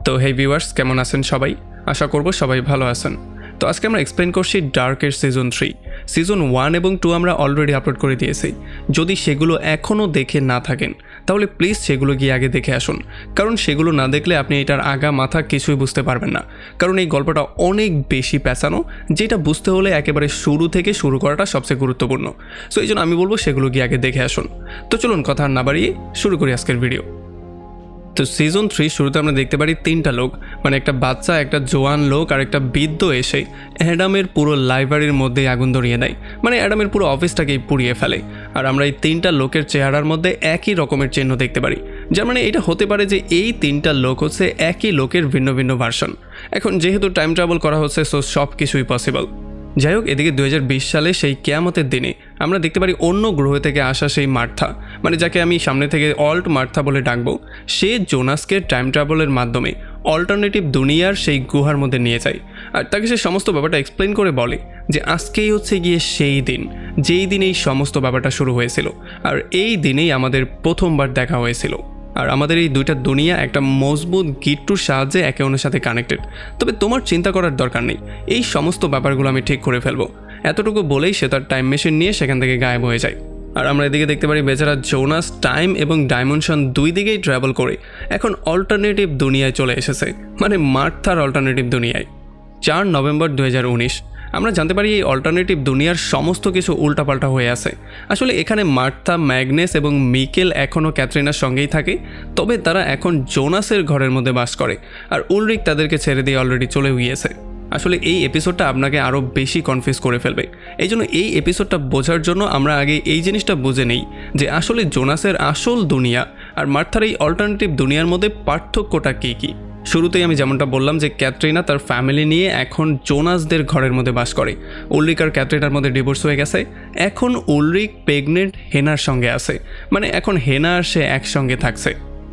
তো হেই ভিউয়ার্স, কেমন আছেন সবাই? আশা করব সবাই ভালো আছেন। তো আজকে আমরা এক্সপ্লেন করছি ডার্কের সিজন 3। সিজন 1 এবং 2 আমরা অলরেডি আপলোড করে দিয়েছি। যদি সেগুলো এখনও দেখে না থাকেন তাহলে প্লিজ সেগুলো গিয়ে আগে দেখে আসুন, কারণ সেগুলো না দেখলে আপনি এটার আগা মাথা কিছুই বুঝতে পারবেন না। কারণ এই গল্পটা অনেক বেশি পেঁচানো, যেটা বুঝতে হলে একেবারে শুরু থেকে শুরু করাটা সবচেয়ে গুরুত্বপূর্ণ। সো এই জন্য আমি বলবো সেগুলো গিয়ে আগে দেখে আসুন। তো চলুন কথা না বাড়িয়ে শুরু করি আজকের ভিডিও। তো সিজন 3 শুরুতে আমরা দেখতে পারি তিনটা লোক, মানে একটা বাচ্চা, একটা জোয়ান লোক আর একটা বৃদ্ধ এসে অ্যাডামের পুরো লাইব্রেরির মধ্যেই আগুন ধরিয়ে দেয়, মানে অ্যাডামের পুরো অফিসটাকেই পুড়িয়ে ফেলে। আর আমরা এই তিনটা লোকের চেহারার মধ্যে একই রকমের চিহ্ন দেখতে পারি, যার মানে এটা হতে পারে যে এই তিনটা লোক হচ্ছে একই লোকের ভিন্ন ভিন্ন ভার্সন। এখন যেহেতু টাইম ট্রাভেল করা হচ্ছে, সো সব কিছুই পসিবল। যাই হোক, এদিকে 2020 সালে সেই কিয়ামতের দিনে আমরা দেখতে পারি অন্য গ্রহ থেকে আসা সেই মার্থা, মানে যাকে আমি সামনে থেকে অল্ট মার্থা বলে ডাকবো, সে জোনাসকে টাইম ট্রাভেলের মাধ্যমে অল্টারনেটিভ দুনিয়ার সেই গুহার মধ্যে নিয়ে যায়। আর তাকে সে সমস্ত ব্যাপারটা এক্সপ্লেন করে বলে যে আজকেই হচ্ছে গিয়ে সেই দিন যেই দিন এই সমস্ত ব্যাপারটা শুরু হয়েছিল, আর এই দিনেই আমাদের প্রথমবার দেখা হয়েছিল। আর আমাদের এই দুইটা দুনিয়া একটা মজবুত গিট্টুর সাহায্যে একে অন্যের সাথে কানেক্টেড। তবে তোমার চিন্তা করার দরকার নেই, এই সমস্ত ব্যাপারগুলো আমি ঠিক করে ফেলবো। এতটুকু বলেই সে তার টাইম মেশিন নিয়ে সেখান থেকে গায়েব হয়ে যায়। আর আমরা এদিকে দেখতে পারি বেচারা জোনাস টাইম এবং ডাইমেনশন দুই দিকেই ট্রাভেল করে এখন অল্টারনেটিভ দুনিয়ায় চলে এসেছে, মানে মার্থার অল্টারনেটিভ দুনিয়ায়। 4 নভেম্বর 2019 আমরা জানতে পারি এই অল্টারনেটিভ দুনিয়ার সমস্ত কিছু উল্টাপাল্টা হয়ে আছে। আসলে এখানে মার্থা, ম্যাগনেস এবং মিকেল এখনও ক্যাথরিনার সঙ্গেই থাকে, তবে তারা এখন জোনাসের ঘরের মধ্যে বাস করে, আর উলরিক তাদেরকে ছেড়ে দিয়ে অলরেডি চলে গিয়েছে। আসলে এই এপিসোডটা আপনাকে আরও বেশি কনফিউজ করে ফেলবে। এই জন্য এই এপিসোডটা বোঝার জন্য আমরা আগে এই জিনিসটা বুঝে নেই যে আসলে জোনাসের আসল দুনিয়া আর মার্থার এই অল্টারনেটিভ দুনিয়ার মধ্যে পার্থক্যটা কী কী। শুরুতেই আমি যেমনটা বললাম যে ক্যাথরিনা তার ফ্যামিলি নিয়ে এখন জোনাসদের ঘরের মধ্যে বাস করে। উলরিক আর ক্যাথরিনার মধ্যে ডিভোর্স হয়ে গেছে। এখন উলরিক প্রেগনেন্ট হেনার সঙ্গে আছে, মানে এখন হেনা আর সে একসঙ্গে থাকছে।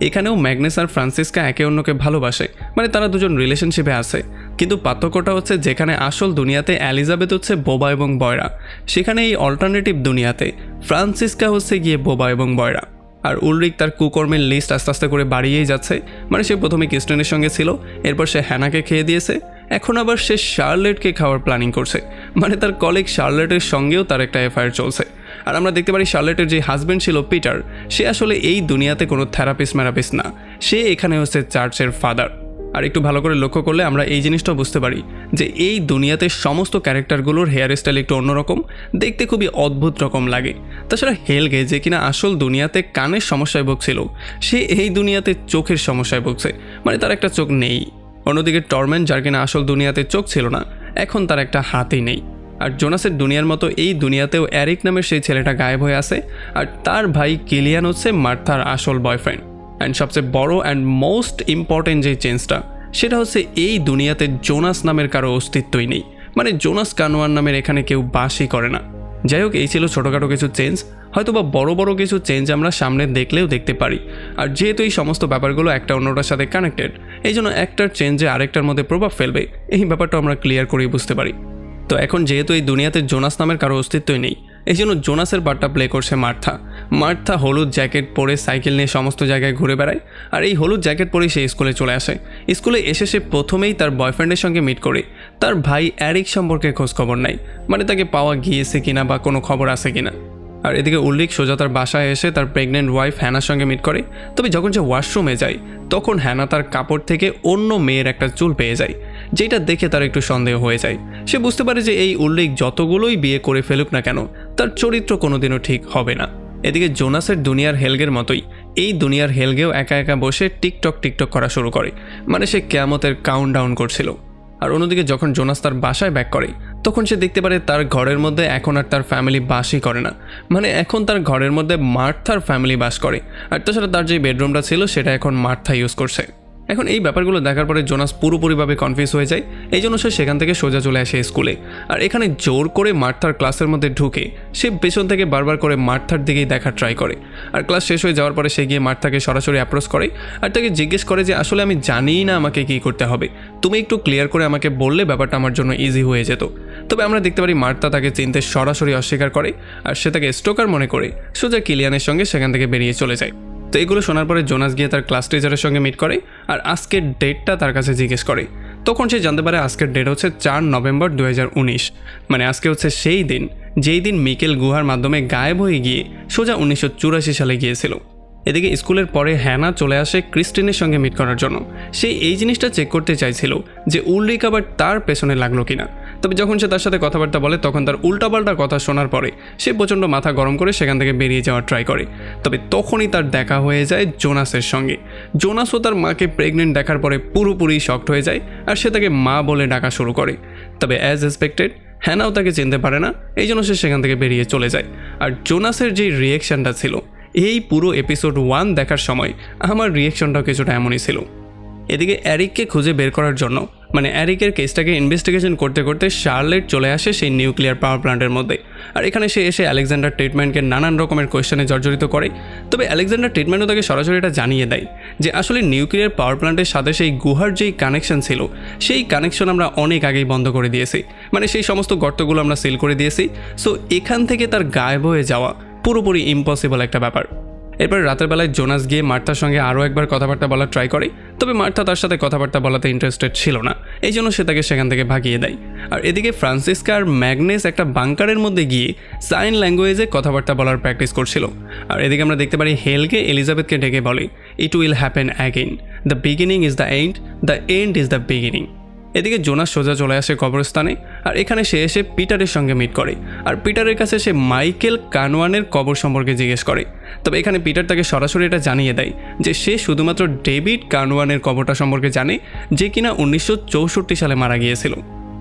এখানেও ম্যাগনেস আর ফ্রান্সিসকা একে অন্যকে ভালোবাসে, মানে তারা দুজন রিলেশনশিপে আছে। কিন্তু পার্থক্যটা হচ্ছে যেখানে আসল দুনিয়াতে এলিজাবেথ হচ্ছে বোবা এবং বয়রা, সেখানে এই অল্টারনেটিভ দুনিয়াতে ফ্রান্সিসকা হচ্ছে গিয়ে বোবা এবং বয়রা। আর উলরিক তার কুকর্মের লিস্ট আস্তে আস্তে করে বাড়িয়েই যাচ্ছে। মানে সে প্রথমে ক্রিস্টেনের সঙ্গে ছিল, এরপর সে হ্যানাকে খেয়ে দিয়েছে, এখন আবার সে শার্লেটকে খাওয়ার প্ল্যানিং করছে, মানে তার কলিগ শার্লেটের সঙ্গেও তার একটা অ্যাফেয়ার চলছে। আর আমরা দেখতে পারি শার্লেটের যে হাজব্যান্ড ছিল পিটার, সে আসলে এই দুনিয়াতে কোনো থেরাপিস্ট না, সে এখানে হচ্ছে চার্চের ফাদার। আর একটু ভালো করে লক্ষ্য করলে আমরা এই জিনিসটা বুঝতে পারি যে এই দুনিয়াতে সমস্ত ক্যারেক্টারগুলোর হেয়ার স্টাইল একটু অন্যরকম, দেখতে খুবই অদ্ভুত রকম লাগে। তাছাড়া হেলগে, যে কিনা আসল দুনিয়াতে কানের সমস্যায় ভুগছিল, সে এই দুনিয়াতে চোখের সমস্যায় ভুগছে, মানে তার একটা চোখ নেই। অন্যদিকে টরম্যান, যার কিনা আসল দুনিয়াতে চোখ ছিল না, এখন তার একটা হাতই নেই। আর জোনাসের দুনিয়ার মতো এই দুনিয়াতেও এরিক নামের সেই ছেলেটা গায়েব হয়ে আছে, আর তার ভাই কিলিয়ান হচ্ছে মার্থার আসল বয়ফ্রেন্ড। অ্যান্ড সবচেয়ে বড় অ্যান্ড মোস্ট ইম্পর্টেন্ট যে চেঞ্জটা, সেটা হচ্ছে এই দুনিয়াতে জোনাস নামের কারো অস্তিত্বই নেই, মানে জোনাস কানোয়ার নামের এখানে কেউ বাসই করে না। যাই হোক, এই ছিল ছোটোখাটো কিছু চেঞ্জ, হয়তো বা বড় বড় কিছু চেঞ্জ আমরা সামনে দেখলেও দেখতে পারি। আর যেহেতু এই সমস্ত ব্যাপারগুলো একটা অন্যটার সাথে কানেক্টেড, এই জন্য একটার চেঞ্জে আরেকটার মধ্যে প্রভাব ফেলবে, এই ব্যাপারটা আমরা ক্লিয়ার করেই বুঝতে পারি। তো এখন যেহেতু এই দুনিয়াতে জোনাস নামের কারো অস্তিত্বই নেই, এই জন্য জোনাসের পার্টটা প্লে করছে মার্থা হলুদ জ্যাকেট পরে সাইকেল নিয়ে সমস্ত জায়গায় ঘুরে বেড়ায়। আর এই হলুদ জ্যাকেট পরেই সে স্কুলে চলে আসে। স্কুলে এসে সে প্রথমেই তার বয়ফ্রেন্ডের সঙ্গে মিট করে তার ভাই এরিক সম্পর্কে খোঁজখবর নেয়, মানে তাকে পাওয়া গিয়েছে কিনা বা কোনো খবর আছে কিনা। আর এদিকে উলরিক সোজা তার বাসায় এসে তার প্রেগনেন্ট ওয়াইফ হ্যানার সঙ্গে মিট করে। তবে যখন সে ওয়াশরুমে যায়, তখন হ্যানা তার কাপড় থেকে অন্য মেয়ের একটা চুল পেয়ে যায়, যেটা দেখে তার একটু সন্দেহ হয়ে যায়। সে বুঝতে পারে যে এই উলরিক যতগুলোই বিয়ে করে ফেলুক না কেন, তার চরিত্র কোনোদিনও ঠিক হবে না। এদিকে জোনাসের দুনিয়ার হেলগের মতোই এই দুনিয়ার হেলগেও একা একা বসে টিকটক করা শুরু করে, মানে সে কিয়ামতের কাউন্টডাউন করছিল। আর অন্যদিকে যখন জোনাস তার বাসায় ব্যাক করে, তখন সে দেখতে পারে তার ঘরের মধ্যে এখন আর তার ফ্যামিলি বাসই করে না, মানে এখন তার ঘরের মধ্যে মার্থার ফ্যামিলি বাস করে। আর তাছাড়া তার যে বেডরুমটা ছিল সেটা এখন মার্থা ইউজ করছে। এখন এই ব্যাপারগুলো দেখার পরে জোনাস পুরোপুরিভাবে কনফিউজ হয়ে যায়। এই জন্য সে সেখান থেকে সোজা চলে আসে স্কুলে। আর এখানে জোর করে মার্থার ক্লাসের মধ্যে ঢুকে সে পেছন থেকে বারবার করে মার্থার দিকেই দেখার ট্রাই করে। আর ক্লাস শেষ হয়ে যাওয়ার পরে সে গিয়ে মার্থাকে সরাসরি অ্যাপ্রোচ করে আর তাকে জিজ্ঞেস করে যে আসলে আমি জানিই না আমাকে কী করতে হবে, তুমি একটু ক্লিয়ার করে আমাকে বললে ব্যাপারটা আমার জন্য ইজি হয়ে যেত। তবে আমরা দেখতে পারি মার্থা তাকে চিনতে সরাসরি অস্বীকার করে আর সে তাকে স্টোকার মনে করে সোজা কিলিয়ানের সঙ্গে সেখান থেকে বেরিয়ে চলে যায়। তো এগুলো শোনার পরে জোনাস গিয়ে তার ক্লাস টিচারের সঙ্গে মিট করে আর আজকের ডেটটা তার কাছে জিজ্ঞেস করে। তখন সে জানতে পারে আজকের ডেট হচ্ছে 4 নভেম্বর 2019, মানে আজকে হচ্ছে সেই দিন যেই দিন মিকেল গুহার মাধ্যমে গায়েব হয়ে গিয়ে সোজা 1984 সালে গিয়েছিল। এদিকে স্কুলের পরে হ্যানা চলে আসে ক্রিস্টিনের সঙ্গে মিট করার জন্য। সে এই জিনিসটা চেক করতে চাইছিল যে উলরিক আবার তার পেছনে লাগলো কিনা। তবে যখন সে তার সাথে কথাবার্তা বলে তখন তার উল্টাপাল্টা কথা শোনার পরে সে প্রচণ্ড মাথা গরম করে সেখান থেকে বেরিয়ে যাওয়ার ট্রাই করে। তবে তখনই তার দেখা হয়ে যায় জোনাসের সঙ্গে। জোনাসও তার মাকে প্রেগনেন্ট দেখার পরে পুরোপুরি শকড হয়ে যায় আর সে তাকে মা বলে ডাকা শুরু করে। তবে অ্যাজ এক্সপেক্টেড হ্যানাও তাকে চিনতে পারে না, এই জন্য সে সেখান থেকে বেরিয়ে চলে যায়। আর জোনাসের যে রিয়েকশনটা ছিল এই পুরো এপিসোড 1 দেখার সময় আমার রিয়েকশনটাও কিছুটা এমনই ছিল। এদিকে অ্যারিককে খুঁজে বের করার জন্য মানে অ্যারিকের কেসটাকে ইনভেস্টিগেশন করতে করতে শার্লেট চলে আসে সেই নিউক্লিয়ার পাওয়ার প্ল্যান্টের মধ্যে। আর এখানে সে এসে আলেকজান্ডার ট্রিটমেন্টকে নানান রকমের কোয়েশ্চেনে জর্জরিত করে। তবে আলেকজান্ডার ট্রিটমেন্টও তাকে সরাসরি এটা জানিয়ে দেয় যে আসলে নিউক্লিয়ার পাওয়ার প্ল্যান্টের সাথে সেই গুহার যেই কানেকশন ছিল সেই কানেকশন আমরা অনেক আগেই বন্ধ করে দিয়েছি, মানে সেই সমস্ত গর্তগুলো আমরা সিল করে দিয়েছি। সো এখান থেকে তার গায়েব হয়ে যাওয়া পুরোপুরি ইম্পসিবল একটা ব্যাপার। এরপর রাতের বেলায় জোনাস গিয়ে মার্থার সঙ্গে আরও একবার কথাবার্তা বলার ট্রাই করে, তবে মার্থা তার সাথে কথাবার্তা বলাতে ইন্টারেস্টেড ছিল না, এই জন্য সে তাকে সেখান থেকে ভাগিয়ে দেয়। আর এদিকে ফ্রান্সিসকা আর ম্যাগনেস একটা বাংকারের মধ্যে গিয়ে সাইন ল্যাঙ্গুয়েজে কথাবার্তা বলার প্র্যাকটিস করছিল। আর এদিকে আমরা দেখতে পারি হেলকে এলিজাবেথকে ডেকে বলে, it will happen again, the beginning is the end is the beginning. এদিকে জোনাস সোজা চলে আসে কবরস্থানে আর এখানে সে এসে পিটারের সঙ্গে মিট করে। আর পিটারের কাছে সে মাইকেল কানওয়ানের কবর সম্পর্কে জিজ্ঞেস করে। তবে এখানে পিটার তাকে সরাসরি এটা জানিয়ে দেয় যে সে শুধুমাত্র ডেভিড কানওয়ানের কবরটা সম্পর্কে জানে, যে কিনা 1964 সালে মারা গিয়েছিল।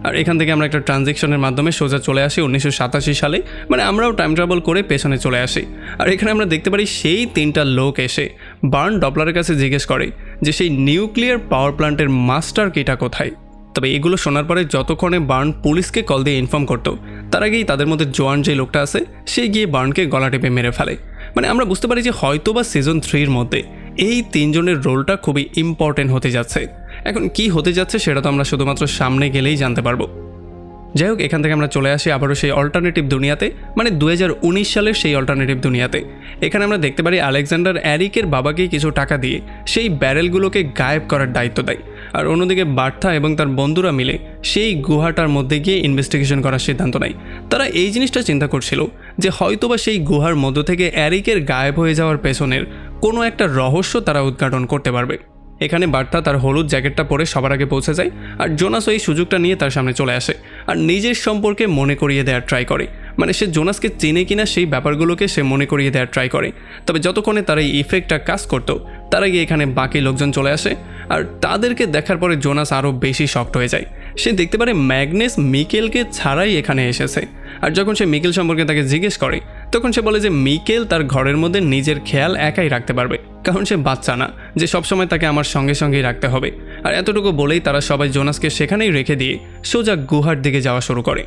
আর এখান থেকে আমরা একটা ট্রানজেকশনের মাধ্যমে সোজা চলে আসি 1987 সালে, মানে আমরাও টাইম ট্রাভেল করে পেছনে চলে আসি। আর এখানে আমরা দেখতে পারি সেই 3টা লোক এসে বার্ন ডপলারের কাছে জিজ্ঞেস করে যে সেই নিউক্লিয়ার পাওয়ার প্ল্যান্টের মাস্টার কিটা কোথায়। তবে এগুলো শোনার পরে যতক্ষণে বার্ন পুলিশকে কল দিয়ে ইনফর্ম করতো তার আগেই তাদের মধ্যে জোয়ান যে লোকটা আছে সে গিয়ে বার্নকে গলা টিপে মেরে ফেলে। মানে আমরা বুঝতে পারি যে হয়তোবা সিজন 3-র মধ্যে এই 3 জনের রোলটা খুবই ইম্পর্টেন্ট হতে যাচ্ছে। এখন কি হতে যাচ্ছে সেটা তো আমরা শুধুমাত্র সামনে গেলেই জানতে পারবো। যাই হোক, এখান থেকে আমরা চলে আসি আবারও সেই অল্টারনেটিভ দুনিয়াতে, মানে 2019 সালের সেই অল্টারনেটিভ দুনিয়াতে। এখানে আমরা দেখতে পারি আলেকজান্ডার অ্যারিকের বাবাকে কিছু টাকা দিয়ে সেই ব্যারেলগুলোকে গায়েব করার দায়িত্ব দেয়। আর অন্যদিকে বার্থা এবং তার বন্ধুরা মিলে সেই গুহাটার মধ্যে গিয়ে ইনভেস্টিগেশন করার সিদ্ধান্ত নেয়। তারা এই জিনিসটা চিন্তা করছিল যে হয়তোবা সেই গুহার মধ্য থেকে অ্যারিকের গায়েব হয়ে যাওয়ার পেছনের কোনো একটা রহস্য তারা উদ্ঘাটন করতে পারবে। এখানে বার্থা তার হলুদ জ্যাকেটটা পরে সবার আগে পৌঁছে যায় আর জোনাস এই সুযোগটা নিয়ে তার সামনে চলে আসে আর নিজের সম্পর্কে মনে করিয়ে দেওয়ার ট্রাই করে। মানে সে জোনাসকে চেনে কিনা সেই ব্যাপারগুলোকে সে মনে করিয়ে দেওয়ার ট্রাই করে। তবে যতক্ষণে তার এই ইফেক্টটা কাজ করতো তার আগে এখানে বাকি লোকজন চলে আসে আর তাদেরকে দেখার পরে জোনাস আরও বেশি শকড হয়ে যায়। সে দেখতে পারে ম্যাগনেস মিকেলকে ছাড়াই এখানে এসেছে। আর যখন সে মিকেল সম্পর্কে তাকে জিজ্ঞেস করে তখন সে বলে যে মিকেল তার ঘরের মধ্যে নিজের খেয়াল একাই রাখতে পারবে, কারণ সে বাচ্চা না যে সবসময় তাকে আমার সঙ্গে সঙ্গেই রাখতে হবে। আর এতটুকু বলেই তারা সবাই জোনাসকে সেখানেই রেখে দিয়ে সোজা গুহার দিকে যাওয়া শুরু করে।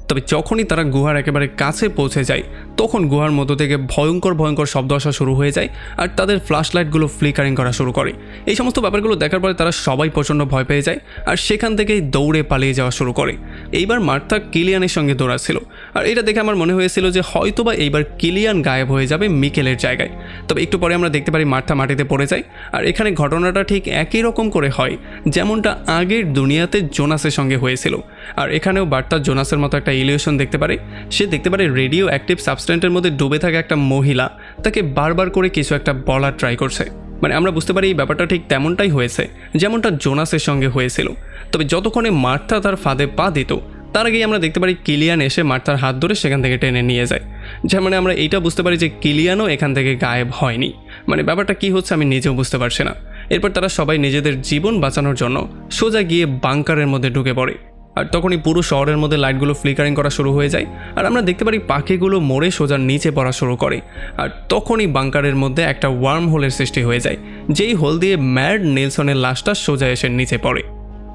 তবে যখনই তারা গুহার একেবারে কাছে পৌঁছে যায় তখন গুহার মধ্য থেকে ভয়ঙ্কর ভয়ঙ্কর শব্দ আসা শুরু হয়ে যায় আর তাদের ফ্ল্যাশ লাইটগুলো ফ্লিকারিং করা শুরু করে। এই সমস্ত ব্যাপারগুলো দেখার পরে তারা সবাই প্রচণ্ড ভয় পেয়ে যায় আর সেখান থেকেই দৌড়ে পালিয়ে যাওয়া শুরু করে। এইবার মার্থা কিলিয়ানের সঙ্গে দৌড়াচ্ছিল আর এটা দেখে আমার মনে হয়েছিল যে হয়তোবা এইবার কিলিয়ান গায়েব হয়ে যাবে মিকেলের জায়গায়। তবে একটু পরে আমরা দেখতে পারি মার্থা মাটিতে পড়ে যায় আর এখানে ঘটনাটা ঠিক একই রকম করে হয় যেমনটা আগের দুনিয়াতে জোনাসের সঙ্গে হয়েছিল। আর এখানেও বার্তা জোনাসের মতো একটা ইলিউশন দেখতে পারে। সে দেখতে পারে রেডিও অ্যাক্টিভ সাবস্টেন্টের মধ্যে ডুবে থাকা একটা মহিলা তাকে বারবার করে কিছু একটা বলার ট্রাই করছে। মানে আমরা বুঝতে পারি এই ব্যাপারটা ঠিক তেমনটাই হয়েছে যেমনটা জোনাসের সঙ্গে হয়েছিল। তবে যতক্ষণে মার্থা তার ফাঁদে পা দিত তার আগেই আমরা দেখতে পারি কিলিয়ান এসে মার্থার হাত ধরে সেখান থেকে টেনে নিয়ে যায়। যার মানে আমরা এইটা বুঝতে পারি যে কিলিয়ানও এখান থেকে গায়েব হয়নি। মানে ব্যাপারটা কি হচ্ছে আমি নিজেও বুঝতে পারছি না। এরপর তারা সবাই নিজেদের জীবন বাঁচানোর জন্য সোজা গিয়ে বাংকারের মধ্যে ঢুকে পড়ে। আর তখনই পুরো শহরের মধ্যে লাইটগুলো ফ্লিকারিং করা শুরু হয়ে যায় আর আমরা দেখতে পারি পাখিগুলো মরে সোজা নিচে পড়া শুরু করে। আর তখনই বাংকারের মধ্যে একটা ওয়ার্ম হোলের সৃষ্টি হয়ে যায়, যেই হোল দিয়ে ম্যাড নেলসনের লাশটা সোজা এসে নিচে পড়ে।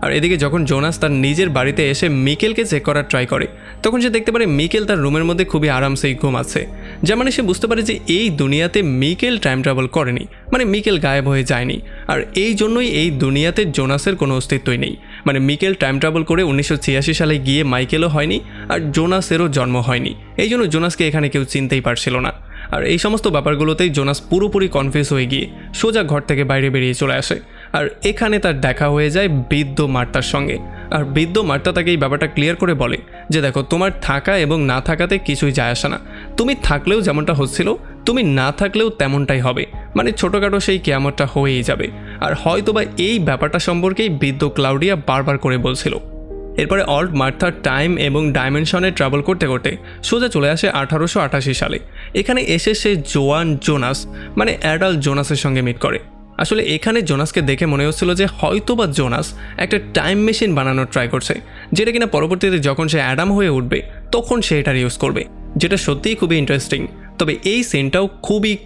আর এদিকে যখন জোনাস তার নিজের বাড়িতে এসে মিকেলকে চেক করার ট্রাই করে তখন সে দেখতে পারে মিকেল তার রুমের মধ্যে খুবই আরামসেই ঘুমাচ্ছে। যার মানে সে বুঝতে পারে যে এই দুনিয়াতে মিকেল টাইম ট্রাভেল করেনি, মানে মিকেল গায়েব হয়ে যায়নি। আর এই জন্যই এই দুনিয়াতে জোনাসের কোনো অস্তিত্বই নেই। মানে মিকেল টাইম ট্রাভেল করে 1986 সালে গিয়ে মাইকেলও হয়নি আর জোনাসেরও জন্ম হয়নি। এই জন্য জোনাসকে এখানে কেউ চিনতেই পারছিল না। আর এই সমস্ত ব্যাপারগুলোতেই জোনাস পুরোপুরি কনফিউজ হয়ে গিয়ে সোজা ঘর থেকে বাইরে বেরিয়ে চলে আসে। আর এখানে তার দেখা হয়ে যায় বৃদ্ধ মার্তার সঙ্গে। আর বৃদ্ধ মার্তা তাকে এই ব্যাপারটা ক্লিয়ার করে বলে যে দেখো, তোমার থাকা এবং না থাকাতে কিছুই যায় আসে না। তুমি থাকলেও যেমনটা হচ্ছিল, তুমি না থাকলেও তেমনটাই হবে, মানে ছোটোখাটো সেই কেয়ামতটা হয়েই যাবে। আর হয়তোবা এই ব্যাপারটা সম্পর্কেই বৃদ্ধ ক্লাউডিয়া বারবার করে বলছিল। এরপরে অল্ট মার্থার টাইম এবং ডাইমেনশনে ট্রাভেল করতে করতে সোজা চলে আসে 1888 সালে। এখানে এসে সে জোয়ান জোনাস মানে অ্যাডাল্ট জোনাসের সঙ্গে মিট করে। আসলে এখানে জোনাসকে দেখে মনে হচ্ছিল যে হয়তোবা জোনাস একটা টাইম মেশিন বানানোর ট্রাই করছে, যেটা কিনা পরবর্তীতে যখন সে অ্যাডাম হয়ে উঠবে তখন সে এটার ইউজ করবে, যেটা সত্যিই খুবই ইন্টারেস্টিং। তবে এই সিনটাও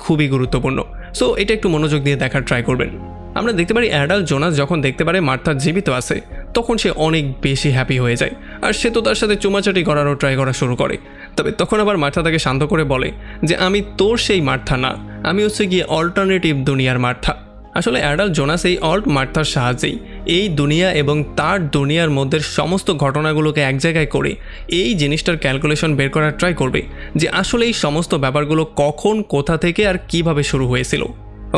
খুবই গুরুত্বপূর্ণ, সো এটা একটু মনোযোগ দিয়ে দেখার ট্রাই করবেন। আমরা দেখতে পারি অ্যাডাল্ট জোনাস যখন দেখতে পারে মার্থা জীবিত আছে তখন সে অনেক বেশি হ্যাপি হয়ে যায়, আর সে তো তার সাথে চুমাচাটি করারও ট্রাই করা শুরু করে। তবে তখন আবার মার্থা তাকে শান্ত করে বলে যে আমি তোর সেই মার্থা না, আমি হচ্ছে গিয়ে অল্টারনেটিভ দুনিয়ার মার্থা। আসলে অ্যাডাল্ট জোনাস এই অল্ট মার্থার সাহায্যেই এই দুনিয়া এবং তার দুনিয়ার মধ্যে সমস্ত ঘটনাগুলোকে এক জায়গায় করে এই জিনিসটার ক্যালকুলেশন বের করার ট্রাই করবে যে আসলে এই সমস্ত ব্যাপারগুলো কখন, কোথা থেকে আর কিভাবে শুরু হয়েছিল।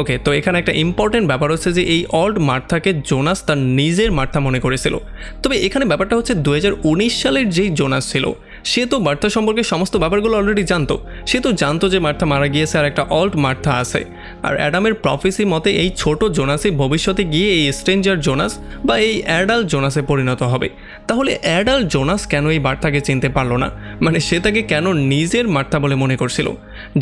ওকে, তো এখানে একটা ইম্পর্টেন্ট ব্যাপার হচ্ছে যে এই অল্ট মার্থাকে জোনাস তার নিজের মার্থা মনে করেছিল। তবে এখানে ব্যাপারটা হচ্ছে 2019 সালের যেই জোনাস ছিল সে তো মার্থা সম্পর্কে সমস্ত ব্যাপারগুলো অলরেডি জানতো। সে তো জানতো যে মার্থা মারা গিয়েছে আর একটা অল্ট মার্থা আছে। আর অ্যাডামের প্রফেসি মতে এই ছোট জোনাসই ভবিষ্যতে গিয়ে এই স্ট্রেঞ্জার জোনাস বা এই অ্যাডাল্ট জোনাসে পরিণত হবে। তাহলে অ্যাডাল্ট জোনাস কেন এই মার্থাকে চিনতে পারলো না, মানে সে তাকে কেন নিজের মার্থা বলে মনে করছিল?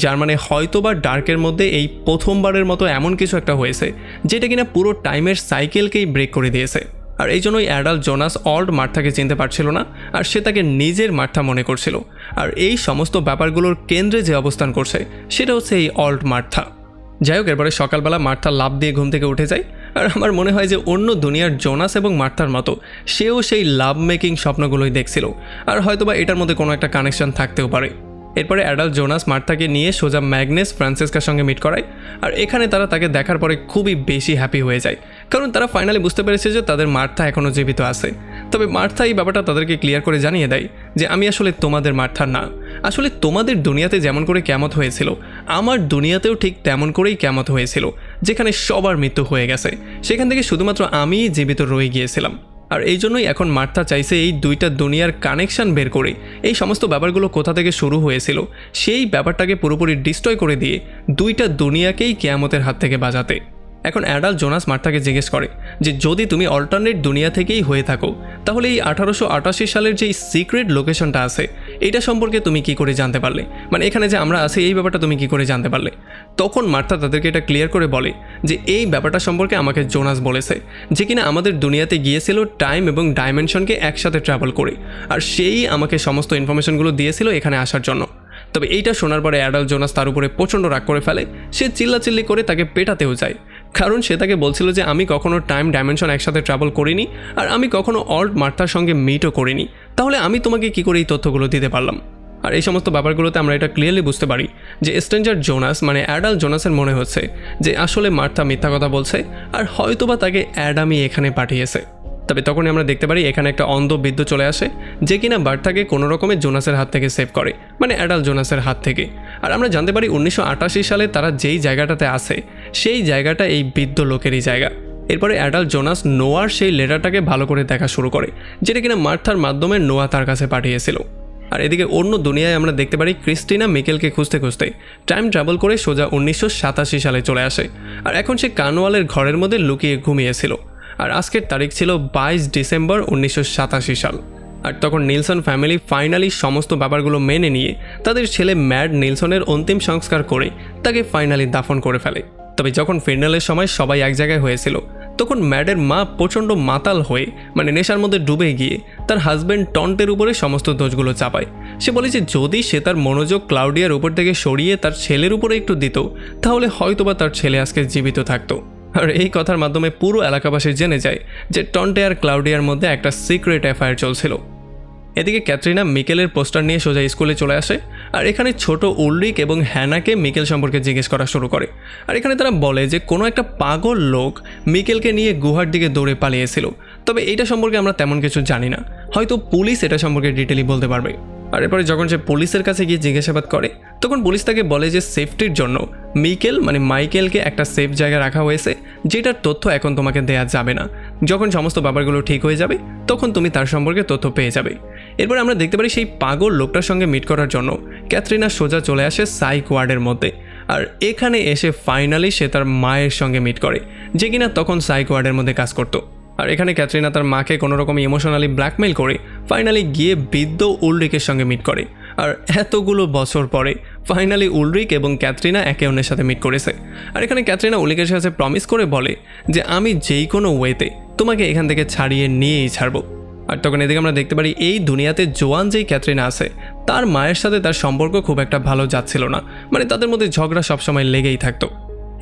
যার মানে হয়তোবা ডার্কের মধ্যে এই প্রথমবারের মতো এমন কিছু একটা হয়েছে যেটা কিনা পুরো টাইমের সাইকেলকেই ব্রেক করে দিয়েছে। আর এই জন্যই অ্যাডাল্ট জোনাস অল্ট মার্থাকে চিনতে পারছিল না, আর সে তাকে নিজের মার্থা মনে করছিল। আর এই সমস্ত ব্যাপারগুলোর কেন্দ্রে যে অবস্থান করছে সেটা হচ্ছে এই অল্ট মার্থা। যাই হোক, এরপরে সকালবেলা মার্থা লাফ দিয়ে ঘুম থেকে উঠে যায়। আর আমার মনে হয় যে অন্য দুনিয়ার জোনাস এবং মার্থার মতো সেও সেই লাভ মেকিং স্বপ্নগুলোই দেখছিল, আর হয়তোবা এটার মধ্যে কোনো একটা কানেকশন থাকতেও পারে। এরপরে অ্যাডাল্ট জোনাস মার্থাকে নিয়ে সোজা ম্যাগনেস ফ্রান্সিসকার সঙ্গে মিট করায়। আর এখানে তারা তাকে দেখার পরে খুবই বেশি হ্যাপি হয়ে যায়, কারণ তারা ফাইনালি বুঝতে পেরেছে যে তাদের মার্থা এখনও জীবিত আছে। তবে মার্থা এই ব্যাপারটা তাদেরকে ক্লিয়ার করে জানিয়ে দেয় যে আমি আসলে তোমাদের মার্থা না, আসলে তোমাদের দুনিয়াতে যেমন করে কিয়ামত হয়েছিল আমার দুনিয়াতেও ঠিক তেমন করেই কিয়ামত হয়েছিল, যেখানে সবার মৃত্যু হয়ে গেছে, সেখান থেকে শুধুমাত্র আমিই জীবিত রয়ে গিয়েছিলাম। আর এই জন্যই এখন মার্থা চাইছে এই দুইটা দুনিয়ার কানেকশন বের করে এই সমস্ত ব্যাপারগুলো কোথা থেকে শুরু হয়েছিল সেই ব্যাপারটাকে পুরোপুরি ডিস্ট্রয় করে দিয়ে দুইটা দুনিয়াকেই কিয়ামতের হাত থেকে বাঁচাতে। এখন অ্যাডাল্ট জোনাস মার্থাকে জিজ্ঞেস করে যে যদি তুমি অল্টারনেট দুনিয়া থেকেই হয়ে থাকো তাহলে এই 1888 সালের যেই সিক্রেট লোকেশনটা আছে এটা সম্পর্কে তুমি কি করে জানতে পারলে, মানে এখানে যে আমরা আছি এই ব্যাপারটা তুমি কি করে জানতে পারলে? তখন মার্থা তাদেরকে এটা ক্লিয়ার করে বলে যে এই ব্যাপারটা সম্পর্কে আমাকে জোনাস বলেছে, যে কিনা আমাদের দুনিয়াতে গিয়েছিল টাইম এবং ডাইমেনশনকে একসাথে ট্রাভেল করে, আর সেই আমাকে সমস্ত ইনফরমেশনগুলো দিয়েছিল এখানে আসার জন্য। তবে এইটা শোনার পরে অ্যাডাল্ট জোনাস তার উপরে প্রচণ্ড রাগ করে ফেলে, সে চিল্লাচিল্লি করে তাকে পেটাতেও যায়, কারণ সে তাকে বলছিল যে আমি কখনো টাইম ডাইমেনশন একসাথে ট্রাভেল করিনি, আর আমি কখনো অল্ট মার্থার সঙ্গে মিটও করিনি, তাহলে আমি তোমাকে কি করে এই তথ্যগুলো দিতে পারলাম? আর এই সমস্ত ব্যাপারগুলোতে আমরা এটা ক্লিয়ারলি বুঝতে পারি যে স্ট্রেঞ্জার জোনাস মানে অ্যাডাল্ট জোনাসের মনে হচ্ছে যে আসলে মার্থা মিথ্যা কথা বলছে, আর হয়তোবা তাকে অ্যাডামই এখানে পাঠিয়েছে। তবে তখনই আমরা দেখতে পারি এখানে একটা অন্ধ বৃদ্ধ চলে আসে, যে কিনা বার্থাকে কোনো রকমের জোনাসের হাত থেকে সেভ করে, মানে অ্যাডাল্ট জোনাসের হাত থেকে। আর আমরা জানতে পারি 1988 সালে তারা যেই জায়গাটাতে আছে সেই জায়গাটা এই বৃদ্ধ লোকেরই জায়গা। এরপরে অ্যাডাল্ট জোনাস নোয়ার সেই লেটারটাকে ভালো করে দেখা শুরু করে, যেটা কিনা মার্থার মাধ্যমে নোয়া তার কাছে পাঠিয়েছিল। আর এদিকে অন্য দুনিয়ায় আমরা দেখতে পারি ক্রিস্টিনা মিকেলকে খুঁজতে খুঁজতে টাইম ট্রাভেল করে সোজা 1987 সালে চলে আসে। আর এখন সে কানওয়ালের ঘরের মধ্যে লুকিয়ে ঘুমিয়েছিল। আর আজকের তারিখ ছিল 22 ডিসেম্বর 1987 সাল। আর তখন নিলসন ফ্যামিলি ফাইনালি সমস্ত ব্যাপারগুলো মেনে নিয়ে তাদের ছেলে ম্যাড নিলসনের অন্তিম সংস্কার করে তাকে ফাইনালি দাফন করে ফেলে। তবে যখন ফিনালের সময় সবাই এক জায়গায় হয়েছিল তখন ম্যাডের মা প্রচণ্ড মাতাল হয়ে মানে নেশার মধ্যে ডুবে গিয়ে তার হাজব্যান্ড টন্টের উপরে সমস্ত দোষগুলো চাপায়। সে বলে যে যদি সে তার মনোযোগ ক্লাউডিয়ার উপর থেকে সরিয়ে তার ছেলের উপরে একটু দিত তাহলে হয়তোবা তার ছেলে আজকে জীবিত থাকতো। আর এই কথার মাধ্যমে পুরো এলাকাবাসী জেনে যায় যে টন্টে আর ক্লাউডিয়ার মধ্যে একটা সিক্রেট অ্যাফেয়ার চলছিল। এদিকে ক্যাটরিনা মিকেলের পোস্টার নিয়ে সোজা স্কুলে চলে আসে। আর এখানে ছোট উলরিক এবং হ্যানাকে মিকেল সম্পর্কে জিজ্ঞেস করা শুরু করে। আর এখানে তারা বলে যে কোনো একটা পাগল লোক মিকেলকে নিয়ে গুহার দিকে দৌড়ে পালিয়েছিল, তবে এইটা সম্পর্কে আমরা তেমন কিছু জানি না, হয়তো পুলিশ এটা সম্পর্কে ডিটেইলি বলতে পারবে। আর এরপরে যখন সে পুলিশের কাছে গিয়ে জিজ্ঞাসাবাদ করে তখন পুলিশ তাকে বলে যে সেফটির জন্য মাইকেলকে একটা সেফ জায়গায় রাখা হয়েছে, যেটার তথ্য এখন তোমাকে দেয়া যাবে না। যখন সমস্ত ব্যাপারগুলো ঠিক হয়ে যাবে তখন তুমি তার সম্পর্কে তথ্য পেয়ে যাবে। এরপর আমরা দেখতে পারি সেই পাগল লোকটার সঙ্গে মিট করার জন্য ক্যাথরিনা সোজা চলে আসে সাইক ওয়ার্ডের মধ্যে। আর এখানে এসে ফাইনালি সে তার মায়ের সঙ্গে মিট করে, যে কিনা তখন সাইক ওয়ার্ডের মধ্যে কাজ করতো। আর এখানে ক্যাথরিনা তার মাকে কোনো রকম ইমোশনালি ব্ল্যাকমেল করে ফাইনালি গিয়ে বৃদ্ধ উলরিকের সঙ্গে মিট করে। আর এতগুলো বছর পরে ফাইনালি উলরিক এবং ক্যাথরিনা একে অন্যের সাথে মিট করেছে। আর এখানে ক্যাথরিনা উলরিকের সাথে প্রমিস করে বলে যে আমি যেই কোনো ওয়েতে তোমাকে এখান থেকে ছাড়িয়ে নিয়েই ছাড়বো। আর তখন এদিকে আমরা দেখতে পারি এই দুনিয়াতে জোয়ান যেই ক্যাথরিনা আছে তার মায়ের সাথে তার সম্পর্ক খুব একটা ভালো যাচ্ছিল না, তাদের মধ্যে ঝগড়া সবসময় লেগেই থাকতো।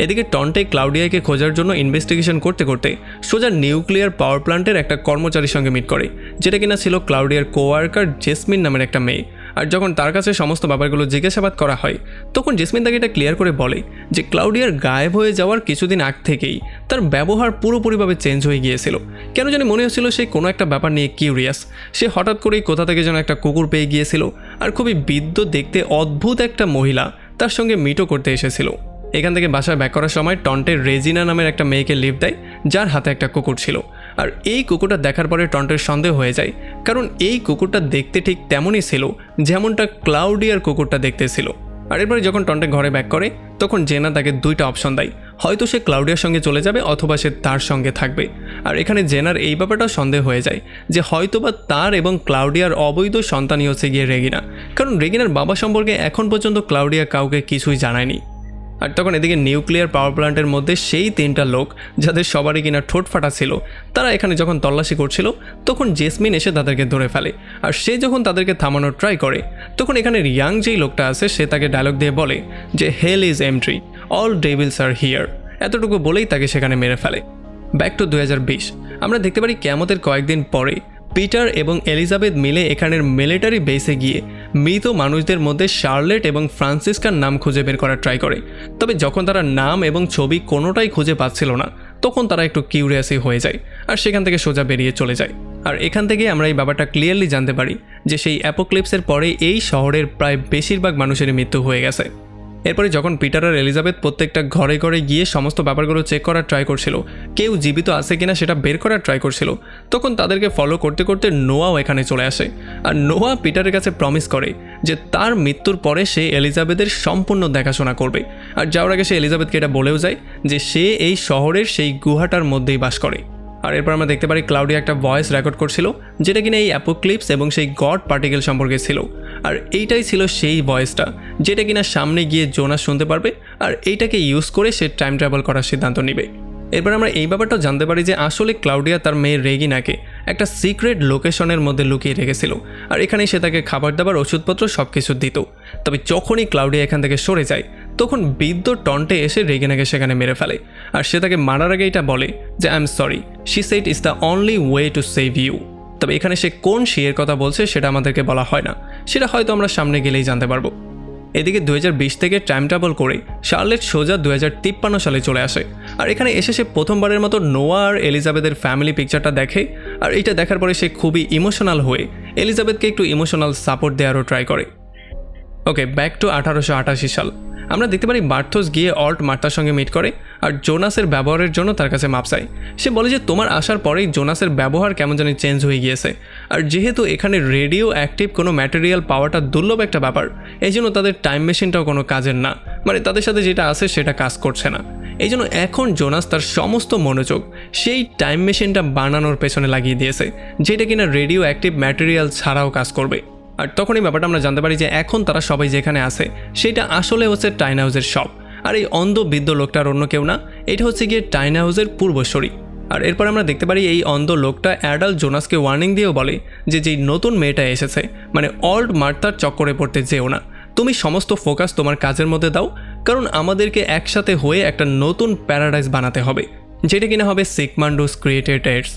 এদিকে টন্টে ক্লাউডিয়াকে খোঁজার জন্য ইনভেস্টিগেশন করতে করতে সোজা নিউক্লিয়ার পাওয়ার প্ল্যান্টের একটা কর্মচারীর সঙ্গে মিট করে, যেটা কিনা ছিল ক্লাউডিয়ার কোয়ার্কার জেসমিন নামের একটা মেয়ে। আর যখন তার কাছে সমস্ত ব্যাপারগুলো জিজ্ঞাসাবাদ করা হয় তখন জেসমিন তাকে এটা ক্লিয়ার করে বলে যে ক্লাউডিয়ার গায়েব হয়ে যাওয়ার কিছুদিন আগ থেকেই তার ব্যবহার পুরোপুরিভাবে চেঞ্জ হয়ে গিয়েছিল। কেন জানি মনে হচ্ছিল সে কোনো একটা ব্যাপার নিয়ে কিউরিয়াস। সে হঠাৎ করেই কোথা থেকে যেন একটা কুকুর পেয়ে গিয়েছিল, আর খুবই বৃদ্ধ দেখতে অদ্ভুত একটা মহিলা তার সঙ্গে মিটও করতে এসেছিল। এখান থেকে বাসায় ব্যাক করার সময় টন্টের রেজিনা নামের একটা মেয়েকে লিফট দেয়, যার হাতে একটা কুকুর ছিল। আর এই কুকুরটা দেখার পরে টন্টের সন্দেহ হয়ে যায়, কারণ এই কুকুরটা দেখতে ঠিক তেমনই ছিল যেমনটা ক্লাউডিয়ার কুকুরটা দেখতে ছিল। আর এরপরে যখন টন্টে ঘরে ব্যাক করে তখন জেনা তাকে দুইটা অপশন দেয়, হয়তো সে ক্লাউডিয়ার সঙ্গে চলে যাবে অথবা সে তার সঙ্গে থাকবে। আর এখানে জেনার এই ব্যাপারটা সন্দেহ হয়ে যায় যে হয়তোবা তার এবং ক্লাউডিয়ার অবৈধ সন্তানই হচ্ছে গিয়ে রেগিনা, কারণ রেগিনার বাবা সম্পর্কে এখন পর্যন্ত ক্লাউডিয়া কাউকে কিছুই জানায়নি। আর তখন এদিকে নিউক্লিয়ার পাওয়ার প্ল্যান্টের মধ্যে সেই তিনটা লোক যাদের সবারই কিনা ঠোঁট ফাটা ছিল, তারা এখানে যখন তল্লাশি করছিল তখন জেসমিন এসে তাদেরকে ধরে ফেলে। আর সে যখন তাদেরকে থামানোর ট্রাই করে তখন এখানে ইয়াং যেই লোকটা আছে সে তাকে ডায়লগ দিয়ে বলে যে hell is empty, all devils are here. এতটুকু বলেই তাকে সেখানে মেরে ফেলে। ব্যাক টু 2020 আমরা দেখতে পারি কিয়ামতের কয়েকদিন পরে পিটার এবং এলিজাবেথ মিলে এখানের মিলিটারি বেসে গিয়ে মৃত মানুষদের মধ্যে শার্লেট এবং ফ্রান্সিসকার নাম খুঁজে বের করার ট্রাই করে। তবে যখন তারা নাম এবং ছবি কোনোটাই খুঁজে পাচ্ছিল না তখন তারা একটু কিউরিয়াসই হয়ে যায় আর সেখান থেকে সোজা বেরিয়ে চলে যায়। আর এখান থেকে আমরা এই ব্যাপারটা ক্লিয়ারলি জানতে পারি যে সেই অ্যাপোক্লিপসের পরে এই শহরের প্রায় বেশিরভাগ মানুষেরই মৃত্যু হয়ে গেছে। এরপরে যখন পিটার আর এলিজাবেথ প্রত্যেকটা ঘরে ঘরে গিয়ে সমস্ত ব্যাপারগুলো চেক করার ট্রাই করছিল, কেউ জীবিত আছে কিনা সেটা বের করার ট্রাই করছিল, তখন তাদেরকে ফলো করতে করতে নোয়াও এখানে চলে আসে। আর নোয়া পিটারের কাছে প্রমিস করে যে তার মৃত্যুর পরে সে এলিজাবেথের সম্পূর্ণ দেখাশোনা করবে। আর যাওয়ার আগে সে এলিজাবেথকে এটা বলেও যায় যে সে এই শহরের সেই গুহাটার মধ্যেই বাস করে। আর এরপর আমরা দেখতে পারি ক্লাউডিয়া একটা ভয়েস রেকর্ড করছিল যেটা কিনা এই অ্যাপোক্লিপস এবং সেই গড পার্টিকেল সম্পর্কে ছিল। আর এইটাই ছিল সেই ভয়েসটা যেটা কিনা সামনে গিয়ে জোনাস শুনতে পারবে, আর এইটাকে ইউজ করে সে টাইম ট্রাভেল করার সিদ্ধান্ত নেবে। এরপর আমরা এই ব্যাপারটাও জানতে পারি যে আসলে ক্লাউডিয়া তার মেয়ে রেগিনাকে একটা সিক্রেট লোকেশনের মধ্যে লুকিয়ে রেখেছিল, আর এখানেই সে তাকে খাবার দাবার ওষুধপত্র সব কিছু দিত। তবে যখনই ক্লাউডিয়া এখান থেকে সরে যায় তখন বৃদ্ধ টন্টে এসে রেগিনাকে সেখানে মেরে ফেলে। আর সে তাকে মারার আগে এটা বলে যে I am sorry, she said is the only way to save you. তবে এখানে সে কোন শিয়ের কথা বলছে সেটা আমাদেরকে বলা হয় না, সেটা হয়তো আমরা সামনে গেলেই জানতে পারবো। এদিকে 2020 থেকে টাইম ট্রাভেল করে শার্লেট সোজা 2053 সালে চলে আসে। আর এখানে এসে সে প্রথমবারের মতো নোয়া আর এলিজাবেথের ফ্যামিলি পিকচারটা দেখে। আর এটা দেখার পরে সে খুবই ইমোশনাল হয়ে এলিজাবেথকে একটু ইমোশনাল সাপোর্ট দেওয়ারও ট্রাই করে। ওকে, ব্যাক টু 1888 সাল। আমরা দেখতে পারি বার্থোস গিয়ে অল্ট মার্তার সঙ্গে মিট করে আর জোনাসের ব্যবহারের জন্য তার কাছে মাপ চায়। সে বলে যে তোমার আসার পরেই জোনাসের ব্যবহার কেমন জানি চেঞ্জ হয়ে গিয়েছে, আর যেহেতু এখানে রেডিও অ্যাক্টিভ কোনো ম্যাটেরিয়াল পাওয়াটা দুর্লভ একটা ব্যাপার, এই জন্য তাদের টাইম মেশিনটাও কোনো কাজের না, তাদের সাথে যেটা আছে সেটা কাজ করছে না। এই জন্য এখন জোনাস তার সমস্ত মনোযোগ সেই টাইম মেশিনটা বানানোর পেছনে লাগিয়ে দিয়েছে, যেটা কিনা রেডিও অ্যাক্টিভ ম্যাটেরিয়াল ছাড়াও কাজ করবে। আর তখন এই ব্যাপারটা আমরা জানতে পারি যে এখন তারা সবাই যেখানে আছে সেটা আসলে হচ্ছে টাইন হাউসের শপ। আর এই অন্ধ বৃদ্ধ লোকটার অন্য কেউ না, এটা হচ্ছে গিয়ে টাইন হাউসের পূর্বসূরি। আর এরপর আমরা দেখতে পারি এই অন্ধ লোকটা অ্যাডাল্ট জোনাসকে ওয়ার্নিং দিয়েও বলে যে যেই নতুন মেয়েটা এসেছে অল্ট মার্তার চক্করে পড়তে যেও না, তুমি সমস্ত ফোকাস তোমার কাজের মধ্যে দাও, কারণ আমাদেরকে একসাথে হয়ে একটা নতুন প্যারাডাইস বানাতে হবে, যেটা কিনা হবে সিগমান্ডুস ক্রিয়েটেড এডস।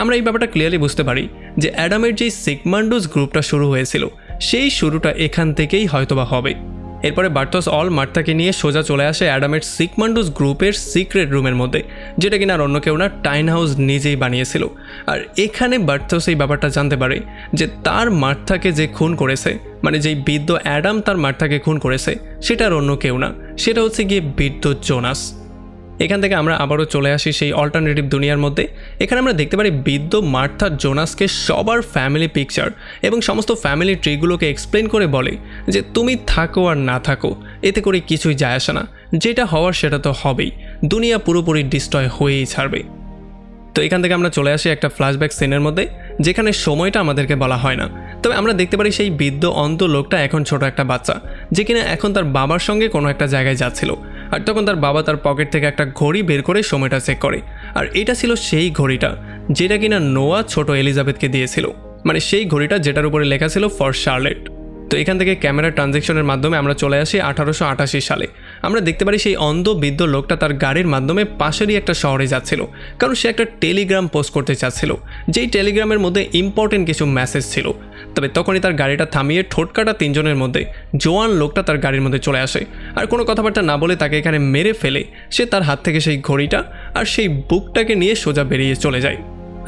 আমরা এই ব্যাপারটা ক্লিয়ারলি বুঝতে পারি যে অ্যাডামের যেই সিগমান্ডুস গ্রুপটা শুরু হয়েছিল সেই শুরুটা এখান থেকেই হয়তোবা হবে। এরপরে বার্থস অল মার্থাকে নিয়ে সোজা চলে আসে অ্যাডামের সিগমান্ডুস গ্রুপের সিক্রেট রুমের মধ্যে, যেটা কিনা আর অন্য কেউ না, টাইন হাউস নিজেই বানিয়েছিল। আর এখানে বার্থস এই ব্যাপারটা জানতে পারে যে তার মার্থাকে যে খুন করেছে, মানে যেই বৃদ্ধ অ্যাডাম তার মার্থাকে খুন করেছে, সেটা আর অন্য কেউ না, সেটা হচ্ছে গিয়ে বৃদ্ধ জোনাস। এখান থেকে আমরা আবারও চলে আসি সেই অল্টারনেটিভ দুনিয়ার মধ্যে। এখানে আমরা দেখতে পারি বৃদ্ধ মার্থা জোনাসকে সবার ফ্যামিলি পিকচার এবং সমস্ত ফ্যামিলি ট্রিগুলোকে এক্সপ্লেন করে বলে যে তুমি থাকো আর না থাকো, এতে করে কিছুই যায় আসে না, যেটা হওয়ার সেটা তো হবেই, দুনিয়া পুরোপুরি ডিস্ট্রয় হয়েই ছাড়বে। তো এখান থেকে আমরা চলে আসি একটা ফ্ল্যাশব্যাক সিনের মধ্যে, যেখানে সময়টা আমাদেরকে বলা হয় না, তবে আমরা দেখতে পারি সেই বৃদ্ধ অন্ধ লোকটা এখন ছোট একটা বাচ্চা, যে কিনা এখন তার বাবার সঙ্গে কোনো একটা জায়গায় যাচ্ছিল। আর তখন তার বাবা তার পকেট থেকে একটা ঘড়ি বের করে সময়টা চেক করে, আর এটা ছিল সেই ঘড়িটা যেটা কিনা নোয়া ছোট এলিজাবেথকে দিয়েছিল, মানে সেই ঘড়িটা যেটার উপরে লেখা ছিল ফর শার্লেট। তো এখান থেকে ক্যামেরা ট্রানজ্যাকশনের মাধ্যমে আমরা চলে আসি 1888 সালে। আমরা দেখতে পারি সেই অন্ধ বৃদ্ধ লোকটা তার গাড়ির মাধ্যমে পাশেরই একটা শহরে যাচ্ছিল, কারণ সে একটা টেলিগ্রাম পোস্ট করতে চাচ্ছিল, যেই টেলিগ্রামের মধ্যে ইম্পর্টেন্ট কিছু মেসেজ ছিল। তবে তখনই তার গাড়িটা থামিয়ে ঠোঁটকাটা তিনজনের মধ্যে জোয়ান লোকটা তার গাড়ির মধ্যে চলে আসে, আর কোনো কথাবার্তা না বলে তাকে এখানে মেরে ফেলে সে তার হাত থেকে সেই ঘড়িটা আর সেই বুকটাকে নিয়ে সোজা বেরিয়ে চলে যায়।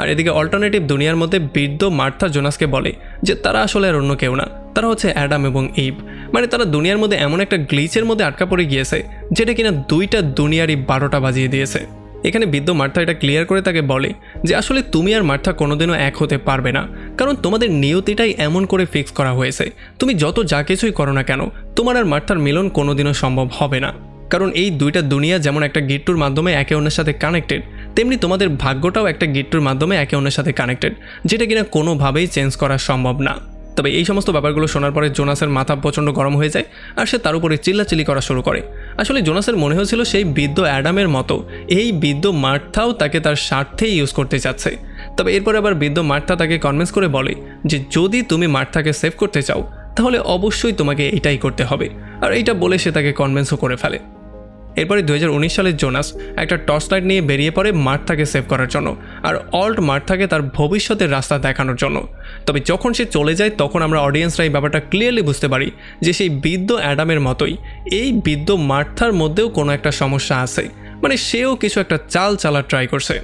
আর এদিকে অল্টারনেটিভ দুনিয়ার মধ্যে বৃদ্ধ মার্থা জোনাসকে বলে যে তারা আসলে আর অন্য কেউ না, তারা হচ্ছে অ্যাডাম এবং ইভ, মানে তারা দুনিয়ার মধ্যে এমন একটা গ্লিচের মধ্যে আটকা পড়ে গিয়েছে যেটা কিনা দুইটা দুনিয়ারই 12টা বাজিয়ে দিয়েছে। এখানে বৃদ্ধ মার্থা এটা ক্লিয়ার করে তাকে বলে যে আসলে তুমি আর মার্থা কোনোদিনও এক হতে পারবে না, কারণ তোমাদের নিয়তিটাই এমন করে ফিক্স করা হয়েছে, তুমি যত যা কিছুই করো না কেন তোমার আর মার্থার মিলন কোনোদিনও সম্ভব হবে না, কারণ এই দুইটা দুনিয়া যেমন একটা গিট্টুর মাধ্যমে একে অন্যের সাথে কানেক্টেড, তেমনি তোমাদের ভাগ্যটাও একটা গিট্টুর মাধ্যমে একে অন্যের সাথে কানেক্টেড, যেটা কিনা কোনোভাবেই চেঞ্জ করা সম্ভব না। তবে এই সমস্ত ব্যাপারগুলো শোনার পরে জোনাসের মাথা প্রচণ্ড গরম হয়ে যায়, আর সে তার উপরে চিল্লাচিল্লি করা শুরু করে। আসলে জোনাসের মনে হয়েছিল সেই বৃদ্ধ অ্যাডামের মতো এই বৃদ্ধ মার্থাও তাকে তার স্বার্থেই ইউজ করতে চাচ্ছে। তবে এরপর আবার বৃদ্ধ মার্থা তাকে কনভিন্স করে বলে যে যদি তুমি মার্থাকে সেভ করতে চাও তাহলে অবশ্যই তোমাকে এটাই করতে হবে, আর এইটা বলে সে তাকে কনভিন্সও করে ফেলে। এরপরে 2019 সালে জোনাস একটা টর্চ লাইট নিয়ে বেরিয়ে পড়ে মার্থাকে সেভ করার জন্য, আর অল্ট মার্থাকে তার ভবিষ্যতের রাস্তা দেখানোর জন্য। তবে যখন সে চলে যায় তখন আমরা অডিয়েন্সরা এই ব্যাপারটা ক্লিয়ারলি বুঝতে পারি যে সেই বৃদ্ধ অ্যাডামের মতোই এই বৃদ্ধ মার্থার মধ্যেও কোনো একটা সমস্যা আছে, মানে সেও কিছু একটা চাল চালার ট্রাই করছে।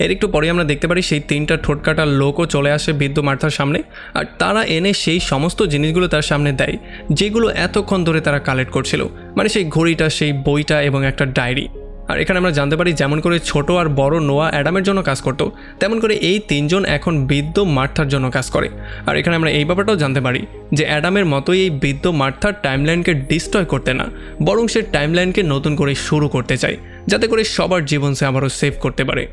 এর একটু পরে আমরা দেখতে পারি সেই 3টা ঠোঁটকাটা লোকও চলে আসে বৃদ্ধ মার্থার সামনে, আর তারা এনে সেই সমস্ত জিনিসগুলো তার সামনে দেয় যেগুলো এতক্ষণ ধরে তারা কালেক্ট করছিল, মানে সেই ঘড়িটা, সেই বইটা এবং একটা ডায়েরি। আর এখানে আমরা জানতে পারি যেমন করে ছোট আর বড় নোয়া অ্যাডামের জন্য কাজ করতো, তেমন করে এই 3জন এখন বৃদ্ধ মার্থার জন্য কাজ করে। আর এখানে আমরা এই ব্যাপারটাও জানতে পারি যে অ্যাডামের মতোই এই বৃদ্ধ মার্থার টাইমলাইনকে ডিস্ট্রয় করতে না, বরং সে টাইমলাইনকে নতুন করে শুরু করতে চায়, যাতে করে সবার জীবন সে আবারও সেভ করতে পারে।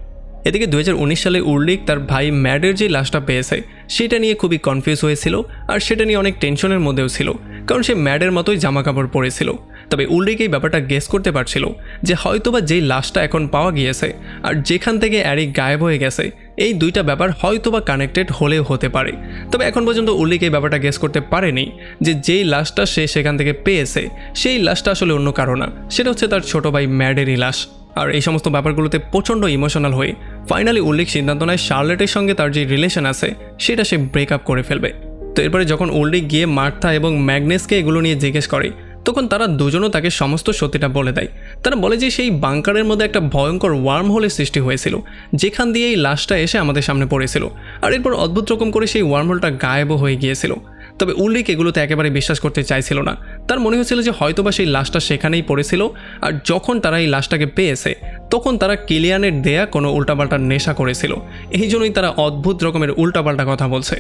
এদিকে 2019 সালে উলরিক তার ভাই ম্যাডের যে লাশটা পেয়েছে সেটা নিয়ে খুবই কনফিউজ হয়েছিল, আর সেটা নিয়ে অনেক টেনশনের মধ্যেও ছিল, কারণ সে ম্যাডের মতোই জামা কাপড় পরেছিল। তবে উলরিক এই ব্যাপারটা গেস করতে পারছিল যে হয়তোবা যেই লাশটা এখন পাওয়া গিয়েছে আর যেখান থেকে অ্যারিক গায়েব হয়ে গেছে, এই দুইটা ব্যাপার হয়তোবা কানেক্টেড হলেও হতে পারে। তবে এখন পর্যন্ত উলরিক এই ব্যাপারটা গেস করতে পারেনি যে যেই লাশটা সে সেখান থেকে পেয়েছে সেই লাশটা আসলে অন্য কারো না, সেটা হচ্ছে তার ছোট ভাই ম্যাডেরই লাশ। আর এই সমস্ত ব্যাপারগুলোতে প্রচণ্ড ইমোশনাল হয়ে ফাইনালি উলরিক সিদ্ধান্ত নেয় শার্লেটের সঙ্গে তার যে রিলেশন আছে সেটা সে ব্রেকআপ করে ফেলবে। তো এরপরে যখন উলরিক গিয়ে মার্থা এবং ম্যাগনেসকে এগুলো নিয়ে জিজ্ঞেস করে তখন তারা দুজনও তাকে সমস্ত সত্যিটা বলে দেয়। তারা বলে যে সেই বাংকারের মধ্যে একটা ভয়ঙ্কর ওয়ার্ম হোলের সৃষ্টি হয়েছিল, যেখান দিয়ে এই লাশটা এসে আমাদের সামনে পড়েছিল, আর এরপর অদ্ভুত রকম করে সেই ওয়ার্ম হোলটা গায়েবও হয়ে গিয়েছিল। তবে উলরিক এগুলোতে একেবারে বিশ্বাস করতে চাইছিল না, তার মনে হয়েছিল যে হয়তোবা সেই লাশটা সেখানেই পড়েছিল, আর যখন তারা এই লাশটাকে পেয়েছে তখন তারা কিলিয়ানের দেয়া কোনো উল্টাপাল্টা নেশা করেছিল, এই জন্যই তারা অদ্ভুত রকমের উল্টাপাল্টা কথা বলছে।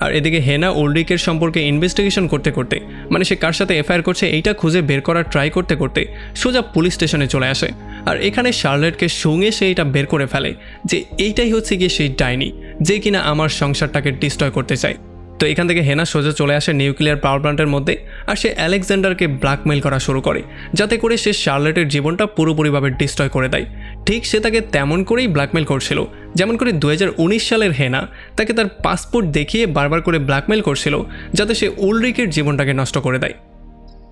আর এদিকে হেনা উলরিকের সম্পর্কে ইনভেস্টিগেশন করতে করতে, মানে সে কার সাথে এফআইআর করছে এইটা খুঁজে বের করার ট্রাই করতে করতে সোজা পুলিশ স্টেশনে চলে আসে। আর এখানে শার্লেটকে সঙ্গে সে এটা বের করে ফেলে যে এইটাই হচ্ছে গিয়ে সেই ডাইনি যে কিনা আমার সংসারটাকে ডিস্ট্রয় করতে চায়। তো এখান থেকে হেনা সোজা চলে আসে নিউক্লিয়ার পাওয়ার প্ল্যান্টের মধ্যে, আর সে আলেকজান্ডারকে ব্ল্যাকমেইল করা শুরু করে যাতে করে সে শার্লেটের জীবনটা পুরোপুরিভাবে ডিস্ট্রয় করে দেয়। ঠিক সে তাকে তেমন করেই ব্ল্যাকমেইল করছিল, যেমন করে 2019 সালের হেনা তাকে তার পাসপোর্ট দেখিয়ে বারবার করে ব্ল্যাকমেইল করছিল যাতে সে উলরিকের জীবনটাকে নষ্ট করে দেয়।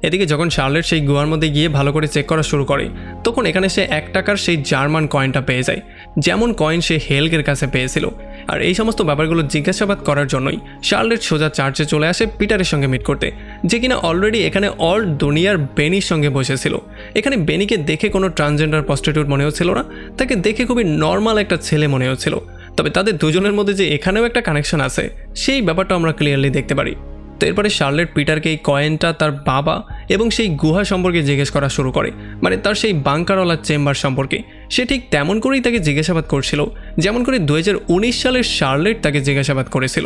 এদিকে যখন শার্লেট সেই গুহার মধ্যে গিয়ে ভালো করে চেক করা শুরু করে তখন এখানে সে 1 টাকার সেই জার্মান কয়েনটা পেয়ে যায়, যেমন কয়েন সে হেলকের কাছে পেয়েছিল। আর এই সমস্ত ব্যাপারগুলো জিজ্ঞাসাবাদ করার জন্যই শার্লেট সোজা চার্চে চলে আসে পিটারের সঙ্গে মিট করতে, যে কিনা অলরেডি এখানে অল দুনিয়ার বেনির সঙ্গে বসেছিল। এখানে বেনিকে দেখে কোনো ট্রান্সজেন্ডার প্রস্টিটিউট মনে হচ্ছিল না, তাকে দেখে খুবই নর্মাল একটা ছেলে মনে হচ্ছিল। তবে তাদের দুজনের মধ্যে যে এখানেও একটা কানেকশন আছে সেই ব্যাপারটা আমরা ক্লিয়ারলি দেখতে পারি। তো এরপরে শার্লেট পিটারকে এই কয়েনটা, তার বাবা এবং সেই গুহা সম্পর্কে জিজ্ঞেস করা শুরু করে, মানে তার সেই বাংকারওয়ালা চেম্বার সম্পর্কে। সে ঠিক তেমন করেই তাকে জিজ্ঞাসাবাদ করছিল যেমন করে 2019 সালের শার্লেট তাকে জিজ্ঞাসাবাদ করেছিল।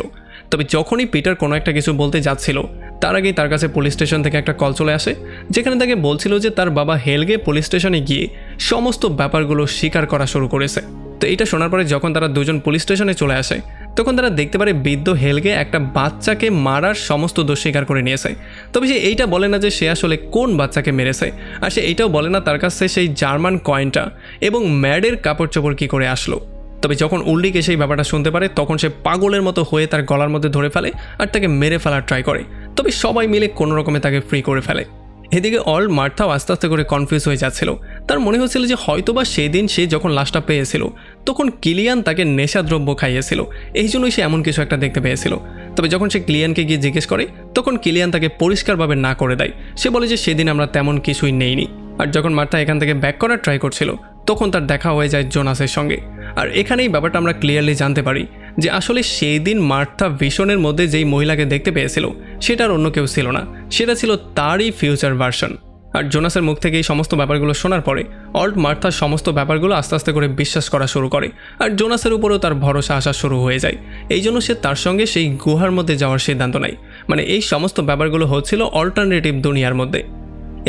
তবে যখনই পিটার কোনো একটা কিছু বলতে যাচ্ছিল তার আগেই তার কাছে পুলিশ স্টেশন থেকে একটা কল চলে আসে, যেখানে তাকে বলছিল যে তার বাবা হেলগে পুলিশ স্টেশনে গিয়ে সমস্ত ব্যাপারগুলো স্বীকার করা শুরু করেছে। তো এটা শোনার পরে যখন তারা দুজন পুলিশ স্টেশনে চলে আসে তখন তারা দেখতে পারে বৃদ্ধ হেলগে একটা বাচ্চাকে মারার সমস্ত দোষ স্বীকার করে নিয়েছে। তবে সে এইটা বলে না যে সে আসলে কোন বাচ্চাকে মেরেছে, আর সে এইটাও বলে না তার কাছে সেই জার্মান কয়েনটা এবং ম্যাডের কাপড় চোপড় কী করে আসলো। তবে যখন উল্লিকে সেই ব্যাপারটা শুনতে পারে তখন সে পাগলের মতো হয়ে তার গলার মধ্যে ধরে ফেলে আর তাকে মেরে ফেলার ট্রাই করে। তবে সবাই মিলে কোনো রকমে তাকে ফ্রি করে ফেলে। এদিকে অল মার্থাও আস্তে আস্তে করে কনফিউজ হয়ে যাচ্ছিল। তার মনে হচ্ছিল যে হয়তোবা সেদিন সে যখন লাশটা পেয়েছিল তখন কিলিয়ান তাকে নেশাদ্রব্য খাইয়েছিল, এই জন্যই সে এমন কিছু একটা দেখতে পেয়েছিল। তবে যখন সে কিলিয়ানকে গিয়ে জিজ্ঞেস করে তখন কিলিয়ান তাকে পরিষ্কারভাবে না করে দেয়। সে বলে যে সেদিন আমরা তেমন কিছুই নেইনি। আর যখন মার্থা এখান থেকে ব্যাক করার ট্রাই করছিল তখন তার দেখা হয়ে যায় জোনাসের সঙ্গে। আর এখানেই ব্যাপারটা আমরা ক্লিয়ারলি জানতে পারি যে আসলে সেই দিন মার্থা ভিশনের মধ্যে যেই মহিলাকে দেখতে পেয়েছিল সেটার অন্য কেউ ছিল না, সেটা ছিল তারই ফিউচার ভার্সন। আর জোনাসের মুখ থেকে এই সমস্ত ব্যাপারগুলো শোনার পরে অল্ট মার্থার সমস্ত ব্যাপারগুলো আস্তে আস্তে করে বিশ্বাস করা শুরু করে, আর জোনাসের উপরেও তার ভরসা আসা শুরু হয়ে যায়। এই জন্য সে তার সঙ্গে সেই গুহার মধ্যে যাওয়ার সিদ্ধান্ত নেয়। মানে এই সমস্ত ব্যাপারগুলো হচ্ছিল অল্টারনেটিভ দুনিয়ার মধ্যে।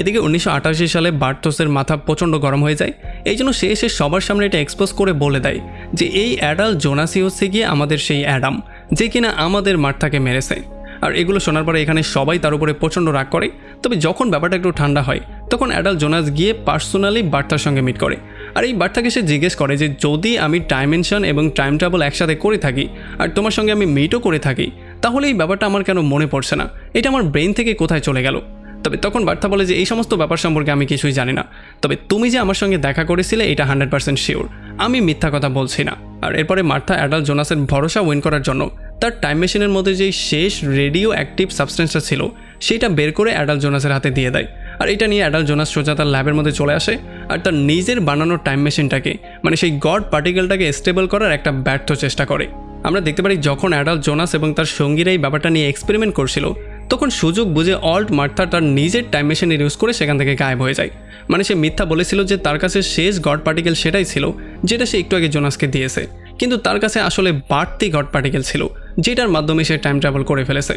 এদিকে 1988 সালে বার্থোসের মাথা প্রচণ্ড গরম হয়ে যায়। এই জন্য সে এসে সবার সামনে এটা এক্সপোজ করে বলে দেয় যে এই অ্যাডাল জোনাসই হচ্ছে গিয়ে আমাদের সেই অ্যাডাম, যে কিনা আমাদের মার্থাকে মেরেছে। আর এগুলো শোনার পরে এখানে সবাই তার উপরে প্রচণ্ড রাগ করে। তবে যখন ব্যাপারটা একটু ঠান্ডা হয় তখন অ্যাডাল জোনাস গিয়ে পার্সোনালি বার্থার সঙ্গে মিট করে। আর এই বার্থাকে সে জিজ্ঞেস করে যে যদি আমি ডাইমেনশন এবং টাইম ট্রাভেল একসাথে করে থাকি আর তোমার সঙ্গে আমি মিটও করে থাকি তাহলে এই ব্যাপারটা আমার কেন মনে পড়ছে না, এটা আমার ব্রেন থেকে কোথায় চলে গেল। তবে তখন বার্থা বলে যে এই সমস্ত ব্যাপার সম্পর্কে আমি কিছুই জানি না, তবে তুমি যে আমার সঙ্গে দেখা করেছিলে এটা 100% শিওর, আমি মিথ্যা কথা বলছি না। আর এরপরে মার্থা অ্যাডাল জোনাসের ভরসা উইন করার জন্য তার টাইম মেশিনের মধ্যে যেই শেষ রেডিও অ্যাক্টিভ সাবস্টেন্সটা ছিল সেটা বের করে অ্যাডাল জোনাসের হাতে দিয়ে দেয়। আর এটা নিয়ে অ্যাডাল জোনাস সোজা তার ল্যাবের মধ্যে চলে আসে আর তার নিজের বানানো টাইম মেশিনটাকে, মানে সেই গড পার্টিকেলটাকে স্টেবল করার একটা ব্যর্থ চেষ্টা করে। আমরা দেখতে পারি যখন অ্যাডাল জোনাস এবং তার সঙ্গীরা এই ব্যাপারটা নিয়ে এক্সপেরিমেন্ট করছিল তখন সুযোগ বুঝে অল্ট মার্থা তার নিজের টাইম মেশিনের ইউজ করে সেখান থেকে গায়েব হয়ে যায়। মানে সে মিথ্যা বলেছিল যে তার কাছে শেষ গড পার্টিকেল সেটাই ছিল যেটা সে একটু আগে জোনাসকে দিয়েছে, কিন্তু তার কাছে আসলে বাড়তি গড পার্টিকেল ছিল যেটার মাধ্যমে সে টাইম ট্রাভেল করে ফেলেছে।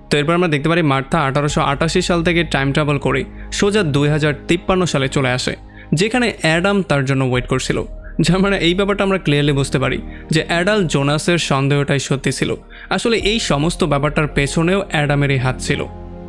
তো এরপর আমরা দেখতে পারি মার্থা 1888 সাল থেকে টাইম ট্রাভেল করে সোজা 2053 সালে চলে আসে, যেখানে অ্যাডাম তার জন্য ওয়েট করছিল। যার মানে এই ব্যাপারটা আমরা ক্লিয়ারলি বুঝতে পারি যে অ্যাডাল জোনাসের সন্দেহটাই সত্যি ছিল। আসলে এই সমস্ত ব্যাপারটার পেছনেও অ্যাডামেরই হাত ছিল।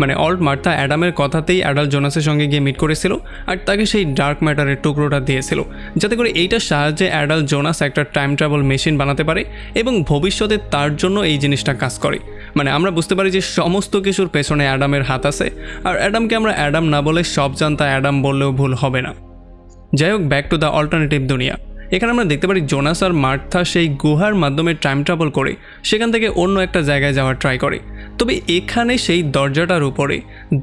মানে অল্ট মার্থা অ্যাডামের কথাতেই অ্যাডাল জোনাসের সঙ্গে গিয়ে মিট করেছিল আর তাকে সেই ডার্ক ম্যাটারের টুকরোটা দিয়েছিল, যাতে করে এইটার সাহায্যে অ্যাডাল জোনাস একটা টাইম ট্রাভেল মেশিন বানাতে পারে এবং ভবিষ্যতে তার জন্য এই জিনিসটা কাজ করে। মানে আমরা বুঝতে পারি যে সমস্ত কিছুর পেছনে অ্যাডামের হাত আছে, আর অ্যাডামকে আমরা অ্যাডাম না বলে সব জানতা অ্যাডাম বললেও ভুল হবে না। যাই হোক, ব্যাক টু দ্য অল্টারনেটিভ দুনিয়া। এখানে আমরা দেখতে পারি জোনাস আর মার্থা সেই গুহার মাধ্যমে টাইম ট্রাভেল করে সেখান থেকে অন্য একটা জায়গায় যাওয়ার ট্রাই করে। তবে এখানে সেই দরজাটার উপরে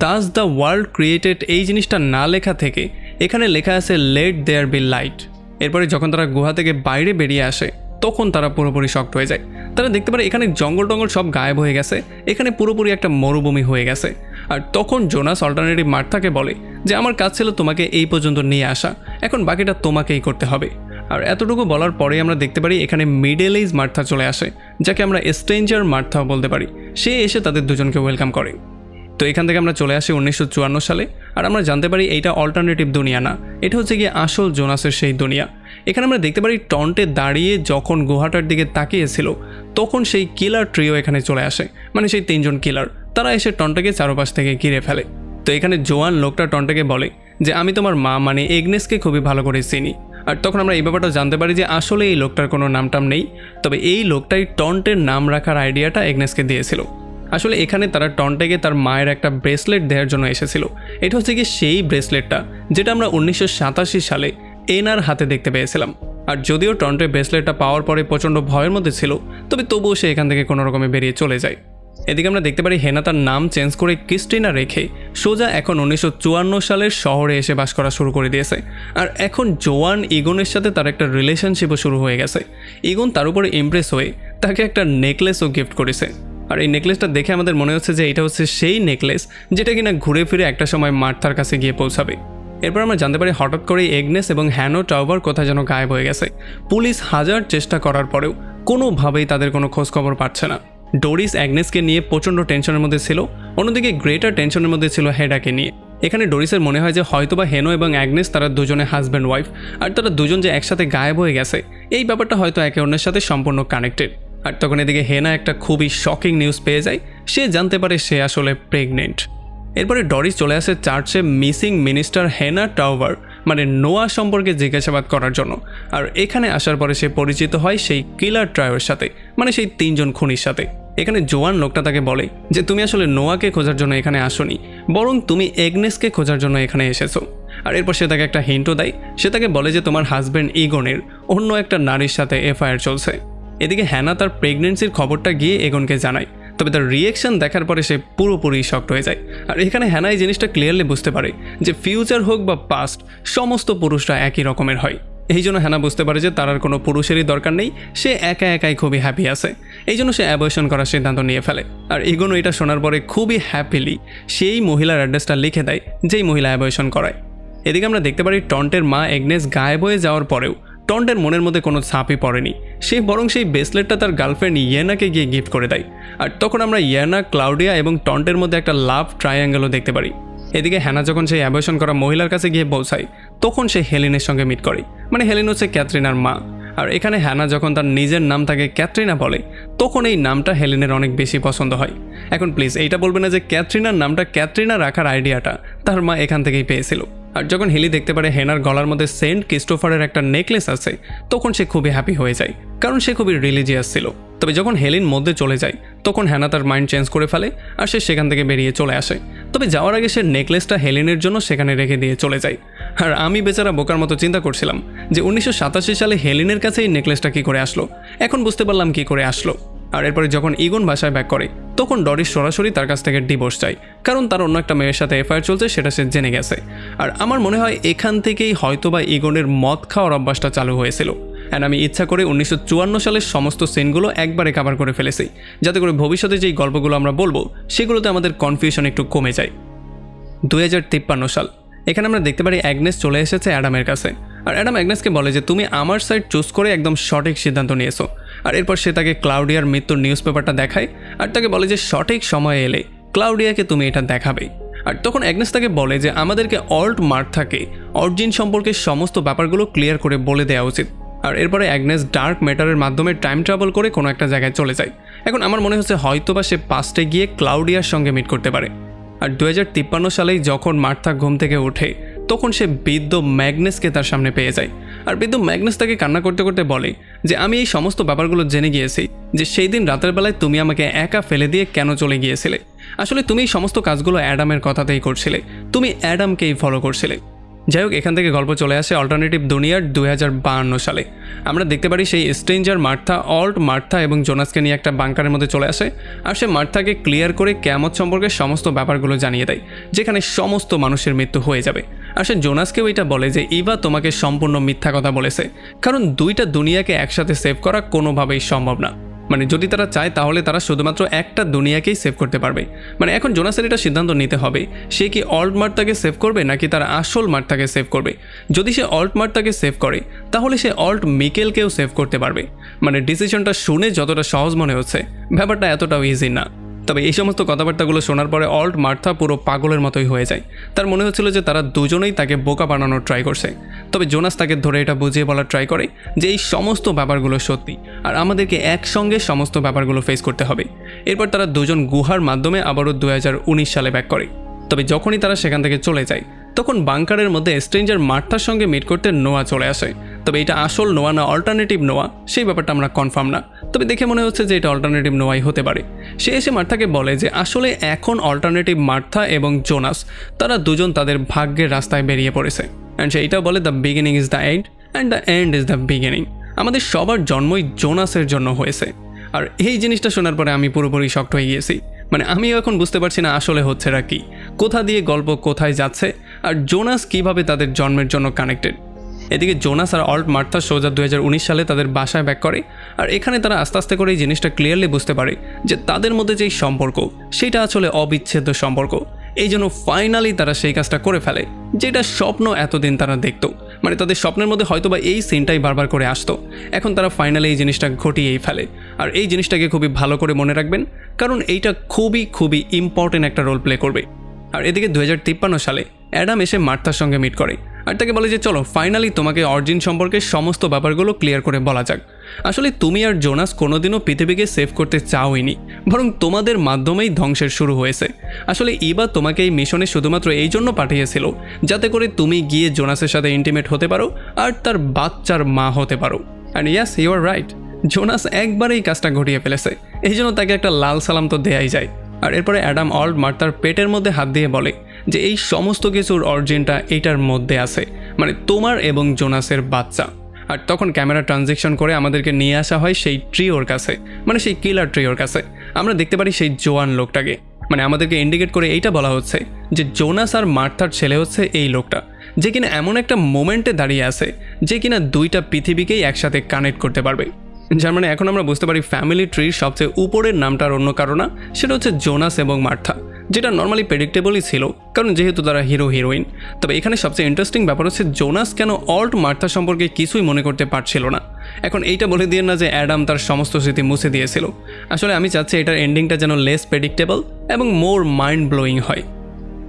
দাস দ্য ওয়ার্ল্ড ক্রিয়েটেড এই জিনিসটা না লেখা থেকে এখানে লেখা আছে লেট দেয়ার বি লাইট। এরপরে যখন তারা গুহা থেকে বাইরে বেরিয়ে আসে তখন তারা পুরোপুরি শক্ট হয়ে যায়। তারা দেখতে পারে এখানে জঙ্গল টঙ্গল সব গায়েব হয়ে গেছে, এখানে পুরোপুরি একটা মরুভূমি হয়ে গেছে। আর তখন জোনাস অল্টারনেটিভ মার্থাকে বলে যে আমার কাজ ছিল তোমাকে এই পর্যন্ত নিয়ে আসা, এখন বাকিটা তোমাকেই করতে হবে। আর এতটুকু বলার পরে আমরা দেখতে পারি এখানে মিডল এজ মার্থা চলে আসে, যাকে আমরা স্ট্রেঞ্জার মার্থাও বলতে পারি। সে এসে তাদের দুজনকে ওয়েলকাম করে। তো এখান থেকে আমরা চলে আসি 1954 সালে, আর আমরা জানতে পারি এইটা অল্টারনেটিভ দুনিয়া না, এটা হচ্ছে গিয়ে আসল জোনাসের সেই দুনিয়া। এখানে আমরা দেখতে পারি টন্টে দাঁড়িয়ে যখন গুহাটার দিকে তাকিয়েছিল তখন সেই কিলার ট্রিও এখানে চলে আসে, মানে সেই 3 জন কিলার। তারা এসে টন্টাকে চারপাশ থেকে ঘিরে ফেলে। তো এখানে জোয়ান লোকটা টন্টাকে বলে যে আমি তোমার মা মানে এগনেসকে খুবই ভালো করে চিনি। আর তখন আমরা এই ব্যাপারটা জানতে পারি যে আসলে এই লোকটার কোনো নামটাম নেই, তবে এই লোকটাই টন্টের নাম রাখার আইডিয়াটা এগনেসকে দিয়েছিল। আসলে এখানে তারা টন্টেকে তার মায়ের একটা ব্রেসলেট দেওয়ার জন্য এসেছিল। এটা হচ্ছে কি সেই ব্রেসলেটটা যেটা আমরা 1987 সালে এনার হাতে দেখতে পেয়েছিলাম। আর যদিও টন্টে ব্রেসলেটটা পাওয়ার পরে প্রচণ্ড ভয়ের মধ্যে ছিল, তবে তবুও সে এখান থেকে কোনো রকমে বেরিয়ে চলে যায়। এদিকে আমরা দেখতে পারি হেনা তার নাম চেঞ্জ করে ক্রিস্টিনা রেখে সোজা এখন 1954 সালের শহরে এসে বাস করা শুরু করে দিয়েছে। আর এখন জোয়ান ইগনের সাথে তার একটা রিলেশনশিপও শুরু হয়ে গেছে। ইগন তার উপরে ইমপ্রেস হয়ে তাকে একটা নেকলেসও গিফট করেছে। আর এই নেকলেসটা দেখে আমাদের মনে হচ্ছে যে এটা হচ্ছে সেই নেকলেস যেটা কিনা ঘুরে ফিরে একটা সময় মার্থার কাছে গিয়ে পৌঁছাবে। এরপর আমরা জানতে পারি হঠাৎ করেই এগনেস এবং হ্যানো টাউবার কোথায় যেন গায়েব হয়ে গেছে। পুলিশ হাজার চেষ্টা করার পরেও কোনোভাবেই তাদের কোনো খোঁজখবর পাচ্ছে না। ডোরিস অ্যাগনেসকে নিয়ে প্রচণ্ড টেনশনের মধ্যে ছিল, অন্যদিকে গ্রেটার টেনশনের মধ্যে ছিল হেডাকে নিয়ে। এখানে ডোরিসের মনে হয় যে হয়তোবা হেনো এবং অ্যাগনেস তারা দুজনে হাজব্যান্ড ওয়াইফ, আর তারা দুজন যে একসাথে গায়েব হয়ে গেছে এই ব্যাপারটা হয়তো একে অন্যের সাথে সম্পূর্ণ কানেক্টেড। আর তখন এদিকে হেনা একটা খুবই শকিং নিউজ পেয়ে যায়, সে জানতে পারে সে আসলে প্রেগনেন্ট। এরপরে ডরিস চলে আসে চার্চে মিসিং মিনিস্টার হেনা টাউবার মানে নোয়া সম্পর্কে জিজ্ঞাসাবাদ করার জন্য। আর এখানে আসার পরে সে পরিচিত হয় সেই কিলার ট্রায়োর সাথে, মানে সেই 3 জন খুনির সাথে। এখানে জোয়ান লোকটা তাকে বলে যে তুমি আসলে নোয়াকে খোঁজার জন্য এখানে আসোনি, বরং তুমি এগনেসকে খোঁজার জন্য এখানে এসেছো। আর এরপর সে তাকে একটা হিন্টও দেয়, সে তাকে বলে যে তোমার হাজব্যান্ড ইগনের অন্য একটা নারীর সাথে এফআইআর চলছে। এদিকে হ্যানা তার প্রেগনেন্সির খবরটা গিয়ে এগনকে জানায়, তবে তার রিয়েকশন দেখার পরে সে পুরোপুরি শকড হয়ে যায়। আর এখানে হ্যানা এই জিনিসটা ক্লিয়ারলি বুঝতে পারে যে ফিউচার হোক বা পাস্ট সমস্ত পুরুষরা একই রকমের হয়। এই জন্য হ্যানা বুঝতে পারে যে তার আর কোনো পুরুষেরই দরকার নেই, সে একা একাই খুবই হ্যাপি আছে। এই জন্য সে অ্যাবর্শন করার সিদ্ধান্ত নিয়ে ফেলে। আর ইগনও এটা শোনার পরে খুবই হ্যাপিলি সেই মহিলার অ্যাড্রেসটা লিখে দেয় যেই মহিলা অ্যাবর্শন করায়। এদিকে আমরা দেখতে পারি টন্টের মা এগনেস গায়েব হয়ে যাওয়ার পরেও টন্টের মনের মধ্যে কোনো ছাপই পড়েনি, সে বরং সেই ব্রেসলেটটা তার গার্লফ্রেন্ড ইয়েনাকে গিয়ে গিফট করে দেয়। আর তখন আমরা ইয়েনা, ক্লাউডিয়া এবং টন্টের মধ্যে একটা লাভ ট্রায়াঙ্গেলও দেখতে পারি। এদিকে হ্যানা যখন সেই অ্যাবর্শন করা মহিলার কাছে গিয়ে পৌঁছায় তখন সে হেলেনের সঙ্গে মিট করে, মানে হেলেন হচ্ছে ক্যাথরিনার মা। আর এখানে হ্যানা যখন তার নিজের নাম তাকে ক্যাথরিনা বলে তখন এই নামটা হেলেনের অনেক বেশি পছন্দ হয়। এখন প্লিজ এইটা বলবে না যে ক্যাথরিনার নামটা ক্যাথরিনা রাখার আইডিয়াটা তার মা এখান থেকেই পেয়েছিল। আর যখন হেলি দেখতে পারে হেনার গলার মধ্যে সেন্ট ক্রিস্টোফারের একটা নেকলেস আছে তখন সে খুবই হ্যাপি হয়ে যায়, কারণ সে খুবই রিলিজিয়াস ছিল। তবে যখন হেলিন মধ্যে চলে যায় তখন হ্যানা তার মাইন্ড চেঞ্জ করে ফেলে আর সে সেখান থেকে বেরিয়ে চলে আসে। তবে যাওয়ার আগে সে নেকলেসটা হেলিনের জন্য সেখানে রেখে দিয়ে চলে যায়। আর আমি বেচারা বোকার মতো চিন্তা করছিলাম যে 1987 সালে হেলিনের কাছে এই নেকলেসটা কী করে আসলো, এখন বুঝতে পারলাম কী করে আসলো। আর এরপরে যখন ইগন বাসায় ব্যাক করে তখন ডরিস সরাসরি তার কাছ থেকে ডিভোর্স চায়, কারণ তার অন্য একটা মেয়ের সাথে এফআইআর চলছে সেটা সে জেনে গেছে। আর আমার মনে হয় এখান থেকেই হয়তোবা ইগনের মদ খাওয়ার অভ্যাসটা চালু হয়েছিল। অ্যান্ড আমি ইচ্ছা করে 1954 সালের সমস্ত সিনগুলো একবারে কভার করে ফেলেছি, যাতে করে ভবিষ্যতে যেই গল্পগুলো আমরা বলবো সেগুলোতে আমাদের কনফিউশন একটু কমে যায়। 2053 সাল, এখানে আমরা দেখতে পারি অ্যাগনেস চলে এসেছে অ্যাডামের কাছে। আর অ্যাডাম অ্যাগনেসকে বলে যে তুমি আমার সাইড চুজ করে একদম সঠিক সিদ্ধান্ত নিয়েছো। আর এরপর সে তাকে ক্লাউডিয়ার মৃত্যুর নিউজ পেপারটা দেখায় আর তাকে বলে যে সঠিক সময়ে এলে ক্লাউডিয়াকে তুমি এটা দেখাবে। আর তখন অ্যাগনেস তাকে বলে যে আমাদেরকে অল্ট মার্থাকে অরিজিন সম্পর্কে সমস্ত ব্যাপারগুলো ক্লিয়ার করে বলে দেওয়া উচিত। আর এরপরে অ্যাগনেস ডার্ক ম্যাটারের মাধ্যমে টাইম ট্রাভেল করে কোনো একটা জায়গায় চলে যায়। এখন আমার মনে হচ্ছে হয়তোবা সে পাস্টে গিয়ে ক্লাউডিয়ার সঙ্গে মিট করতে পারে। আর 2053 সালেই যখন মার্থা ঘুম থেকে ওঠে তখন সে বৃদ্ধ ম্যাগনেসকে তার সামনে পেয়ে যায়। আর বৃদ্ধ ম্যাগনেস তাকে কান্না করতে করতে বলে যে আমি এই সমস্ত ব্যাপারগুলো জেনে গিয়েছি যে সেই দিন রাতের বেলায় তুমি আমাকে একা ফেলে দিয়ে কেন চলে গিয়েছিলে। আসলে তুমি এই সমস্ত কাজগুলো অ্যাডামের কথাতেই করছিলে, তুমি অ্যাডামকেই ফলো করছিলে। যাই হোক, এখান থেকে গল্প চলে আসে অল্টারনেটিভ দুনিয়ার 2052 সালে। আমরা দেখতে পারি সেই স্ট্রেঞ্জার মার্থা অল্ট মার্থা এবং জোনাসকে নিয়ে একটা বাংকারের মধ্যে চলে আসে। আর সে মার্থাকে ক্লিয়ার করে কিয়ামত সম্পর্কে সমস্ত ব্যাপারগুলো জানিয়ে দেয়, যেখানে সমস্ত মানুষের মৃত্যু হয়ে যাবে। আর সে জোনাসকেও এটা বলে যে ইভা তোমাকে সম্পূর্ণ মিথ্যা কথা বলেছে, কারণ দুইটা দুনিয়াকে একসাথে সেভ করা কোনোভাবেই সম্ভব না। মানে যদি তারা চায় তাহলে তারা শুধুমাত্র একটা দুনিয়াকেই সেভ করতে পারবে। মানে এখন জোনাসের এটা সিদ্ধান্ত নিতে হবে সে কি অল্ট মার্থাকে সেভ করবে নাকি তার আসল মার্থাকে সেভ করবে। যদি সে অল্ট মার্থাকে সেভ করে তাহলে সে অল্ট মিকেলকেও সেভ করতে পারবে। মানে ডিসিশনটা শুনে যতটা সহজ মনে হচ্ছে ব্যাপারটা এতটাও ইজি না। তবে এই সমস্ত কথাবার্তাগুলো শোনার পরে অল্ট মার্থা পুরো পাগলের মতোই হয়ে যায়। তার মনে হচ্ছিল যে তারা দুজনেই তাকে বোকা বানানোর ট্রাই করছে। তবে জোনাস তাকে ধরে এটা বুঝিয়ে বলার ট্রাই করে যে এই সমস্ত ব্যাপারগুলো সত্যি আর আমাদেরকে একসঙ্গে সমস্ত ব্যাপারগুলো ফেস করতে হবে। এরপর তারা দুজন গুহার মাধ্যমে আবারও 2019 সালে ব্যাক করে। তবে যখনই তারা সেখান থেকে চলে যায় তখন বাংকারের মধ্যে স্ট্রেঞ্জার মার্থার সঙ্গে মিট করতে নোয়া চলে আসে। তবে এটা আসল নোয়া না অল্টারনেটিভ নোয়া সেই ব্যাপারটা আমরা কনফার্ম না, তবে দেখে মনে হচ্ছে যে এটা অল্টারনেটিভ নোয়াই হতে পারে। সে এসে মার্থাকে বলে যে আসলে এখন অল্টারনেটিভ মার্থা এবং জোনাস তারা দুজন তাদের ভাগ্যের রাস্তায় বেরিয়ে পড়েছে। অ্যান্ড সে এটাও বলে the beginning is the end, and the end is the beginning. আমাদের সবার জন্মই জোনাসের জন্য হয়েছে। আর এই জিনিসটা শোনার পরে আমি পুরোপুরি শক্ট হয়ে গিয়েছি। মানে আমিও এখন বুঝতে পারছি না আসলে হচ্ছেটা কি, কোথা দিয়ে গল্প কোথায় যাচ্ছে, আর জোনাস কিভাবে তাদের জন্মের জন্য কানেক্টেড। এদিকে জোনাস আর অল্ট মার্থা সোজা 2019 সালে তাদের বাসায় ব্যাক করে, আর এখানে তারা আস্তে আস্তে করে এই জিনিসটা ক্লিয়ারলি বুঝতে পারে যে তাদের মধ্যে যেই সম্পর্ক সেটা আসলে অবিচ্ছেদ্য সম্পর্ক। এই জন্য ফাইনালি তারা সেই কাজটা করে ফেলে যেটা স্বপ্ন এতদিন তারা দেখতো। মানে তাদের স্বপ্নের মধ্যে হয়তোবা এই সিনটাই বারবার করে আসতো, এখন তারা ফাইনালি এই জিনিসটা ঘটিয়েই ফেলে। আর এই জিনিসটাকে খুবই ভালো করে মনে রাখবেন, কারণ এইটা খুবই খুবই ইম্পর্টেন্ট একটা রোল প্লে করবে। আর এদিকে 2053 সালে অ্যাডাম এসে মার্থার সঙ্গে মিট করে, আর তাকে বলে যে চলো ফাইনালি তোমাকে অরিজিন সম্পর্কে সমস্ত ব্যাপারগুলো ক্লিয়ার করে বলা যাক। আসলে তুমি আর জোনাস কোনোদিনও পৃথিবীকে সেভ করতে চাওইনি, বরং তোমাদের মাধ্যমেই ধ্বংসের শুরু হয়েছে। আসলে ইবা তোমাকে এই মিশনে শুধুমাত্র এই জন্য পাঠিয়েছিল যাতে করে তুমি গিয়ে জোনাসের সাথে ইন্টিমেট হতে পারো আর তার বাচ্চার মা হতে পারো। And yes, you are right, Jonas একবারেই কাজটা ঘটিয়ে ফেলেছে। এই জন্য তাকে একটা লাল সালাম তো দেয়াই যায়। আর এরপরে অ্যাডাম অল্ট মার্থার পেটের মধ্যে হাত দিয়ে বলে যে এই সমস্ত কিছুর অরিজিনটা এইটার মধ্যে আছে, মানে তোমার এবং জোনাসের বাচ্চা। আর তখন ক্যামেরা ট্রানজেকশন করে আমাদেরকে নিয়ে আসা হয় সেই ট্রিওর কাছে, মানে সেই কিলার ট্রিওর কাছে। আমরা দেখতে পারি সেই জোয়ান লোকটাকে, মানে আমাদেরকে ইন্ডিকেট করে এইটা বলা হচ্ছে যে জোনাস আর মার্থার ছেলে হচ্ছে এই লোকটা, যে কিনা এমন একটা মোমেন্টে দাঁড়িয়ে আছে যে কিনা দুইটা পৃথিবীকেই একসাথে কানেক্ট করতে পারবে। যার মানে এখন আমরা বুঝতে পারি ফ্যামিলি ট্রির সবচেয়ে উপরের নামটার অন্য কারণ না, সেটা হচ্ছে জোনাস এবং মার্থা, যেটা নর্মালি প্রেডিক্টেবলই ছিল কারণ যেহেতু তারা হিরো হিরোইন। তবে এখানে সবচেয়ে ইন্টারেস্টিং ব্যাপার হচ্ছে জোনাস কেন অল্ট মার্থা সম্পর্কে কিছুই মনে করতে পারছিল না। এখন এইটা বলে দিয়ে না যে অ্যাডাম তার সমস্ত স্মৃতি মুছে দিয়েছিল। আসলে আমি চাচ্ছি এটার এন্ডিংটা যেন লেস প্রেডিক্টেবল এবং মোর মাইন্ড ব্লোয়িং হয়।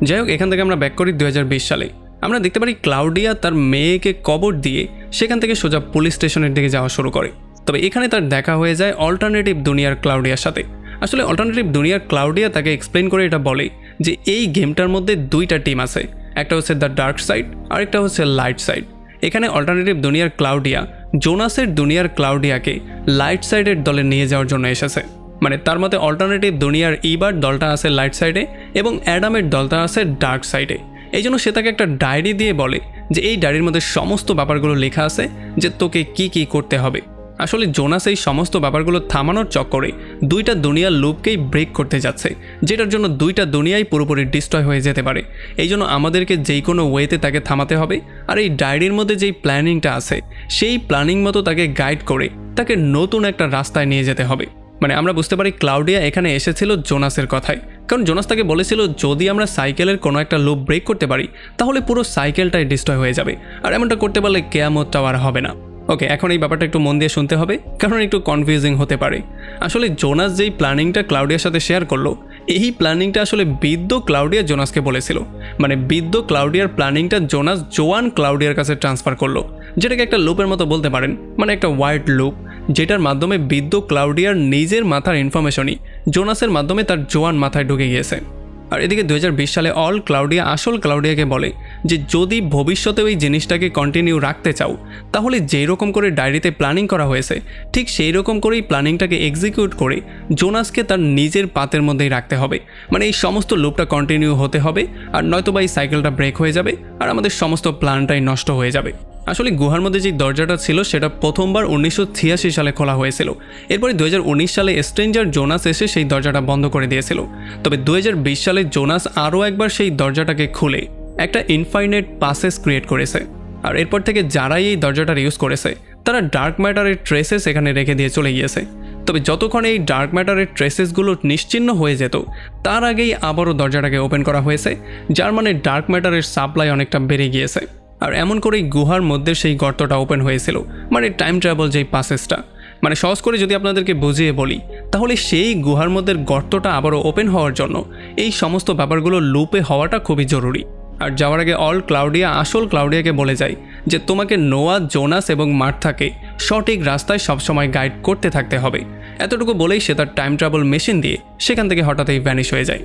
যাই হোক, এখান থেকে আমরা ব্যাক করি 2020 সালে। আমরা দেখতে পারি ক্লাউডিয়া তার মেয়েকে কবর দিয়ে সেখান থেকে সোজা পুলিশ স্টেশনের দিকে যাওয়া শুরু করে। তবে এখানে তার দেখা হয়ে যায় অল্টারনেটিভ দুনিয়ার ক্লাউডিয়ার সাথে। আসলে অল্টারনেটিভ দুনিয়ার ক্লাউডিয়া তাকে এক্সপ্লেন করে এটা বলে যে এই গেমটার মধ্যে দুইটা টিম আছে, একটা হচ্ছে দ্য ডার্ক সাইড আর একটা হচ্ছে লাইট সাইড। এখানে অল্টারনেটিভ দুনিয়ার ক্লাউডিয়া জোনাসের দুনিয়ার ক্লাউডিয়াকে লাইট সাইডের দলে নিয়ে যাওয়ার জন্য এসেছে। মানে তার মতে অল্টারনেটিভ দুনিয়ার ইবার দলটা আছে লাইট সাইডে এবং অ্যাডামের দলটা আছে ডার্ক সাইডে। এই জন্য সে তাকে একটা ডায়েরি দিয়ে বলে যে এই ডায়েরির মধ্যে সমস্ত ব্যাপারগুলো লেখা আছে যে তোকে কি কি করতে হবে। আসলে জোনাস এই সমস্ত ব্যাপারগুলো থামানোর চক্করে দুইটা দুনিয়ার লুপকেই ব্রেক করতে যাচ্ছে, যেটার জন্য দুইটা দুনিয়াই পুরোপুরি ডিস্ট্রয় হয়ে যেতে পারে। এই জন্য আমাদেরকে যেই কোনো ওয়েতে তাকে থামাতে হবে। আর এই ডায়েরির মধ্যে যেই প্ল্যানিংটা আছে সেই প্ল্যানিং মতো তাকে গাইড করে তাকে নতুন একটা রাস্তায় নিয়ে যেতে হবে। মানে আমরা বুঝতে পারি ক্লাউডিয়া এখানে এসেছিল জোনাসের কথায়, কারণ জোনাস তাকে বলেছিল যদি আমরা সাইকেলের কোনো একটা লুপ ব্রেক করতে পারি তাহলে পুরো সাইকেলটাই ডিস্ট্রয় হয়ে যাবে, আর এমনটা করতে পারলে কিয়ামতটাও আর হবে না। ওকে, এখন এই ব্যাপারটা একটু মন দিয়ে শুনতে হবে কারণ একটু কনফিউজিং হতে পারে। আসলে জোনাস যেই প্ল্যানিংটা ক্লাউডিয়ার সাথে শেয়ার করলো, এই প্ল্যানিংটা আসলে বৃদ্ধ ক্লাউডিয়া জোনাসকে বলেছিল। মানে বৃদ্ধ ক্লাউডিয়ার প্ল্যানিংটা জোনাস জোয়ান ক্লাউডিয়ার কাছে ট্রান্সফার করলো, যেটাকে একটা লুপের মতো বলতে পারেন, মানে একটা ওয়াইড লুপ, যেটার মাধ্যমে বৃদ্ধ ক্লাউডিয়ার নিজের মাথার ইনফরমেশনই জোনাসের মাধ্যমে তার জোয়ান মাথায় ঢুকে গিয়েছে। আর এদিকে 2020 সালে অল ক্লাউডিয়া আসল ক্লাউডিয়াকে বলে যে যদি ভবিষ্যতেও এই জিনিসটাকে কন্টিনিউ রাখতে চাও তাহলে যেই রকম করে ডায়েরিতে প্ল্যানিং করা হয়েছে ঠিক সেই রকম করেই প্ল্যানিংটাকে এক্সিকিউট করে জোনাসকে তার নিজের পাতের মধ্যেই রাখতে হবে। মানে এই সমস্ত লুপটা কন্টিনিউ হতে হবে, আর নয়তোবা এই সাইকেলটা ব্রেক হয়ে যাবে আর আমাদের সমস্ত প্ল্যানটাই নষ্ট হয়ে যাবে। আসলে গুহার মধ্যে যে দরজাটা ছিল সেটা প্রথমবার 1986 সালে খোলা হয়েছিল। এরপরে 2019 সালে স্ট্রেঞ্জার জোনাস এসে সেই দরজাটা বন্ধ করে দিয়েছিল। তবে 2020 সালে জোনাস আরও একবার সেই দরজাটাকে খুলে একটা ইনফাইনাইট পাসেস ক্রিয়েট করেছে। আর এরপর থেকে যারাই এই দরজাটার ইউজ করেছে তারা ডার্ক ম্যাটারের ট্রেসেস এখানে রেখে দিয়ে চলে গিয়েছে। তবে যতক্ষণ এই ডার্ক ম্যাটারের ট্রেসেসগুলো নিশ্চিহ্ন হয়ে যেত তার আগেই আবারও দরজাটাকে ওপেন করা হয়েছে, যার মানে ডার্ক ম্যাটারের সাপ্লাই অনেকটা বেড়ে গিয়েছে। আর এমন করেই গুহার মধ্যে সেই গর্তটা ওপেন হয়েছিল, মানে টাইম ট্রাভেল যেই পাসেসটা। মানে সহজ করে যদি আপনাদেরকে বুঝিয়ে বলি তাহলে সেই গুহার মধ্যে গর্তটা আবারও ওপেন হওয়ার জন্য এই সমস্ত ব্যাপারগুলো লুপে হওয়াটা খুবই জরুরি। আর যাওয়ার আগে অল ক্লাউডিয়া আসল ক্লাউডিয়াকে বলে যায় যে তোমাকে নোয়া, জোনাস এবং মার্থাকে সঠিক রাস্তায় সবসময় গাইড করতে থাকতে হবে। এতটুকু বলেই সে তার টাইম ট্রাভেল মেশিন দিয়ে সেখান থেকে হঠাৎই ভ্যানিশ হয়ে যায়।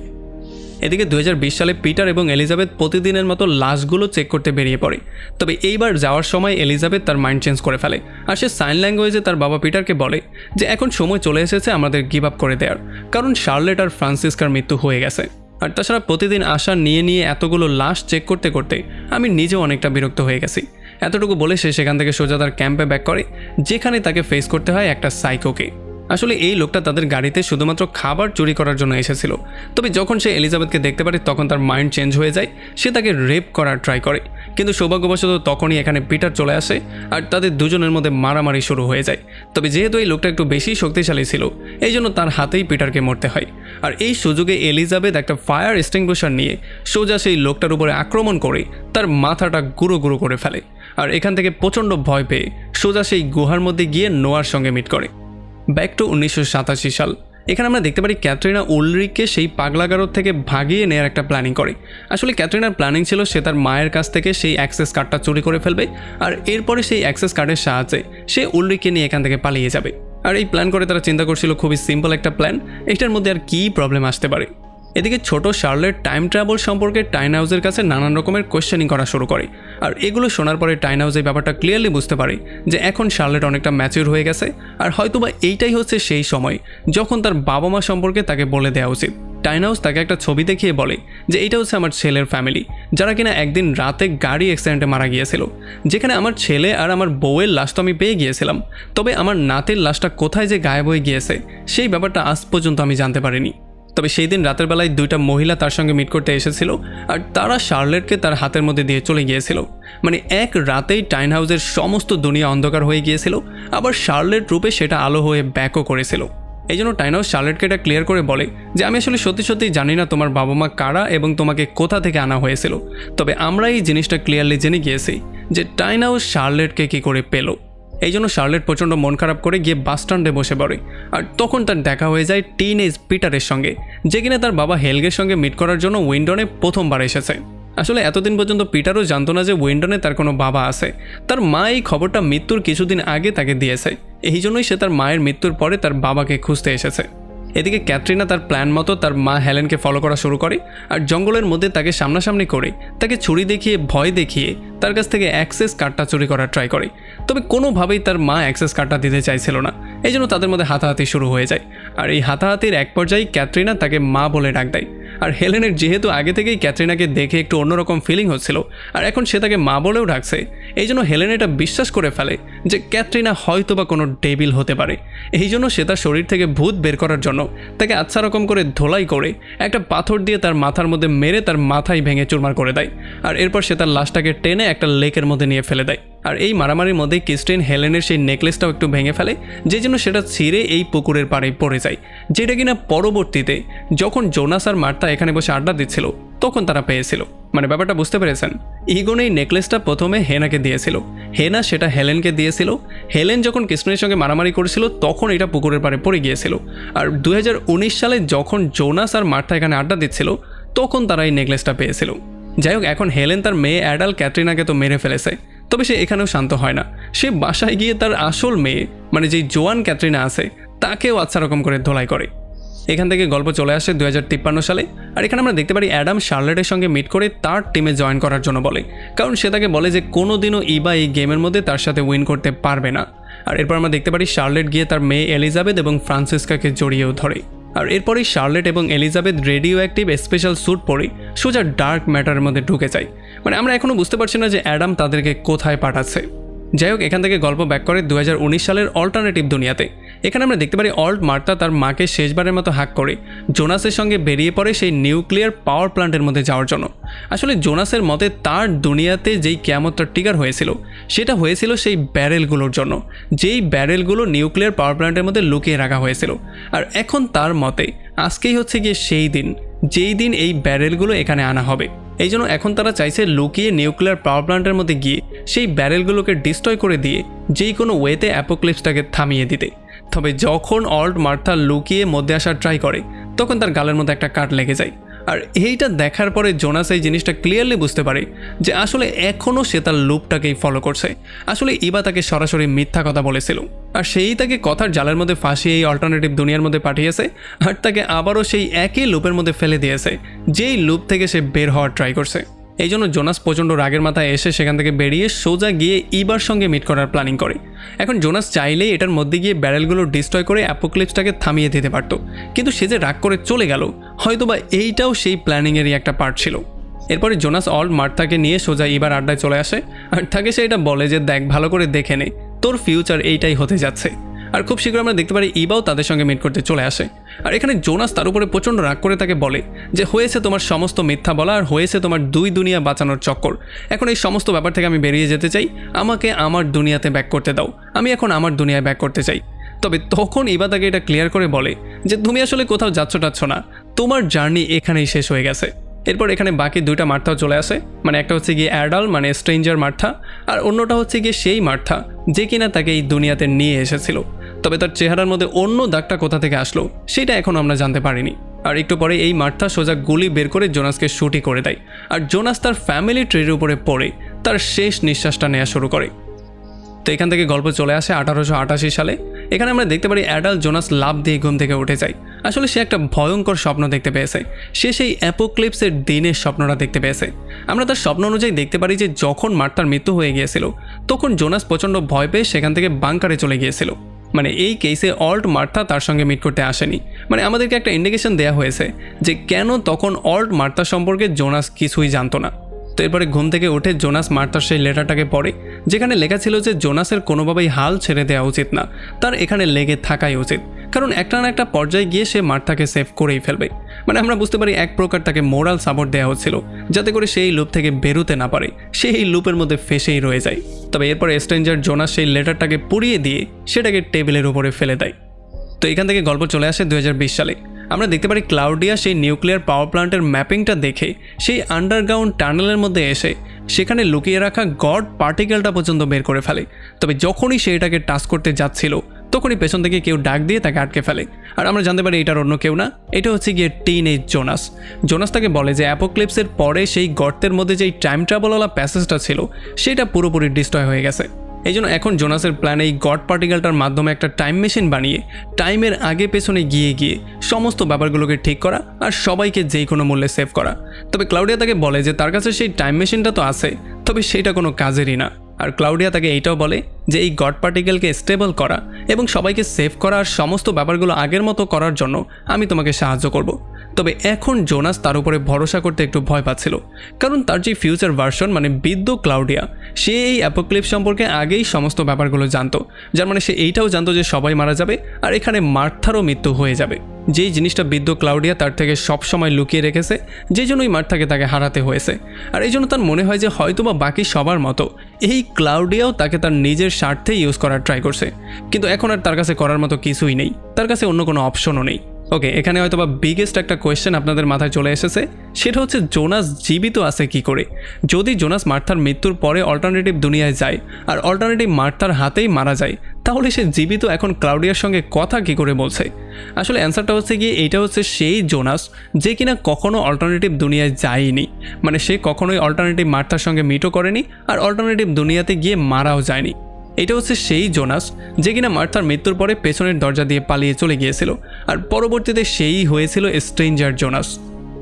এদিকে 2020 সালে পিটার এবং এলিজাবেথ প্রতিদিনের মতো লাশগুলো চেক করতে বেরিয়ে পড়ে। তবে এইবার যাওয়ার সময় এলিজাবেথ তার মাইন্ড চেঞ্জ করে ফেলে, আর সে সাইন ল্যাঙ্গুয়েজে তার বাবা পিটারকে বলে যে এখন সময় চলে এসেছে আমাদের গিভ আপ করে দেওয়ার, কারণ শার্লেট আর ফ্রান্সিসকার মৃত্যু হয়ে গেছে। আর তাছাড়া প্রতিদিন আসা নিয়ে এতগুলো লাশ চেক করতে করতে আমি নিজেও অনেকটা বিরক্ত হয়ে গেছি। এতটুকু বলে সে সেখান থেকে সোজা তার ক্যাম্পে ব্যাক করে, যেখানে তাকে ফেস করতে হয় একটা সাইকোকে। আসলে এই লোকটা তাদের গাড়িতে শুধুমাত্র খাবার চুরি করার জন্য এসেছিল। তবে যখন সে এলিজাবেথকে দেখতে পারে তখন তার মাইন্ড চেঞ্জ হয়ে যায়, সে তাকে রেপ করার ট্রাই করে। কিন্তু সৌভাগ্যবশত তখনই এখানে পিটার চলে আসে আর তাদের দুজনের মধ্যে মারামারি শুরু হয়ে যায়। তবে যেহেতু এই লোকটা একটু বেশি শক্তিশালী ছিল, এই জন্য তার হাতেই পিটারকে মরতে হয়। আর এই সুযোগে এলিজাবেথ একটা ফায়ার এক্সটিংগুইশার নিয়ে সোজা সেই লোকটার উপরে আক্রমণ করে তার মাথাটা গুঁড়ো গুঁড়ো করে ফেলে। আর এখান থেকে প্রচণ্ড ভয় পেয়ে সোজা সেই গুহার মধ্যে গিয়ে নোয়ার সঙ্গে মিট করে। ব্যাক টু 1987 সাল। এখানে আমরা দেখতে পারি ক্যাটরিনা উলরিককে সেই পাগলাগারদ থেকে ভাগিয়ে নেওয়ার একটা প্ল্যানিং করে। আসলে ক্যাটরিনার প্ল্যানিং ছিল সে তার মায়ের কাছ থেকে সেই অ্যাক্সেস কার্ডটা চুরি করে ফেলবে, আর এরপরে সেই অ্যাক্সেস কার্ডের সাহায্যে সে উলরিককে নিয়ে এখান থেকে পালিয়ে যাবে। আর এই প্ল্যান করে তারা চিন্তা করছিল খুবই সিম্পল একটা প্ল্যান, এটার মধ্যে আর কী প্রবলেম আসতে পারে। এদিকে ছোট শার্লেট টাইম ট্রাভেল সম্পর্কে টাইনহাউসের কাছে নানান রকমের কোয়েশ্চেনিং করা শুরু করে। আর এগুলো শোনার পরে টাইনহাউস এই ব্যাপারটা ক্লিয়ারলি বুঝতে পারে যে এখন শার্লেট অনেকটা ম্যাচিউর হয়ে গেছে, আর হয়তোবা এইটাই হচ্ছে সেই সময় যখন তার বাবা মা সম্পর্কে তাকে বলে দেওয়া উচিত। টাইনহাউস তাকে একটা ছবি দেখিয়ে বলে যে এটা হচ্ছে আমার ছেলের ফ্যামিলি, যারা কিনা একদিন রাতে গাড়ি অ্যাক্সিডেন্টে মারা গিয়েছিল, যেখানে আমার ছেলে আর আমার বউয়ের লাশ তো আমি পেয়ে গিয়েছিলাম, তবে আমার নাতির লাশটা কোথায় যে গায়েব হয়ে গিয়েছে সেই ব্যাপারটা আজ পর্যন্ত আমি জানতে পারিনি। তবে সেই দিন রাতের বেলায় দুইটা মহিলা তার সঙ্গে মিট করতে এসেছিল, আর তারা শার্লেটকে তার হাতের মধ্যে দিয়ে চলে গিয়েছিল। মানে এক রাতেই টাইনহাউসের সমস্ত দুনিয়া অন্ধকার হয়ে গিয়েছিল, আবার শার্লেট রূপে সেটা আলো হয়ে ব্যাকও করেছিল। এই জন্য টাইনহাউস শার্লেটকে এটা ক্লিয়ার করে বলে যে আমি আসলে সত্যি সত্যিই জানি না তোমার বাবা মা কারা এবং তোমাকে কোথা থেকে আনা হয়েছিল, তবে আমরা এই জিনিসটা ক্লিয়ারলি জেনে গিয়েছি যে টাইনহাউস শার্লেটকে কী করে পেল। এই জন্য শার্লেট প্রচণ্ড মন খারাপ করে গিয়ে বাস স্ট্যান্ডে বসে পড়ে, আর তখন তার দেখা হয়ে যায় টিনএজ পিটারের সঙ্গে, যে কিনা তার বাবা হেলগের সঙ্গে মিট করার জন্য উইন্ডনে প্রথমবার এসেছে। আসলে এতদিন পর্যন্ত পিটারও জানতো না যে উইন্ডনে তার কোনো বাবা আছে, তার মা এই খবরটা মৃত্যুর কিছুদিন আগে তাকে দিয়েছে, এই জন্যই সে তার মায়ের মৃত্যুর পরে তার বাবাকে খুঁজতে এসেছে। এদিকে ক্যাটরিনা তার প্ল্যান মতো তার মা হেলেনকে ফলো করা শুরু করে, আর জঙ্গলের মধ্যে তাকে সামনাসামনি করে তাকে ছুরি দেখিয়ে ভয় দেখিয়ে তার কাছ থেকে অ্যাক্সেস কার্ডটা চুরি করার ট্রাই করে। তবে কোনোভাবেই তার মা অ্যাক্সেস কার্ডটা দিতে চাইছিল না, এই জন্য তাদের মধ্যে হাতাহাতি শুরু হয়ে যায়। আর এই হাতাহাতির এক পর্যায়ে ক্যাটরিনা তাকে মা বলে ডাক দেয়। আর হেলেনের যেহেতু আগে থেকেই ক্যাটরিনাকে দেখে একটু অন্যরকম ফিলিং হচ্ছিল, আর এখন সে তাকে মা বলেও ডাকছে, এই জন্য হেলেন এটা বিশ্বাস করে ফেলে যে ক্যাটরিনা হয়তো বা কোনো ডেভিল হতে পারে। এই জন্য সে তার শরীর থেকে ভূত বের করার জন্য তাকে আচ্ছা রকম করে ধোলাই করে একটা পাথর দিয়ে তার মাথার মধ্যে মেরে তার মাথায় ভেঙে চুরমার করে দেয়। আর এরপর সে তার লাশটাকে টেনে একটা লেকের মধ্যে নিয়ে ফেলে দেয়। আর এই মারামারির মধ্যেই ক্রিস্টিন হেলেনের সেই নেকলেসটাও একটু ভেঙে ফেলে, যে জন্য সেটা ছিঁড়ে এই পুকুরের পাড়ে পড়ে যায়, যেটা কিনা পরবর্তীতে যখন জোনাস আর মার্থা এখানে বসে আড্ডা দিচ্ছিল তখন তারা পেয়েছিল। মানে ব্যাপারটা বুঝতে পেরেছেন? ইগন এই নেকলেসটা প্রথমে হেনাকে দিয়েছিল, হেনা সেটা হেলেনকে দিয়েছিল। হেলেন যখন ক্রিস্টিনের সঙ্গে মারামারি করেছিল তখন এটা পুকুরের পাড়ে পড়ে গিয়েছিল। আর 2019 সালে যখন জোনাস আর মার্থা এখানে আড্ডা দিচ্ছিল তখন তারা এই নেকলেসটা পেয়েছিল। যাই হোক, এখন হেলেন তার মেয়ে অ্যাডাল ক্যাটরিনাকে তো মেরে ফেলেছে, তবে সে এখানেও শান্ত হয় না। সে বাসায় গিয়ে তার আসল মেয়ে মানে যেই জোয়ান ক্যাটরিনা আছে তাকেও আচ্ছা রকম করে ধোলাই করে। এখান থেকে গল্প চলে আসে 2053 সালে। আর এখানে আমরা দেখতে পারি অ্যাডাম শার্লেটের সঙ্গে মিট করে তার টিমে জয়েন করার জন্য বলে, কারণ সে তাকে বলে যে কোনোদিনও ইবা এই গেমের মধ্যে তার সাথে উইন করতে পারবে না। আর এরপর আমরা দেখতে পারি শার্লেট গিয়ে তার মেয়ে এলিজাবেথ এবং ফ্রান্সিসকাকে জড়িয়েও ধরে। আর এরপরই শার্লেট এবং Elizabeth radio active special suit পরে সোজা ডার্ক ম্যাটারের মধ্যে ঢুকে যায়। মানে আমরা এখনও বুঝতে পারছি না যে অ্যাডাম তাদেরকে কোথায় পাঠাচ্ছে। যাই হোক, এখান থেকে গল্প ব্যাক করে 2019 সালের অল্টারনেটিভ দুনিয়াতে। এখানে আমরা দেখতে পারি অল্ট মার্থা তার মাকে শেষবারের মতো হাক করে জোনাসের সঙ্গে বেরিয়ে পড়ে সেই নিউক্লিয়ার পাওয়ার প্ল্যান্টের মধ্যে যাওয়ার জন্য। আসলে জোনাসের মতে তার দুনিয়াতে যেই কিয়ামতটা ট্রিগার হয়েছিল সেটা হয়েছিল সেই ব্যারেলগুলোর জন্য, যেই ব্যারেলগুলো নিউক্লিয়ার পাওয়ার প্ল্যান্টের মধ্যে লুকিয়ে রাখা হয়েছিল। আর এখন তার মতে আজকেই হচ্ছে গিয়ে সেই দিন যেই দিন এই ব্যারেলগুলো এখানে আনা হবে। এই জন্য এখন তারা চাইছে লুকিয়ে নিউক্লিয়ার পাওয়ার প্ল্যান্টের মধ্যে গিয়ে সেই ব্যারেলগুলোকে ডিস্ট্রয় করে দিয়ে যেই কোনো ওয়েতে অ্যাপোক্লিপসটাকে থামিয়ে দিতে। তবে যখন অল্ট মার্থা লুকিয়ে মধ্যে আসার ট্রাই করে তখন তার গালের মধ্যে একটা কাট লেগে যায়। আর এইটা দেখার পরে জোনাস এই জিনিসটা ক্লিয়ারলি বুঝতে পারে যে আসলে এখনও সে তার লুপটাকেই ফলো করছে। আসলে ইবা তাকে সরাসরি মিথ্যা কথা বলেছিল, আর সেই তাকে কথার জালের মধ্যে ফাঁসিয়ে এই অল্টারনেটিভ দুনিয়ার মধ্যে পাঠিয়েছে, আর তাকে আবারও সেই একই লুপের মধ্যে ফেলে দিয়েছে যেই লুপ থেকে সে বের হওয়ার ট্রাই করছে। এই জন্য জোনাস প্রচণ্ড রাগের মাথায় এসে সেখান থেকে বেরিয়ে সোজা গিয়ে ইবার সঙ্গে মিট করার প্ল্যানিং করে। এখন জোনাস চাইলেই এটার মধ্যে গিয়ে ব্যারেলগুলো ডিস্ট্রয় করে অ্যাপোক্লিপসটাকে থামিয়ে দিতে পারত, কিন্তু সে যে রাগ করে চলে গেল হয়তোবা এইটাও সেই প্ল্যানিংয়েরই একটা পার্ট ছিল। এরপরে জোনাস অল্ট মার্থাকে নিয়ে সোজা ইবার আড্ডায় চলে আসে আর তাকে সে এটা বলে যে দেখ ভালো করে দেখে নে, তোর ফিউচার এইটাই হতে যাচ্ছে। আর খুব শীঘ্র আমরা দেখতে পারি ইবাও তাদের সঙ্গে মিট করতে চলে আসে। আর এখানে জোনাস তার উপরে প্রচণ্ড রাগ করে তাকে বলে যে হয়েছে তোমার সমস্ত মিথ্যা বলা আর হয়েছে তোমার দুই দুনিয়া বাঁচানোর চক্কর। এখন এই সমস্ত ব্যাপার থেকে আমি বেরিয়ে যেতে চাই, আমাকে আমার দুনিয়াতে ব্যাক করতে দাও, আমি এখন আমার দুনিয়ায় ব্যাক করতে চাই। তবে তখন ইবা তাকে এটা ক্লিয়ার করে বলে যে তুমি আসলে কোথাও যাচ্ছ না, তোমার জার্নি এখানেই শেষ হয়ে গেছে। এরপর এখানে বাকি দুইটা মার্থাও চলে আসে, মানে একটা হচ্ছে গিয়ে অ্যাডাল মানে স্ট্রেঞ্জার মার্থা, আর অন্যটা হচ্ছে গিয়ে সেই মার্থা যে কিনা তাকে এই দুনিয়াতে নিয়ে এসেছিল। তবে তার চেহারার মধ্যে অন্য দাগটা কোথা থেকে আসলো সেটা এখন আমরা জানতে পারিনি। আর একটু পরে এই মার্থা সোজা গুলি বের করে জোনাসকে শুটই করে দেয়, আর জোনাস তার ফ্যামিলি ট্রির উপরে পড়ে তার শেষ নিঃশ্বাসটা নেওয়া শুরু করে। তো এখান থেকে গল্প চলে আসে 1888 সালে। এখানে আমরা দেখতে পারি অ্যাডাল জোনাস লাফ দিয়ে ঘুম থেকে উঠে যায়। আসলে সে একটা ভয়ঙ্কর স্বপ্ন দেখতে পেয়েছে, সে সেই অ্যাপোক্লিপসের দিনের স্বপ্নটা দেখতে পেয়েছে। আমরা তার স্বপ্ন অনুযায়ী দেখতে পারি যে যখন মার্থার মৃত্যু হয়ে গিয়েছিল তখন জোনাস প্রচণ্ড ভয় পেয়ে সেখান থেকে বাংকারে চলে গিয়েছিল। মানে এই কেসে অল্ট মার্থা তার সঙ্গে মিট করতে আসেনি, মানে আমাদেরকে একটা ইন্ডিকেশন দেওয়া হয়েছে যে কেন তখন অল্ট মার্থা সম্পর্কে জোনাস কিছুই জানতো না। তো এরপরে ঘুম থেকে উঠে জোনাস মার্থার সেই লেটারটাকে পড়ে যেখানে লেখা ছিল যে জোনাসের কোনোভাবেই হাল ছেড়ে দেওয়া উচিত না, তার এখানে লেগে থাকাই উচিত, কারণ একটা না একটা পর্যায়ে গিয়ে সে মার্থাকে সেভ করেই ফেলবে। মানে আমরা বুঝতে পারি এক প্রকার তাকে মোরাল সাপোর্ট দেওয়া হচ্ছিল যাতে করে সেই লুপ থেকে বেরোতে না পারে, সেই লুপের মধ্যে ফেসেই রয়ে যায়। তবে এরপর স্ট্রেঞ্জার জোনাস সেই লেটারটাকে পুড়িয়ে দিয়ে সেটাকে টেবিলের উপরে ফেলে দেয়। তো এখান থেকে গল্প চলে আসে 2020 সালে। আমরা দেখতে পারি ক্লাউডিয়া সেই নিউক্লিয়ার পাওয়ার প্ল্যান্টের ম্যাপিংটা দেখে সেই আন্ডারগ্রাউন্ড টানেলের মধ্যে এসে সেখানে লুকিয়ে রাখা গড পার্টিকেলটা পর্যন্ত বের করে ফেলে। তবে যখনই সে এটাকে টাচ করতে যাচ্ছিল তখনই পেছন থেকে কেউ ডাক দিয়ে তাকে আটকে ফেলে। আর আমরা জানতে পারি এটার অন্য কেউ না, এটা হচ্ছে গিয়ে টিনএজ জোনাস। জোনাস তাকে বলে যে অ্যাপোক্লিপসের পরে সেই গর্তের মধ্যে যেই টাইম ট্রাভেলওয়ালা প্যাসেজটা ছিল সেটা পুরোপুরি ডিস্ট্রয় হয়ে গেছে। এই জন্য এখন জোনাসের প্ল্যান এই গড পার্টিকেলটার মাধ্যমে একটা টাইম মেশিন বানিয়ে টাইমের আগে পেছনে গিয়ে সমস্ত ব্যাপারগুলোকে ঠিক করা আর সবাইকে যেই কোনো মূল্যে সেভ করা। তবে ক্লাউডিয়া তাকে বলে যে তার কাছে সেই টাইম মেশিনটা তো আছে, তবে সেটা কোনো কাজেরই না। আর ক্লাউডিয়া তাকে এইটাও বলে যে এই গড পার্টিকেলকে স্টেবল করা এবং সবাইকে সেভ করা আর সমস্ত ব্যাপারগুলো আগের মতো করার জন্য আমি তোমাকে সাহায্য করব। তবে এখন জোনাস তার উপরে ভরসা করতে একটু ভয় পাচ্ছিল, কারণ তার যে ফিউচার ভার্সন মানে বৃদ্ধ ক্লাউডিয়া সে এই অ্যাপোক্লিপস সম্পর্কে আগেই সমস্ত ব্যাপারগুলো জানতো, যার মানে সে এইটাও জানতো যে সবাই মারা যাবে আর এখানে মার্থারও মৃত্যু হয়ে যাবে। যেই জিনিসটা বৃদ্ধ ক্লাউডিয়া তার থেকে সবসময় লুকিয়ে রেখেছে, যেই জন্যই মার্থাকে তাকে হারাতে হয়েছে। আর এই জন্য তার মনে হয় যে হয়তোবা বাকি সবার মতো এই ক্লাউডিয়াও তাকে তার নিজের স্বার্থে ইউজ করার ট্রাই করছে, কিন্তু এখন আর তার কাছে করার মতো কিছুই নেই, তার কাছে অন্য কোনো অপশনও নেই। ওকে, এখানে হয়তো বা বিগেস্ট একটা কোয়েশ্চেন আপনাদের মাথায় চলে এসেছে, সেটা হচ্ছে জোনাস জীবিত আছে কি করে? যদি জোনাস মার্থার মৃত্যুর পরে অল্টারনেটিভ দুনিয়ায় যায় আর অল্টারনেটিভ মার্থার হাতেই মারা যায়, তাহলে সে জীবিত এখন ক্লাউডিয়ার সঙ্গে কথা কি করে বলছে? আসলে অ্যান্সারটা হচ্ছে গিয়ে এইটা হচ্ছে সেই জোনাস যে কিনা কখনো অল্টারনেটিভ দুনিয়ায় যায়নি, মানে সে কখনোই অল্টারনেটিভ মার্থার সঙ্গে মিটও করেনি আর অল্টারনেটিভ দুনিয়াতে গিয়ে মারাও যায়নি। এটা হচ্ছে সেই জোনাস যে কিনা মার্থার মৃত্যুর পরে পেছনের দরজা দিয়ে পালিয়ে চলে গিয়েছিল আর পরবর্তীতে সেই হয়েছিল স্ট্রেঞ্জার জোনাস।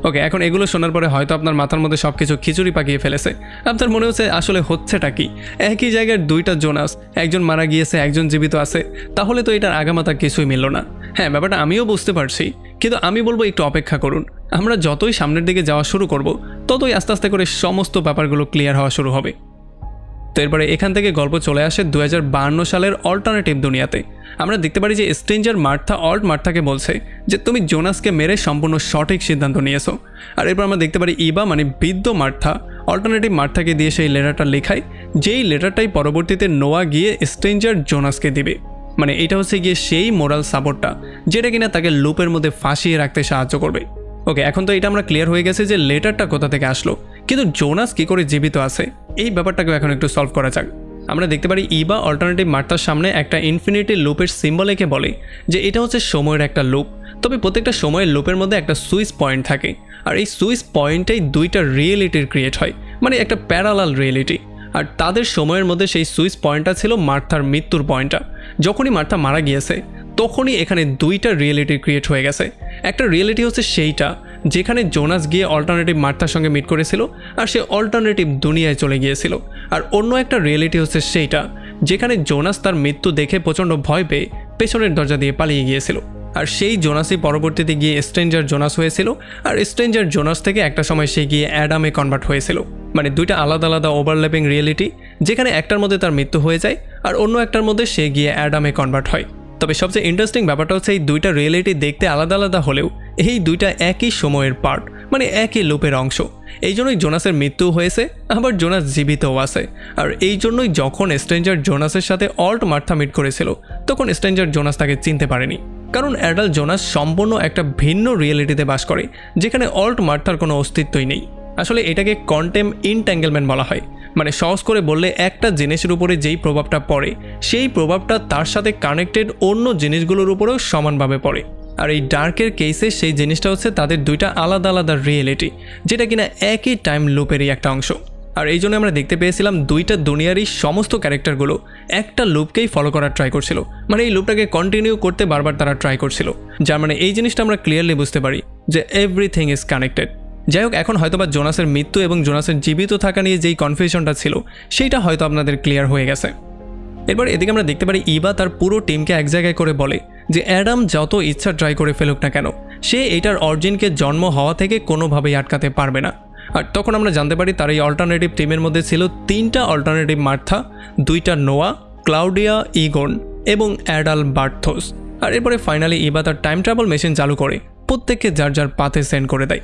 ওকে, এখন এগুলো শোনার পরে হয়তো আপনার মাথার মধ্যে সব কিছু খিচুড়ি পাকিয়ে ফেলেছে। আপনার মনে হচ্ছে আসলে হচ্ছেটা কি? একই জায়গার দুইটা জোনাস, একজন মারা গিয়েছে একজন জীবিত আছে, তাহলে তো এটার আগামাথা কিছুই মিলল না। হ্যাঁ, ব্যাপারটা আমিও বুঝতে পারছি, কিন্তু আমি বলবো একটু অপেক্ষা করুন। আমরা যতই সামনের দিকে যাওয়া শুরু করব ততই আস্তে আস্তে করে সমস্ত ব্যাপারগুলো ক্লিয়ার হওয়া শুরু হবে। তো এরপরে এখান থেকে গল্প চলে আসে 2052 সালের অল্টারনেটিভ দুনিয়াতে। আমরা দেখতে পারি যে স্ট্রেঞ্জার মার্থা অল্ট মার্থাকে বলছে যে তুমি জোনাসকে মেরে সম্পূর্ণ সঠিক সিদ্ধান্ত নিয়েছো। আর এরপর আমরা দেখতে পারি ইবা মানে বৃদ্ধ মার্থা অল্টারনেটিভ মার্থাকে দিয়ে সেই লেটারটা লেখায়, যেই লেটারটাই পরবর্তীতে নোয়া গিয়ে স্ট্রেঞ্জার জোনাসকে দিবে। মানে এটা হচ্ছে গিয়ে সেই মোরাল সাপোর্টটা যেটা কিনা তাকে লুপের মধ্যে ফাঁসিয়ে রাখতে সাহায্য করবে। ওকে, এখন তো এটা আমরা ক্লিয়ার হয়ে গেছে যে লেটারটা কোথা থেকে আসলো, কিন্তু জোনাস কি করে জীবিত আছে এই ব্যাপারটাকেও এখন একটু সলভ করা যাক। আমরা দেখতে পারি ইবা অল্টারনেটিভ মার্থার সামনে একটা ইনফিনিটি লুপের সিম্বল এঁকে বলে যে এটা হচ্ছে সময়ের একটা লুপ, তবে প্রত্যেকটা সময়ের লুপের মধ্যে একটা সুইচ পয়েন্ট থাকে আর এই সুইচ পয়েন্টেই দুইটা রিয়েলিটির ক্রিয়েট হয়, মানে একটা প্যারালাল রিয়েলিটি। আর তাদের সময়ের মধ্যে সেই সুইচ পয়েন্টটা ছিল মার্থার মৃত্যুর পয়েন্টটা। যখনই মার্থা মারা গিয়েছে তখনই এখানে দুইটা রিয়েলিটি ক্রিয়েট হয়ে গেছে। একটা রিয়েলিটি হচ্ছে সেইটা যেখানে জোনাস গিয়ে অল্টারনেটিভ মার্থার সঙ্গে মিট করেছিল আর সে অল্টারনেটিভ দুনিয়ায় চলে গিয়েছিল, আর অন্য একটা রিয়েলিটি হচ্ছে সেইটা যেখানে জোনাস তার মৃত্যু দেখে প্রচণ্ড ভয় পেয়ে পেছনের দরজা দিয়ে পালিয়ে গিয়েছিল। আর সেই জোনাসই পরবর্তীতে গিয়ে স্ট্রেঞ্জার জোনাস হয়েছিল, আর স্ট্রেঞ্জার জোনাস থেকে একটা সময় সে গিয়ে অ্যাডামে কনভার্ট হয়েছিল। মানে দুইটা আলাদা আলাদা ওভারল্যাপিং রিয়েলিটি, যেখানে একটার মধ্যে তার মৃত্যু হয়ে যায় আর অন্য একটার মধ্যে সে গিয়ে অ্যাডামে কনভার্ট হয়। তবে সবচেয়ে ইন্টারেস্টিং ব্যাপারটা হচ্ছে এই দুইটা রিয়েলিটি দেখতে আলাদা আলাদা হলেও এই দুইটা একই সময়ের পার্ট, মানে একই লুপের অংশ। এই জন্যই জোনাসের মৃত্যু হয়েছে, আবার জোনাস জীবিতও আছে। আর এই জন্যই যখন স্ট্রেঞ্জার জোনাসের সাথে অল্ট মার্থা মিট করেছিল তখন স্ট্রেঞ্জার জোনাস তাকে চিনতে পারেনি, কারণ অ্যাডাল্ট জোনাস সম্পূর্ণ একটা ভিন্ন রিয়েলিটিতে বাস করে যেখানে অল্ট মার্থার কোনো অস্তিত্বই নেই। আসলে এটাকে কোয়ান্টাম ইনট্যাঙ্গেলমেন্ট বলা হয়। মানে সহজ করে বললে একটা জিনিসের উপরে যেই প্রভাবটা পড়ে সেই প্রভাবটা তার সাথে কানেক্টেড অন্য জিনিসগুলোর উপরেও সমানভাবে পড়ে। আর এই ডার্কের কেসে সেই জিনিসটা হচ্ছে তাদের দুইটা আলাদা আলাদা রিয়েলিটি, যেটা কিনা একই টাইম লুপেরই একটা অংশ। আর এই জন্য আমরা দেখতে পেয়েছিলাম দুইটা দুনিয়ারই সমস্ত ক্যারেক্টারগুলো একটা লুপকেই ফলো করার ট্রাই করছিল, মানে এই লুপটাকে কন্টিনিউ করতে বারবার তারা ট্রাই করছিল। যার মানে এই জিনিসটা আমরা ক্লিয়ারলি বুঝতে পারি যে এভরিথিং ইজ কানেক্টেড। যাই হোক, এখন হয়তোবা জোনাসের মৃত্যু এবং জোনাসের জীবিত থাকা নিয়ে যেই কনফিউশনটা ছিল সেইটা হয়তো আপনাদের ক্লিয়ার হয়ে গেছে। এরপর এদিকে আমরা দেখতে পারি ইভা তার পুরো টিমকে এক জায়গায় করে বলে যে অ্যাডাম যত ইচ্ছা ট্রাই করে ফেলুক না কেন, সে এটার অরিজিনকে জন্ম হওয়া থেকে কোনোভাবেই আটকাতে পারবে না। আর তখন আমরা জানতে পারি তার এই অল্টারনেটিভ টিমের মধ্যে ছিল 3টা অল্টারনেটিভ মার্থা, 2টা নোয়া, ক্লাউডিয়া, ইগন এবং অ্যাডাল বার্থোস। আর এরপরে ফাইনালি ইভা তার টাইম ট্রাভেল মেশিন চালু করে প্রত্যেককে যার যার পাথে সেন্ড করে দেয়।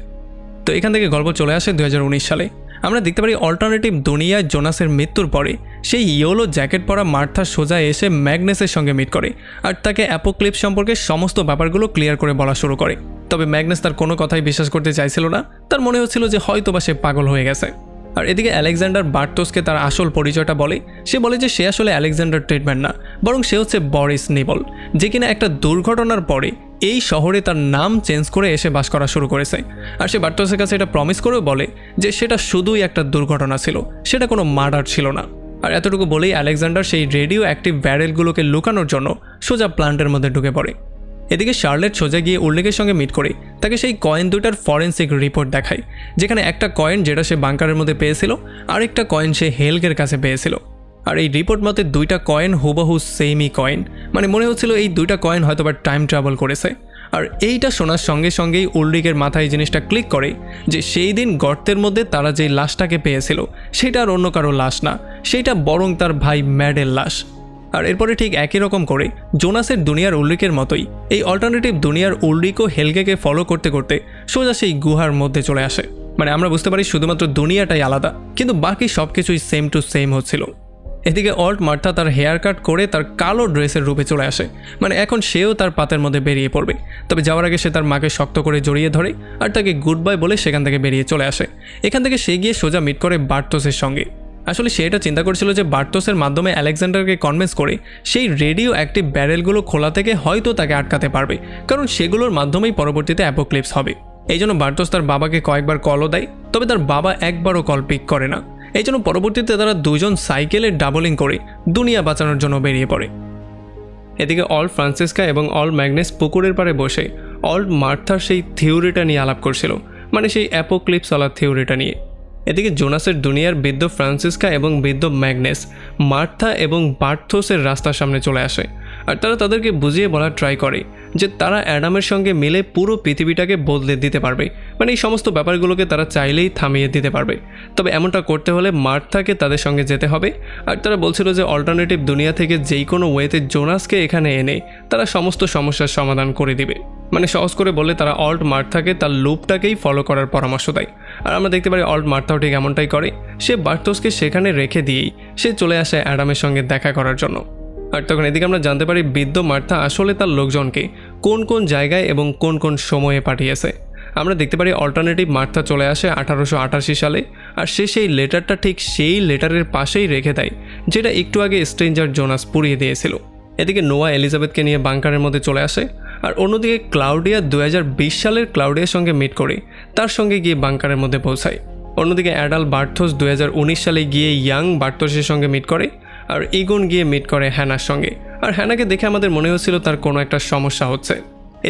তো এখান থেকে গল্প চলে আসে 2019 সালে। আমরা দেখতে পারি অল্টারনেটিভ দুনিয়ায় জোনাসের মৃত্যুর পরে সেই ইয়েলো জ্যাকেট পরা মার্থা সোজা এসে ম্যাগনেসের সঙ্গে মিট করে আর তাকে অ্যাপোক্লিপস সম্পর্কে সমস্ত ব্যাপারগুলো ক্লিয়ার করে বলা শুরু করে। তবে ম্যাগনেস তার কোনো কথাই বিশ্বাস করতে চাইছিল না, তার মনে হচ্ছিল যে হয়তোবা সে পাগল হয়ে গেছে। আর এদিকে আলেকজান্ডার বার্টোসকে তার আসল পরিচয়টা বলে। সে বলে যে সে আসলে আলেকজান্ডার ট্রিটমেন্ট না, বরং সে হচ্ছে বরিস নিবল, যে কিনা একটা দুর্ঘটনার পরে এই শহরে তার নাম চেঞ্জ করে এসে বাস করা শুরু করেছে। আর সে বার্টোসের কাছে এটা প্রমিস করেও বলে যে সেটা শুধুই একটা দুর্ঘটনা ছিল, সেটা কোনো মার্ডার ছিল না। আর এতটুকু বলেই আলেকজান্ডার সেই রেডিও অ্যাক্টিভ ব্যারেলগুলোকে লুকানোর জন্য সোজা প্ল্যান্টের মধ্যে ঢুকে পড়ে। এদিকে শার্লেট সোজা গিয়ে উল্লেখের সঙ্গে মিট করে তাকে সেই কয়েন দুইটার ফরেন্সিক রিপোর্ট দেখায়, যেখানে একটা কয়েন যেটা সে বাংকারের মধ্যে পেয়েছিল, আরেকটা কয়েন সে হেলগের কাছে পেয়েছিল। আর এই রিপোর্ট মতে দুইটা কয়েন হুবহু সেমই কয়েন, মানে মনে হচ্ছিল এই দুইটা কয়েন হয়তোবা টাইম ট্রাভেল করেছে। আর এইটা শোনার সঙ্গে সঙ্গেই উলরিকের মাথায় জিনিসটা ক্লিক করে যে সেই দিন গর্তের মধ্যে তারা যেই লাশটাকে পেয়েছিল সেটা আর অন্য কারো লাশ না, সেটা বরং তার ভাই ম্যাডের লাশ। আর এরপরে ঠিক একই রকম করে জোনাসের দুনিয়ার উলরিকের মতোই এই অল্টারনেটিভ দুনিয়ার উলরিকও হেলগেকে ফলো করতে করতে সোজা সেই গুহার মধ্যে চলে আসে। মানে আমরা বুঝতে পারি শুধুমাত্র দুনিয়াটাই আলাদা, কিন্তু বাকি সব কিছুই সেম টু সেম হচ্ছিল। এদিকে অল্ট মার্থা তার হেয়ার কাট করে তার কালো ড্রেসের রূপে চলে আসে, মানে এখন সেও তার পাতের মধ্যে বেরিয়ে পড়বে। তবে যাওয়ার আগে সে তার মাকে শক্ত করে জড়িয়ে ধরে আর তাকে গুড বাই বলে সেখান থেকে বেরিয়ে চলে আসে। এখান থেকে সে গিয়ে সোজা মিট করে বার্টোসের সঙ্গে। আসলে সে এটা চিন্তা করছিল যে বার্টোসের মাধ্যমে আলেকজান্ডারকে কনভিন্স করে সেই রেডিও অ্যাক্টিভ ব্যারেলগুলো খোলা থেকে হয়তো তাকে আটকাতে পারবে, কারণ সেগুলোর মাধ্যমেই পরবর্তীতে অ্যাপোক্লিপস হবে। এই জন্য বার্টোস তার বাবাকে কয়েকবার কলও দেয়, তবে তার বাবা একবারও কল পিক করে না। এই জন্য পরবর্তীতে তারা দুজন সাইকেলে ডাবলিং করে দুনিয়া বাঁচানোর জন্য বেরিয়ে পড়ে। এদিকে অল্ট ফ্রান্সিসকা এবং অল্ট ম্যাগনেস পুকুরের পাড়ে বসে অল্ট মার্থার সেই থিওরিটা নিয়ে আলাপ করছিল, মানে সেই অ্যাপোক্লিপসওয়ালা থিওরিটা নিয়ে। এদিকে জোনাসের দুনিয়ার বৃদ্ধ ফ্রান্সিসকা এবং বৃদ্ধ ম্যাগনেস মার্থা এবং বার্থোসের রাস্তার সামনে চলে আসে আর তারা তাদেরকে বুঝিয়ে বলার ট্রাই করে যে তারা অ্যাডামের সঙ্গে মিলে পুরো পৃথিবীটাকে বদলে দিতে পারবে, মানে এই সমস্ত ব্যাপারগুলোকে তারা চাইলেই থামিয়ে দিতে পারবে। তবে এমনটা করতে হলে মার্থাকে তাদের সঙ্গে যেতে হবে। আর তারা বলছিল যে অল্টারনেটিভ দুনিয়া থেকে যেই কোনো ওয়েতে জোনাসকে এখানে এনে তারা সমস্ত সমস্যার সমাধান করে দিবে। মানে সহজ করে বলে তারা অল্ট মার্থাকে তার লুপটাকেই ফলো করার পরামর্শ দেয়। আর আমরা দেখতে পারি অল্ট মার্থাও ঠিক এমনটাই করে। সে বার্টোসকে সেখানে রেখে দিয়েই সে চলে আসে অ্যাডামের সঙ্গে দেখা করার জন্য। আর তখন এদিকে আমরা জানতে পারি বৃদ্ধ মার্থা আসলে তার লোকজনকে কোন কোন জায়গায় এবং কোন কোন সময়ে পাঠিয়েছে। আমরা দেখতে পারি অল্টারনেটিভ মার্থা চলে আসে 1888 সালে, আর সে সেই লেটারটা ঠিক সেই লেটারের পাশেই রেখে দেয় যেটা একটু আগে স্ট্রেঞ্জার জোনাস পুড়িয়ে দিয়েছিল। এদিকে নোয়া এলিজাবেথকে নিয়ে বাংকারের মধ্যে চলে আসে, আর অন্যদিকে ক্লাউডিয়া 2020 সালের ক্লাউডিয়ার সঙ্গে মিট করে তার সঙ্গে গিয়ে বাংকারের মধ্যে পৌঁছায়। অন্যদিকে অ্যাডাল বার্থোস 2019 সালে গিয়ে ইয়াং বার্থোসের সঙ্গে মিট করে, আর ইগন গিয়ে মিট করে হ্যানার সঙ্গে। আর হ্যানাকে দেখে আমাদের মনে হচ্ছিল তার কোনো একটা সমস্যা হচ্ছে।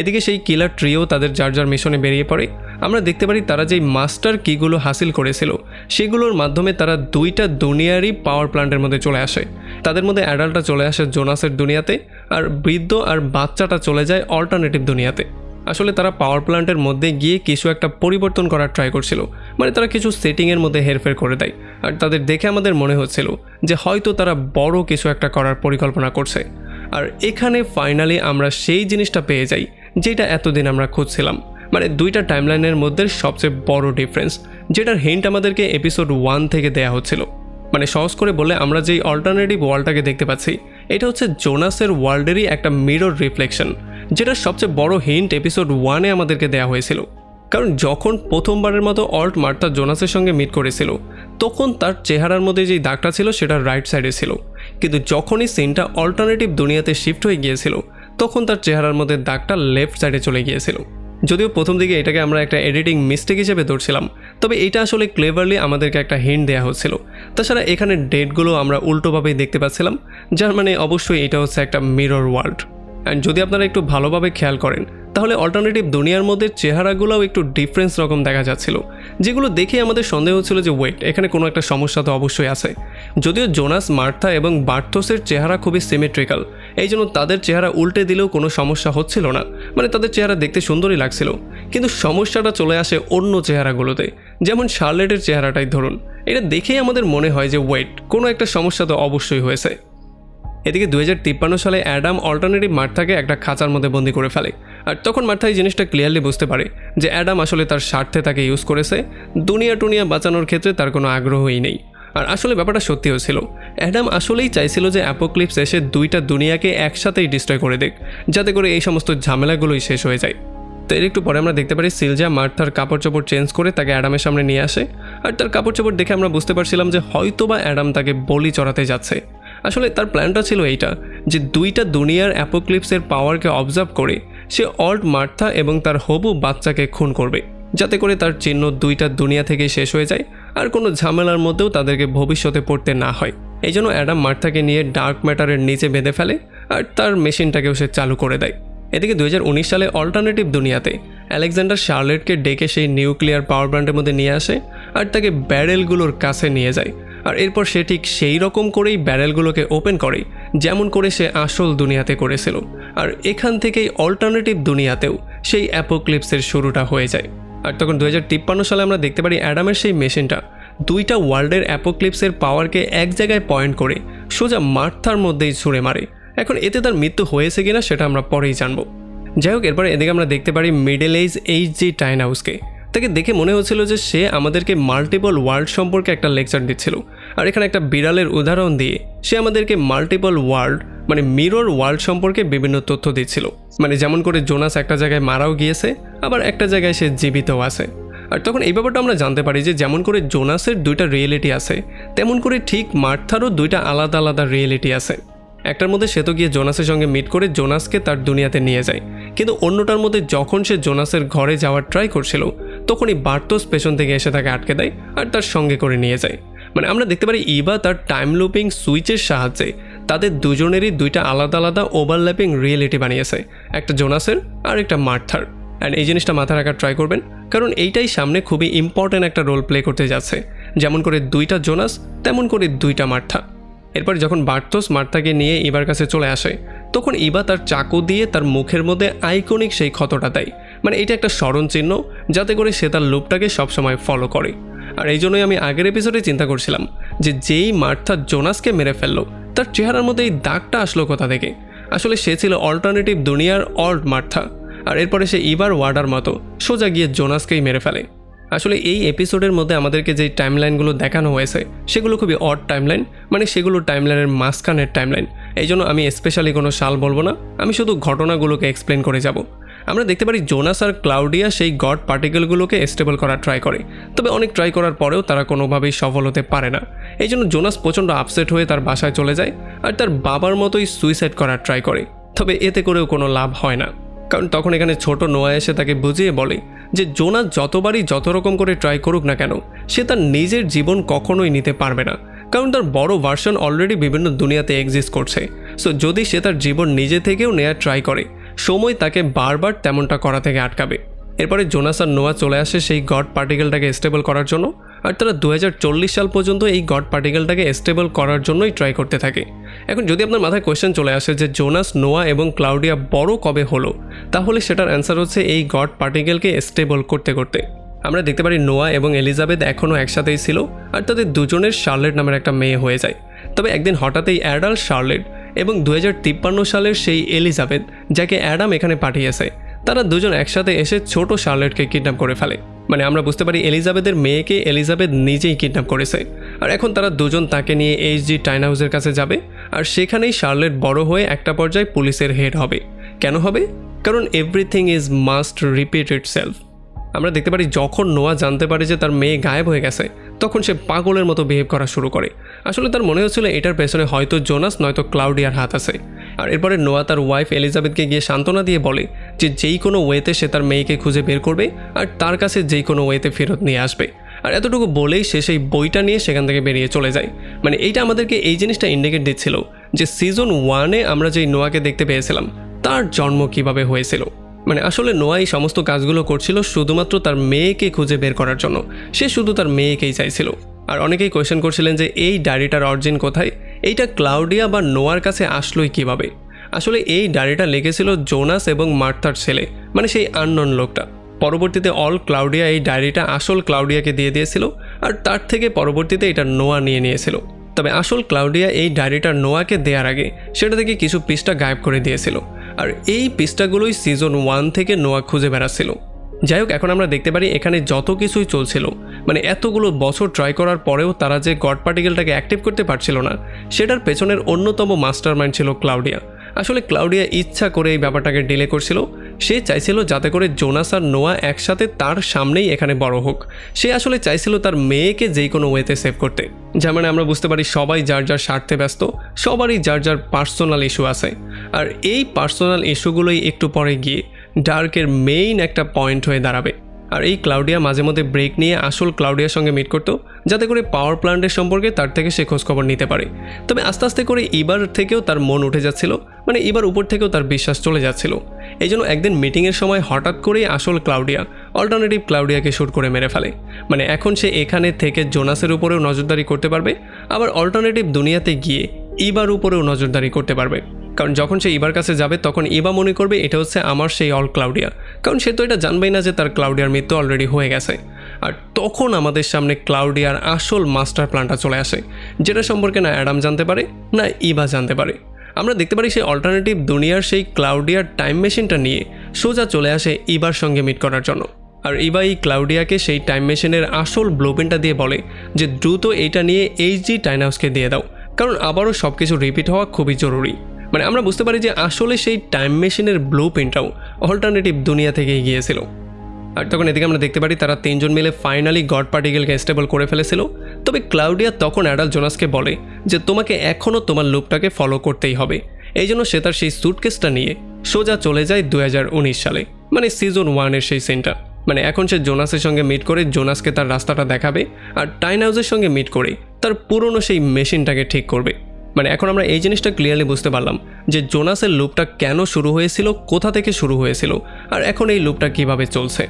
এদিকে সেই কিলার ট্রিও তাদের যার যার মিশনে বেরিয়ে পড়ে। আমরা দেখতে পারি তারা যেই মাস্টার কিগুলো হাসিল করেছিল সেগুলোর মাধ্যমে তারা দুইটা দুনিয়ারই পাওয়ার প্ল্যান্টের মধ্যে চলে আসে। তাদের মধ্যে অ্যাডাল্টটা চলে আসে জোনাসের দুনিয়াতে, আর বৃদ্ধ আর বাচ্চাটা চলে যায় অল্টারনেটিভ দুনিয়াতে। আসলে তারা পাওয়ার প্ল্যান্টের মধ্যে গিয়ে কিছু একটা পরিবর্তন করার ট্রাই করছিল, মানে তারা কিছু সেটিংয়ের মধ্যে হেরফের করে দেয়। আর তাদের দেখে আমাদের মনে হচ্ছিল যে হয়তো তারা বড় কিছু একটা করার পরিকল্পনা করছে। আর এখানে ফাইনালি আমরা সেই জিনিসটা পেয়ে যাই যেটা এতদিন আমরা খুঁজছিলাম, মানে দুইটা টাইমলাইনের মধ্যে সবচেয়ে বড় ডিফারেন্স, যেটার হিন্ট আমাদেরকে এপিসোড 1 থেকে দেয়া হচ্ছিল। মানে সহজ করে বলে আমরা যেই অল্টারনেটিভ ওয়ার্ল্ডটাকে দেখতে পাচ্ছি এটা হচ্ছে জোনাসের ওয়ার্ল্ডেরই একটা মিরর রিফ্লেকশন, যেটার সবচেয়ে বড় হিন্ট এপিসোড 1-এ আমাদেরকে দেওয়া হয়েছিল। কারণ যখন প্রথমবারের মতো অল্ট মার্থা জোনাসের সঙ্গে মিট করেছিল তখন তার চেহারার মধ্যে যেই দাগটা ছিল সেটা রাইট সাইডে ছিল, কিন্তু যখনই সিনটা অল্টারনেটিভ দুনিয়াতে শিফট হয়ে গিয়েছিল তখন তার চেহারার মধ্যে দাগটা লেফট সাইডে চলে গিয়েছিল। যদিও প্রথম দিকে এটাকে আমরা একটা এডিটিং মিস্টেক হিসেবে ধরছিলাম, তবে এটা আসলে ক্লেভারলি আমাদেরকে একটা হিন্ট দেওয়া হচ্ছিল। তাছাড়া এখানে ডেটগুলো আমরা উল্টোভাবেই দেখতে পাচ্ছিলাম, যার মানে অবশ্যই এটা হচ্ছে একটা মিরর ওয়ার্ল্ড। অ্যান্ড যদি আপনারা একটু ভালোভাবে খেয়াল করেন তাহলে অল্টারনেটিভ দুনিয়ার মধ্যে চেহারাগুলোও একটু ডিফারেন্স রকম দেখা যাচ্ছিল, যেগুলো দেখে আমাদের সন্দেহ হচ্ছিল যে ওয়েট, এখানে কোনো একটা সমস্যা তো অবশ্যই আছে। যদিও জোনাস, মার্থা এবং বার্থোসের চেহারা খুবই সিমেট্রিক্যাল, এই জন্য তাদের চেহারা উল্টে দিলেও কোনো সমস্যা হচ্ছিল না, মানে তাদের চেহারা দেখতে সুন্দরই লাগছিল। কিন্তু সমস্যাটা চলে আসে অন্য চেহারাগুলোতে, যেমন শার্লেটের চেহারাটাই ধরুন। এটা দেখেই আমাদের মনে হয় যে ওয়েট, কোনো একটা সমস্যা তো অবশ্যই হয়েছে। এদিকে 2053 সালে অ্যাডাম অল্টারনেটিভ মার্থাকে একটা খাঁচার মধ্যে বন্দি করে ফেলে, আর তখন মার্থা এই জিনিসটা ক্লিয়ারলি বুঝতে পারে যে অ্যাডাম আসলে তার স্বার্থে তাকে ইউজ করেছে, দুনিয়া টুনিয়া বাঁচানোর ক্ষেত্রে তার কোনো আগ্রহই নেই। আর আসলে ব্যাপারটা সত্যিও ছিল, অ্যাডাম আসলেই চাইছিল যে অ্যাপোক্লিপস এসে দুইটা দুনিয়াকে একসাথেই ডিস্ট্রয় করে দেখ, যাতে করে এই সমস্ত ঝামেলাগুলোই শেষ হয়ে যায়। তো এর একটু পরে আমরা দেখতে পারি সিলজা মার্থার কাপড় চোপড় চেঞ্জ করে তাকে অ্যাডামের সামনে নিয়ে আসে, আর তার কাপড় চোপড় দেখে আমরা বুঝতে পারছিলাম যে হয়তোবা অ্যাডাম তাকে বলি চড়াতে যাচ্ছে। আসলে তার প্ল্যানটা ছিল এইটা যে দুইটা দুনিয়ার অ্যাপোক্লিপসের পাওয়ারকে অবজার্ভ করে সে অল্ট মার্থা এবং তার হবু বাচ্চাকে খুন করবে, যাতে করে তার চিহ্ন দুইটা দুনিয়া থেকেই শেষ হয়ে যায় আর কোনো ঝামেলার মধ্যেও তাদেরকে ভবিষ্যতে পড়তে না হয়। এই জন্য অ্যাডাম মার্থাকে নিয়ে ডার্ক ম্যাটারের নিচে বেঁধে ফেলে আর তার মেশিনটাকেও সে চালু করে দেয়। এদিকে 2019 সালে অল্টারনেটিভ দুনিয়াতে আলেকজান্ডার শার্লেটকে ডেকে সেই নিউক্লিয়ার পাওয়ার প্ল্যান্টের মধ্যে নিয়ে আসে আর তাকে ব্যারেলগুলোর কাছে নিয়ে যায়। আর এরপর সে ঠিক সেই রকম করেই ব্যারেলগুলোকে ওপেন করে যেমন করে সে আসল দুনিয়াতে করেছিল, আর এখান থেকেই অল্টারনেটিভ দুনিয়াতেও সেই অ্যাপোক্লিপসের শুরুটা হয়ে যায়। আর তখন 2053 সালে আমরা দেখতে পারি অ্যাডামের সেই মেশিনটা দুইটা ওয়ার্ল্ডের অ্যাপোক্লিপসের পাওয়ারকে এক জায়গায় পয়েন্ট করে সোজা মার্থার মধ্যেই ছুঁড়ে মারে। এখন এতে তার মৃত্যু হয়েছে কিনা সেটা আমরা পরেই জানবো। যাই হোক, এরপরে এদিকে আমরা দেখতে পারি মিডল এজ এইচজি টাইনহাউসকে। তাকে দেখে মনে হচ্ছিল যে সে আমাদেরকে মাল্টিপল ওয়ার্ল্ড সম্পর্কে একটা লেকচার দিচ্ছিল, আর এখানে একটা বিড়ালের উদাহরণ দিয়ে সে আমাদেরকে মাল্টিপল ওয়ার্ল্ড মানে মিরর ওয়ার্ল্ড সম্পর্কে বিভিন্ন তথ্য দিচ্ছিল। মানে যেমন করে জোনাস একটা জায়গায় মারাও গিয়েছে, আবার একটা জায়গায় সে জীবিতও আছে। আর তখন এই ব্যাপারটা আমরা জানতে পারি যে যেমন করে জোনাসের দুইটা রিয়েলিটি আছে, তেমন করে ঠিক মার্থারও দুইটা আলাদা আলাদা রিয়েলিটি আছে। একটার মধ্যে সে তো গিয়ে জোনাসের সঙ্গে মিট করে জোনাসকে তার দুনিয়াতে নিয়ে যায়, কিন্তু অন্যটার মধ্যে যখন সে জোনাসের ঘরে যাওয়ার ট্রাই করছিল তখনই বার্থোস পেছন থেকে এসে তাকে আটকে দেয় আর তার সঙ্গে করে নিয়ে যায়। মানে আমরা দেখতে পারি ইভা তার টাইম লুপিং সুইচের সাহায্যে তাদের দুজনেরই দুইটা আলাদা আলাদা ওভারল্যাপিং রিয়েলিটি বানিয়েছে, একটা জোনাসের আর একটা মার্থার। অ্যান্ড এই জিনিসটা মাথায় রাখার ট্রাই করবেন, কারণ এইটাই সামনে খুবই ইম্পর্ট্যান্ট একটা রোল প্লে করতে যাচ্ছে। যেমন করে দুইটা জোনাস তেমন করে দুইটা মার্থা। এরপর যখন বার্থোস মার্থাকে নিয়ে ইভার কাছে চলে আসে তখন ইভা তার চাকু দিয়ে তার মুখের মধ্যে আইকনিক সেই ক্ষতটা দেয়। মানে এটা একটা স্মরণ চিহ্ন, যাতে করে সে তার লুপটাকে সবসময় ফলো করে। আর এই জন্যই আমি আগের এপিসোডে চিন্তা করছিলাম যে যেই মার্থা জোনাসকে মেরে ফেললো তার চেহারার মধ্যে এই দাগটা আসলো কোথা থেকে। আসলে সে ছিল অল্টারনেটিভ দুনিয়ার অল্ট মার্থা, আর এরপরে সে ইভার ওয়ার্ডার মতো সোজা গিয়ে জোনাসকেই মেরে ফেলে। আসলে এই এপিসোডের মধ্যে আমাদেরকে যেই টাইমলাইনগুলো দেখানো হয়েছে সেগুলো খুবই অড টাইমলাইন, মানে সেগুলো টাইমলাইনের মাঝখানের টাইমলাইন। এই জন্য আমি স্পেশালি কোনো সাল বলবো না, আমি শুধু ঘটনাগুলোকে এক্সপ্লেন করে যাব। আমরা দেখতে পারি জোনাস আর ক্লাউডিয়া সেই গড পার্টিকেলগুলোকে স্টেবল করার ট্রাই করে, তবে অনেক ট্রাই করার পরেও তারা কোনোভাবেই সফল হতে পারে না। এই জন্য জোনাস প্রচণ্ড আপসেট হয়ে তার বাসায় চলে যায় আর তার বাবার মতোই সুইসাইড করার ট্রাই করে, তবে এতে করেও কোনো লাভ হয় না। কারণ তখন এখানে ছোট নোয়া এসে তাকে বুঝিয়ে বলে যে জোনাস যতবারই যত রকম করে ট্রাই করুক না কেন সে তার নিজের জীবন কখনোই নিতে পারবে না, কারণ তার বড় ভার্সন অলরেডি বিভিন্ন দুনিয়াতে এক্সিস্ট করছে। সো যদি সে তার জীবন নিজে থেকেও নেওয়ার ট্রাই করে সময় তাকে বারবার তেমনটা করা থেকে আটকাবে। এরপরে জোনাস আর নোয়া চলে আসে সেই গড পার্টিকেলটাকে স্টেবল করার জন্য, আর তারা 2040 সাল পর্যন্ত এই গড পার্টিকেলটাকে স্টেবল করার জন্যই ট্রাই করতে থাকে। এখন যদি আপনার মাথায় কোয়েশ্চেন চলে আসে যে জোনাস, নোয়া এবং ক্লাউডিয়া বড় কবে হলো, তাহলে সেটার অ্যান্সার হচ্ছে এই গড পার্টিকেলকে স্টেবল করতে করতে। আমরা দেখতে পারি নোয়া এবং এলিজাবেথ এখনও একসাথেই ছিল, আর তাদের দুজনের শার্লেট নামের একটা মেয়ে হয়ে যায়। তবে একদিন হঠাৎই অ্যাডাল্ট শার্লেট এবং 2053 সালের সেই এলিজাবেথ, যাকে অ্যাডাম এখানে পাঠিয়েছে, তারা দুজন একসাথে এসে ছোট শার্লেটকে কিডন্যাপ করে ফেলে। মানে আমরা বুঝতে পারি এলিজাবেথের মেয়েকে এলিজাবেথ নিজেই কিডন্যাপ করেছে। আর এখন তারা দুজন তাকে নিয়ে এইচজি টাইনহাউসের কাছে যাবে, আর সেখানেই শার্লেট বড় হয়ে একটা পর্যায়ে পুলিশের হেড হবে। কেন হবে? কারণ everything is must repeat itself. আমরা দেখতে পারি যখন নোয়া জানতে পারে যে তার মেয়ে গায়েব হয়ে গেছে, তখন সে পাগলের মতো বিহেভ করা শুরু করে। আসলে তার মনে হচ্ছিল এটার পেছনে হয়তো জোনাস নয়তো ক্লাউডিয়ার হাত আছে। আর এরপরে নোয়া তার ওয়াইফ এলিজাবেথকে গিয়ে সান্ত্বনা দিয়ে বলে যে যেই কোনো ওয়েতে সে তার মেয়েকে খুঁজে বের করবে আর তার কাছে যেই কোনো ওয়েতে ফেরত নিয়ে আসবে। আর এতটুকু বলেই সে সেই বইটা নিয়ে সেখান থেকে বেরিয়ে চলে যায়। মানে এইটা আমাদেরকে এই জিনিসটা ইন্ডিকেট দিচ্ছিল যে সিজন 1-এ আমরা যেই নোয়াকে দেখতে পেয়েছিলাম তার জন্ম কিভাবে হয়েছিল। মানে আসলে নোয়া এই সমস্ত কাজগুলো করছিল শুধুমাত্র তার মেয়েকে খুঁজে বের করার জন্য। সে শুধু তার মেয়েকেই চাইছিল। আর অনেকেই কোয়েশ্চেন করছিলেন যে এই ডায়েরিটার অরিজিন কোথায়, এইটা ক্লাউডিয়া বা নোয়ার কাছে আসলোই কিভাবে। আসলে এই ডায়েরিটা লিখেছিল জোনাস এবং মার্থার ছেলে, মানে সেই আননোন লোকটা। পরবর্তীতে অল ক্লাউডিয়া এই ডায়েরিটা আসল ক্লাউডিয়াকে দিয়ে দিয়েছিল, আর তার থেকে পরবর্তীতে এটা নোয়া নিয়ে নিয়েছিল। তবে আসল ক্লাউডিয়া এই ডায়েরিটা নোয়াকে দেওয়ার আগে সেটা থেকে কিছু পৃষ্ঠা গায়েব করে দিয়েছিল, আর এই পৃষ্ঠাগুলোই সিজন 1 থেকে নোয়া খুঁজে বেড়াচ্ছিল। যাই হোক, এখন আমরা দেখতে পারি এখানে যত কিছুই চলছিল, মানে এতগুলো বছর ট্রাই করার পরেও তারা যে গড পার্টিকেলটাকে অ্যাক্টিভ করতে পারছিল না, সেটার পেছনের অন্যতম মাস্টার মাইন্ড ছিল ক্লাউডিয়া। আসলে ক্লাউডিয়া ইচ্ছা করে এই ব্যাপারটাকে ডিলে করছিল। সে চাইছিল যাতে করে জোনাস আর নোয়া একসাথে তার সামনেই এখানে বড় হোক। সে আসলে চাইছিল তার মেয়েকে যেই কোনো ওয়েতে সেভ করতে। যেমন মানে আমরা বুঝতে পারি সবাই যার যার স্বার্থে ব্যস্ত, সবারই যার যার পার্সোনাল ইস্যু আছে। আর এই পার্সোনাল ইস্যুগুলোই একটু পরে গিয়ে ডার্কের মেইন একটা পয়েন্ট হয়ে দাঁড়াবে। আর এই ক্লাউডিয়া মাঝে মধ্যে ব্রেক নিয়ে আসল ক্লাউডিয়ার সঙ্গে মিট করতো, যাতে করে পাওয়ার প্ল্যান্টের সম্পর্কে তার থেকে সে খোঁজখবর নিতে পারে। তবে আস্তে আস্তে করে এবার থেকেও তার মন উঠে যাচ্ছিল, মানে এবার উপর থেকেও তার বিশ্বাস চলে যাচ্ছিল। এই জন্য একদিন মিটিংয়ের সময় হঠাৎ করেই আসল ক্লাউডিয়া অল্টারনেটিভ ক্লাউডিয়াকে শ্যুট করে মেরে ফেলে। মানে এখন সে এখানে থেকে জোনাসের উপরেও নজরদারি করতে পারবে, আবার অল্টারনেটিভ দুনিয়াতে গিয়ে ইবার উপরেও নজরদারি করতে পারবে। কারণ যখন সে ইবার কাছে যাবে তখন ইবা মনে করবে এটা হচ্ছে আমার সেই অল ক্লাউডিয়া, কারণ সে তো এটা জানবেই না যে তার ক্লাউডিয়ার মৃত্যু অলরেডি হয়ে গেছে। আর তখন আমাদের সামনে ক্লাউডিয়ার আসল মাস্টার প্ল্যানটা চলে আসে, যেটা সম্পর্কে না অ্যাডাম জানতে পারে না ইবা জানতে পারে। আমরা দেখতে পারি সেই অল্টারনেটিভ দুনিয়ার সেই ক্লাউডিয়ার টাইম মেশিনটা নিয়ে সোজা চলে আসে ইবার সঙ্গে মিট করার জন্য। আর ইবা এই ক্লাউডিয়াকে সেই টাইম মেশিনের আসল ব্লুপ্রিন্টটা দিয়ে বলে যে দ্রুত এইটা নিয়ে এইচজি টাইনহাউসকে দিয়ে দাও, কারণ আবারও সব কিছু রিপিট হওয়া খুবই জরুরি। মানে আমরা বুঝতে পারি যে আসলে সেই টাইম মেশিনের ব্লুপ্রিন্টটাও অল্টারনেটিভ দুনিয়া থেকে গিয়েছিল। আর তখন এদিকে আমরা দেখতে পারি তারা তিনজন মিলে ফাইনালি গড পার্টিকেলকে স্টেবল করে ফেলেছিল। তবে ক্লাউডিয়া তখন অ্যাডাল জোনাসকে বলে যে তোমাকে এখনও তোমার লুপটাকে ফলো করতেই হবে। এই জন্য সে তার সেই স্যুটকেসটা নিয়ে সোজা চলে যায় 2019 সালে, মানে সিজন 1-এর সেই সিনটা। মানে এখন সে জোনাসের সঙ্গে মিট করে জোনাসকে তার রাস্তাটা দেখাবে, আর টাইনহাউসের সঙ্গে মিট করে তার পুরনো সেই মেশিনটাকে ঠিক করবে। মানে এখন আমরা এই জিনিসটা ক্লিয়ারলি বুঝতে পারলাম যে জোনাসের লুপটা কেন শুরু হয়েছিল, কোথা থেকে শুরু হয়েছিল, আর এখন এই লুপটা কিভাবে চলছে।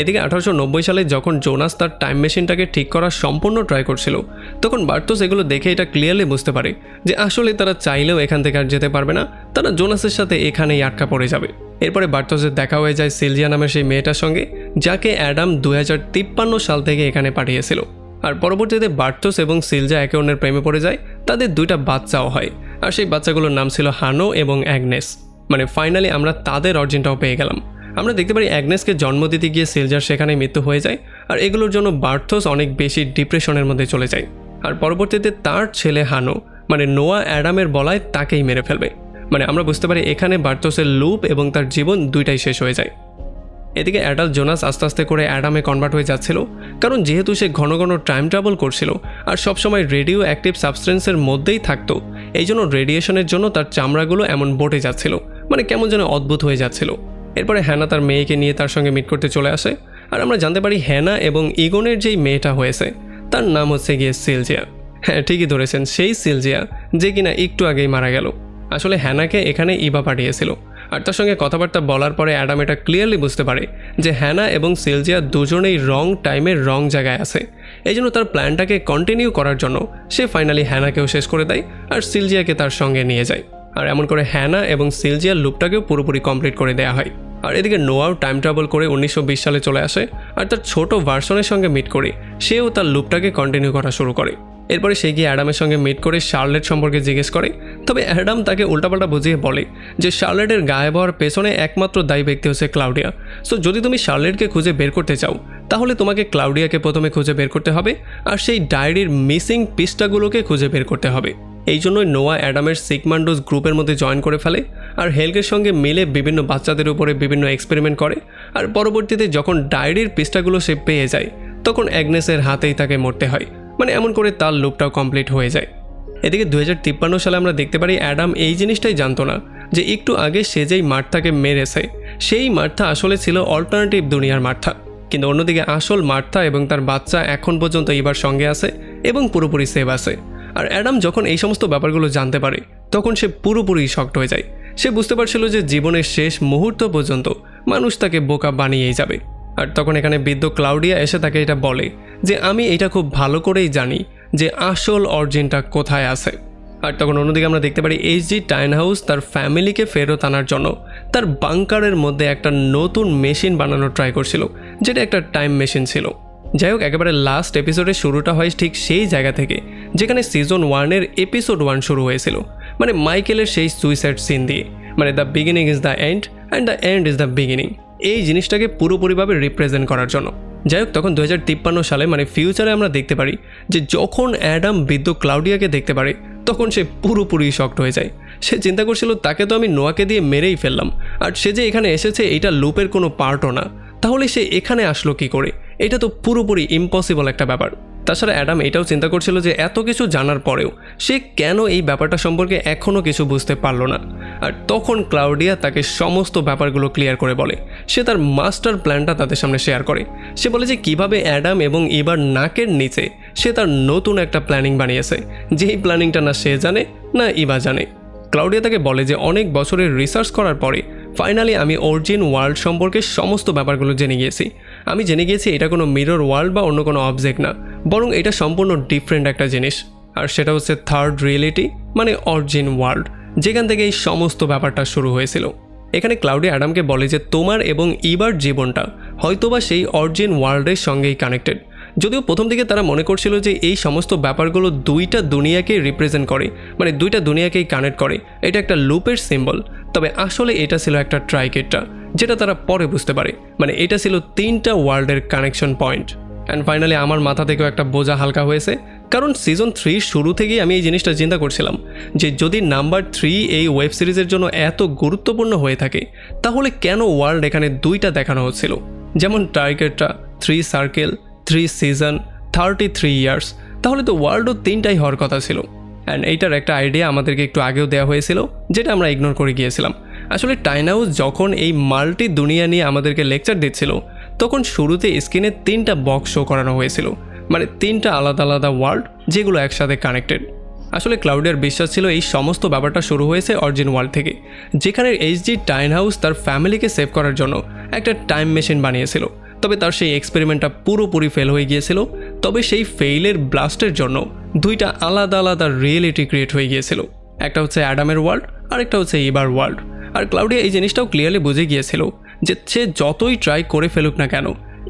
এদিকে 1890 সালে যখন জোনাস তার টাইম মেশিনটাকে ঠিক করার সম্পূর্ণ ট্রাই করছিল, তখন বার্থোস এগুলো দেখে এটা ক্লিয়ারলি বুঝতে পারে যে আসলে তারা চাইলেও এখান থেকে আর যেতে পারবে না, তারা জোনাসের সাথে এখানেই আটকা পড়ে যাবে। এরপরে বার্থোসের দেখা হয়ে যায় সিলজিয়া নামের সেই মেয়েটার সঙ্গে, যাকে অ্যাডাম 2053 সাল থেকে এখানে পাঠিয়েছিল। আর পরবর্তীতে বার্থোস এবং সিলজা একে অন্যের প্রেমে পড়ে যায়, তাদের দুইটা বাচ্চাও হয়। আর সেই বাচ্চাগুলোর নাম ছিল হানো এবং অ্যাগনেস। মানে ফাইনালি আমরা তাদের অরিজিনটাও পেয়ে গেলাম। আমরা দেখতে পারি অ্যাগনেসকে জন্ম দিতে গিয়ে সিলজার সেখানে মৃত্যু হয়ে যায়, আর এগুলোর জন্য বার্থোস অনেক বেশি ডিপ্রেশনের মধ্যে চলে যায়। আর পরবর্তীতে তার ছেলে হানো, মানে নোয়া অ্যাডামের বলায় তাকেই মেরে ফেলবে। মানে আমরা বুঝতে পারি এখানে বার্থোসের লুপ এবং তার জীবন দুইটাই শেষ হয়ে যায়। এদিকে অ্যাডাল জোনাস আস্তে আস্তে করে অ্যাডামে কনভার্ট হয়ে যাচ্ছিল, কারণ যেহেতু সে ঘন ঘন টাইম ট্রাভেল করছিল আর সবসময় রেডিও অ্যাক্টিভ সাবস্টেন্সের মধ্যেই থাকতো, এই জন্য রেডিয়েশনের জন্য তার চামড়াগুলো এমন বটে যাচ্ছিল, মানে কেমন যেন অদ্ভুত হয়ে যাচ্ছিল। এরপরে হ্যানা তার মেয়েকে নিয়ে তার সঙ্গে মিট করতে চলে আসে, আর আমরা জানতে পারি হ্যানা এবং ইগনের যেই মেয়েটা হয়েছে তার নাম হচ্ছে গিয়ে সিলজিয়া। হ্যাঁ, ঠিকই ধরেছেন, সেই সিলজিয়া যে কিনা একটু আগেই মারা গেল। আসলে হ্যানাকে এখানে ইবা পাঠিয়েছিল, আর তার সঙ্গে কথাবার্তা বলার পরে অ্যাডাম এটা ক্লিয়ারলি বুঝতে পারে যে হ্যানা এবং সিলজিয়া দুজনেই রং টাইমে রং জায়গায় আছে। এই জন্য তার প্ল্যানটাকে কন্টিনিউ করার জন্য সে ফাইনালি হ্যানাকেও শেষ করে দেয় আর সিলজিয়াকে তার সঙ্গে নিয়ে যায়। আর এমন করে হ্যানা এবং সিলজিয়ার লুপটাকেও পুরোপুরি কমপ্লিট করে দেওয়া হয়। আর এদিকে নোয়াও টাইম ট্রাভেল করে 1920 সালে চলে আসে আর তার ছোট ভার্সনের সঙ্গে মিট করে সেও তার লুপটাকে কন্টিনিউ করা শুরু করে। এরপরে সে গিয়ে অ্যাডামের সঙ্গে মিট করে শার্লেট সম্পর্কে জিজ্ঞেস করে, তবে অ্যাডাম তাকে উল্টাপাল্টা বুঝিয়ে বলে যে শার্লেটের গায়েব হওয়ার পেছনে একমাত্র দায়ী ব্যক্তি হচ্ছে ক্লাউডিয়া। সো যদি তুমি শার্লেটকে খুঁজে বের করতে চাও তাহলে তোমাকে ক্লাউডিয়াকে প্রথমে খুঁজে বের করতে হবে আর সেই ডায়েরির মিসিং পিসটাগুলোকে খুঁজে বের করতে হবে। এই জন্যই নোয়া অ্যাডামের সিগমান্ডোস গ্রুপের মধ্যে জয়েন করে ফেলে আর হেলকের সঙ্গে মিলে বিভিন্ন বাচ্চাদের উপরে বিভিন্ন এক্সপেরিমেন্ট করে। আর পরবর্তীতে যখন ডায়েরির পিসটাগুলো সে পেয়ে যায় তখন অ্যাগনেসের হাতেই তাকে মরতে হয়। মানে এমন করে তার লুপটাও কমপ্লিট হয়ে যায়। এদিকে 2053 সালে আমরা দেখতে পারি অ্যাডাম এই জিনিসটাই জানতো না যে একটু আগে সে যেই মার্থাকে মেরেছে সেই মার্থা আসলে ছিল অল্টারনেটিভ দুনিয়ার মার্থা। কিন্তু অন্যদিকে আসল মার্থা এবং তার বাচ্চা এখন পর্যন্ত এবার সঙ্গে আছে এবং পুরোপুরি সেভ আছে। আর অ্যাডাম যখন এই সমস্ত ব্যাপারগুলো জানতে পারে তখন সে পুরোপুরি শকড হয়ে যায়। সে বুঝতে পারছিল যে জীবনের শেষ মুহূর্ত পর্যন্ত মানুষ তাকে বোকা বানিয়েই যাবে। আর তখন এখানে বৃদ্ধ ক্লাউডিয়া এসে তাকে এটা বলে যে আমি এটা খুব ভালো করেই জানি যে আসল অরিজিনটা কোথায় আছে। আর তখন অন্যদিকে আমরা দেখতে পারি এইচজি টাইনহাউস তার ফ্যামিলিকে ফেরত আনার জন্য তার বাংকারের মধ্যে একটা নতুন মেশিন বানানোর ট্রাই করছিল, যেটা একটা টাইম মেশিন ছিল। যাই হোক, একেবারে লাস্ট এপিসোডের শুরুটা হয় ঠিক সেই জায়গা থেকে যেখানে সিজন 1-এর এপিসোড 1 শুরু হয়েছিল, মানে মাইকেলের সেই সুইসাইড সিন দিয়ে। মানে the beginning is the end and the end is the beginning, এই জিনিসটাকে পুরোপুরিভাবে রিপ্রেজেন্ট করার জন্য। যাই হোক, তখন 2053 সালে মানে ফিউচারে আমরা দেখতে পারি যে যখন অ্যাডাম বৃদ্ধ ক্লাউডিয়াকে দেখতে পারে তখন সে পুরোপুরি শকড হয়ে যায়। সে চিন্তা করছিল তাকে তো আমি নোয়াকে দিয়ে মেরেই ফেললাম, আর সে যে এখানে এসেছে এটা লুপের কোনো পার্টও না, তাহলে সে এখানে আসলো কি করে? এটা তো পুরোপুরি ইম্পসিবল একটা ব্যাপার। তাছাড়া অ্যাডাম এটাও চিন্তা করছিল যে এত কিছু জানার পরেও সে কেন এই ব্যাপারটা সম্পর্কে এখনও কিছু বুঝতে পারলো না। আর তখন ক্লাউডিয়া তাকে সমস্ত ব্যাপারগুলো ক্লিয়ার করে বলে। সে তার মাস্টার প্ল্যানটা তাদের সামনে শেয়ার করে। সে বলে যে কিভাবে অ্যাডাম এবং ইবার নাকের নিচে সে তার নতুন একটা প্ল্যানিং বানিয়েছে, যেই প্ল্যানিংটা না সে জানে না ইবা জানে। ক্লাউডিয়া তাকে বলে যে অনেক বছরের রিসার্চ করার পরে ফাইনালি আমি অরিজিন ওয়ার্ল্ড সম্পর্কে সমস্ত ব্যাপারগুলো জেনে গিয়েছি। আমি জেনে গিয়েছি এটা কোনো মিরর ওয়ার্ল্ড বা অন্য কোনো অবজেক্ট না, বরং এটা সম্পূর্ণ ডিফারেন্ট একটা জিনিস। আর সেটা হচ্ছে থার্ড রিয়েলিটি, মানে অরিজিন ওয়ার্ল্ড, যেখান থেকে এই সমস্ত ব্যাপারটা শুরু হয়েছিল। এখানে ক্লাউডিয়া অ্যাডামকে বলে যে তোমার এবং ইবার জীবনটা হয়তোবা সেই অরিজিন ওয়ার্ল্ডের সঙ্গেই কানেক্টেড। যদিও প্রথম দিকে তারা মনে করছিল যে এই সমস্ত ব্যাপারগুলো দুইটা দুনিয়াকে রিপ্রেজেন্ট করে, মানে দুইটা দুনিয়াকেই কানেক্ট করে, এটা একটা লুপের সিম্বল। তবে আসলে এটা ছিল একটা ট্রাইকেট্রা, যেটা তারা পরে বুঝতে পারে, মানে এটা ছিল 3টা ওয়ার্ল্ডের কানেকশন পয়েন্ট। অ্যান্ড ফাইনালি আমার মাথা থেকেও একটা বোঝা হালকা হয়েছে, কারণ সিজন 3 শুরু থেকেই আমি এই জিনিসটা চিন্তা করছিলাম যে যদি নাম্বার 3 এই ওয়েব সিরিজের জন্য এত গুরুত্বপূর্ণ হয়ে থাকে তাহলে কেন ওয়ার্ল্ড এখানে দুইটা দেখানো হচ্ছিল, যেমন ট্রাইকেট্রা, 3 সার্কেল, 3 সিজন, 33 ইয়ার্স, তাহলে তো ওয়ার্ল্ডও 3টাই হওয়ার কথা ছিল। অ্যান্ড এইটার একটা আইডিয়া আমাদেরকে একটু আগেও দেওয়া হয়েছিল, যেটা আমরা ইগনোর করে গিয়েছিলাম। আসলে টাইনহাউস যখন এই মাল্টি দুনিয়া নিয়ে আমাদেরকে লেকচার দিচ্ছিল তখন শুরুতে স্ক্রিনে 3টা বক্স শো করানো হয়েছিল, মানে 3টা আলাদা আলাদা ওয়ার্ল্ড যেগুলো একসাথে কানেক্টেড। আসলে ক্লাউডিয়ার বিশ্বাস ছিল এই সমস্ত ব্যাপারটা শুরু হয়েছে অরিজিন ওয়ার্ল্ড থেকে, যেখানে এইচজি টাইনহাউস তার ফ্যামিলিকে সেভ করার জন্য একটা টাইম মেশিন বানিয়েছিল। তবে তার সেই এক্সপেরিমেন্টটা পুরোপুরি ফেল হয়ে গিয়েছিল। তবে সেই ফেইলের ব্লাস্টের জন্য 2টা আলাদা আলাদা রিয়েলিটি ক্রিয়েট হয়ে গিয়েছিল, একটা হচ্ছে অ্যাডামের ওয়ার্ল্ড আর একটা হচ্ছে ইবার ওয়ার্ল্ড। আর ক্লাউডিয়া এই জিনিসটাও ক্লিয়ারলি বুঝে গিয়েছিল যে সে যতই ট্রাই করে ফেলুক না কেন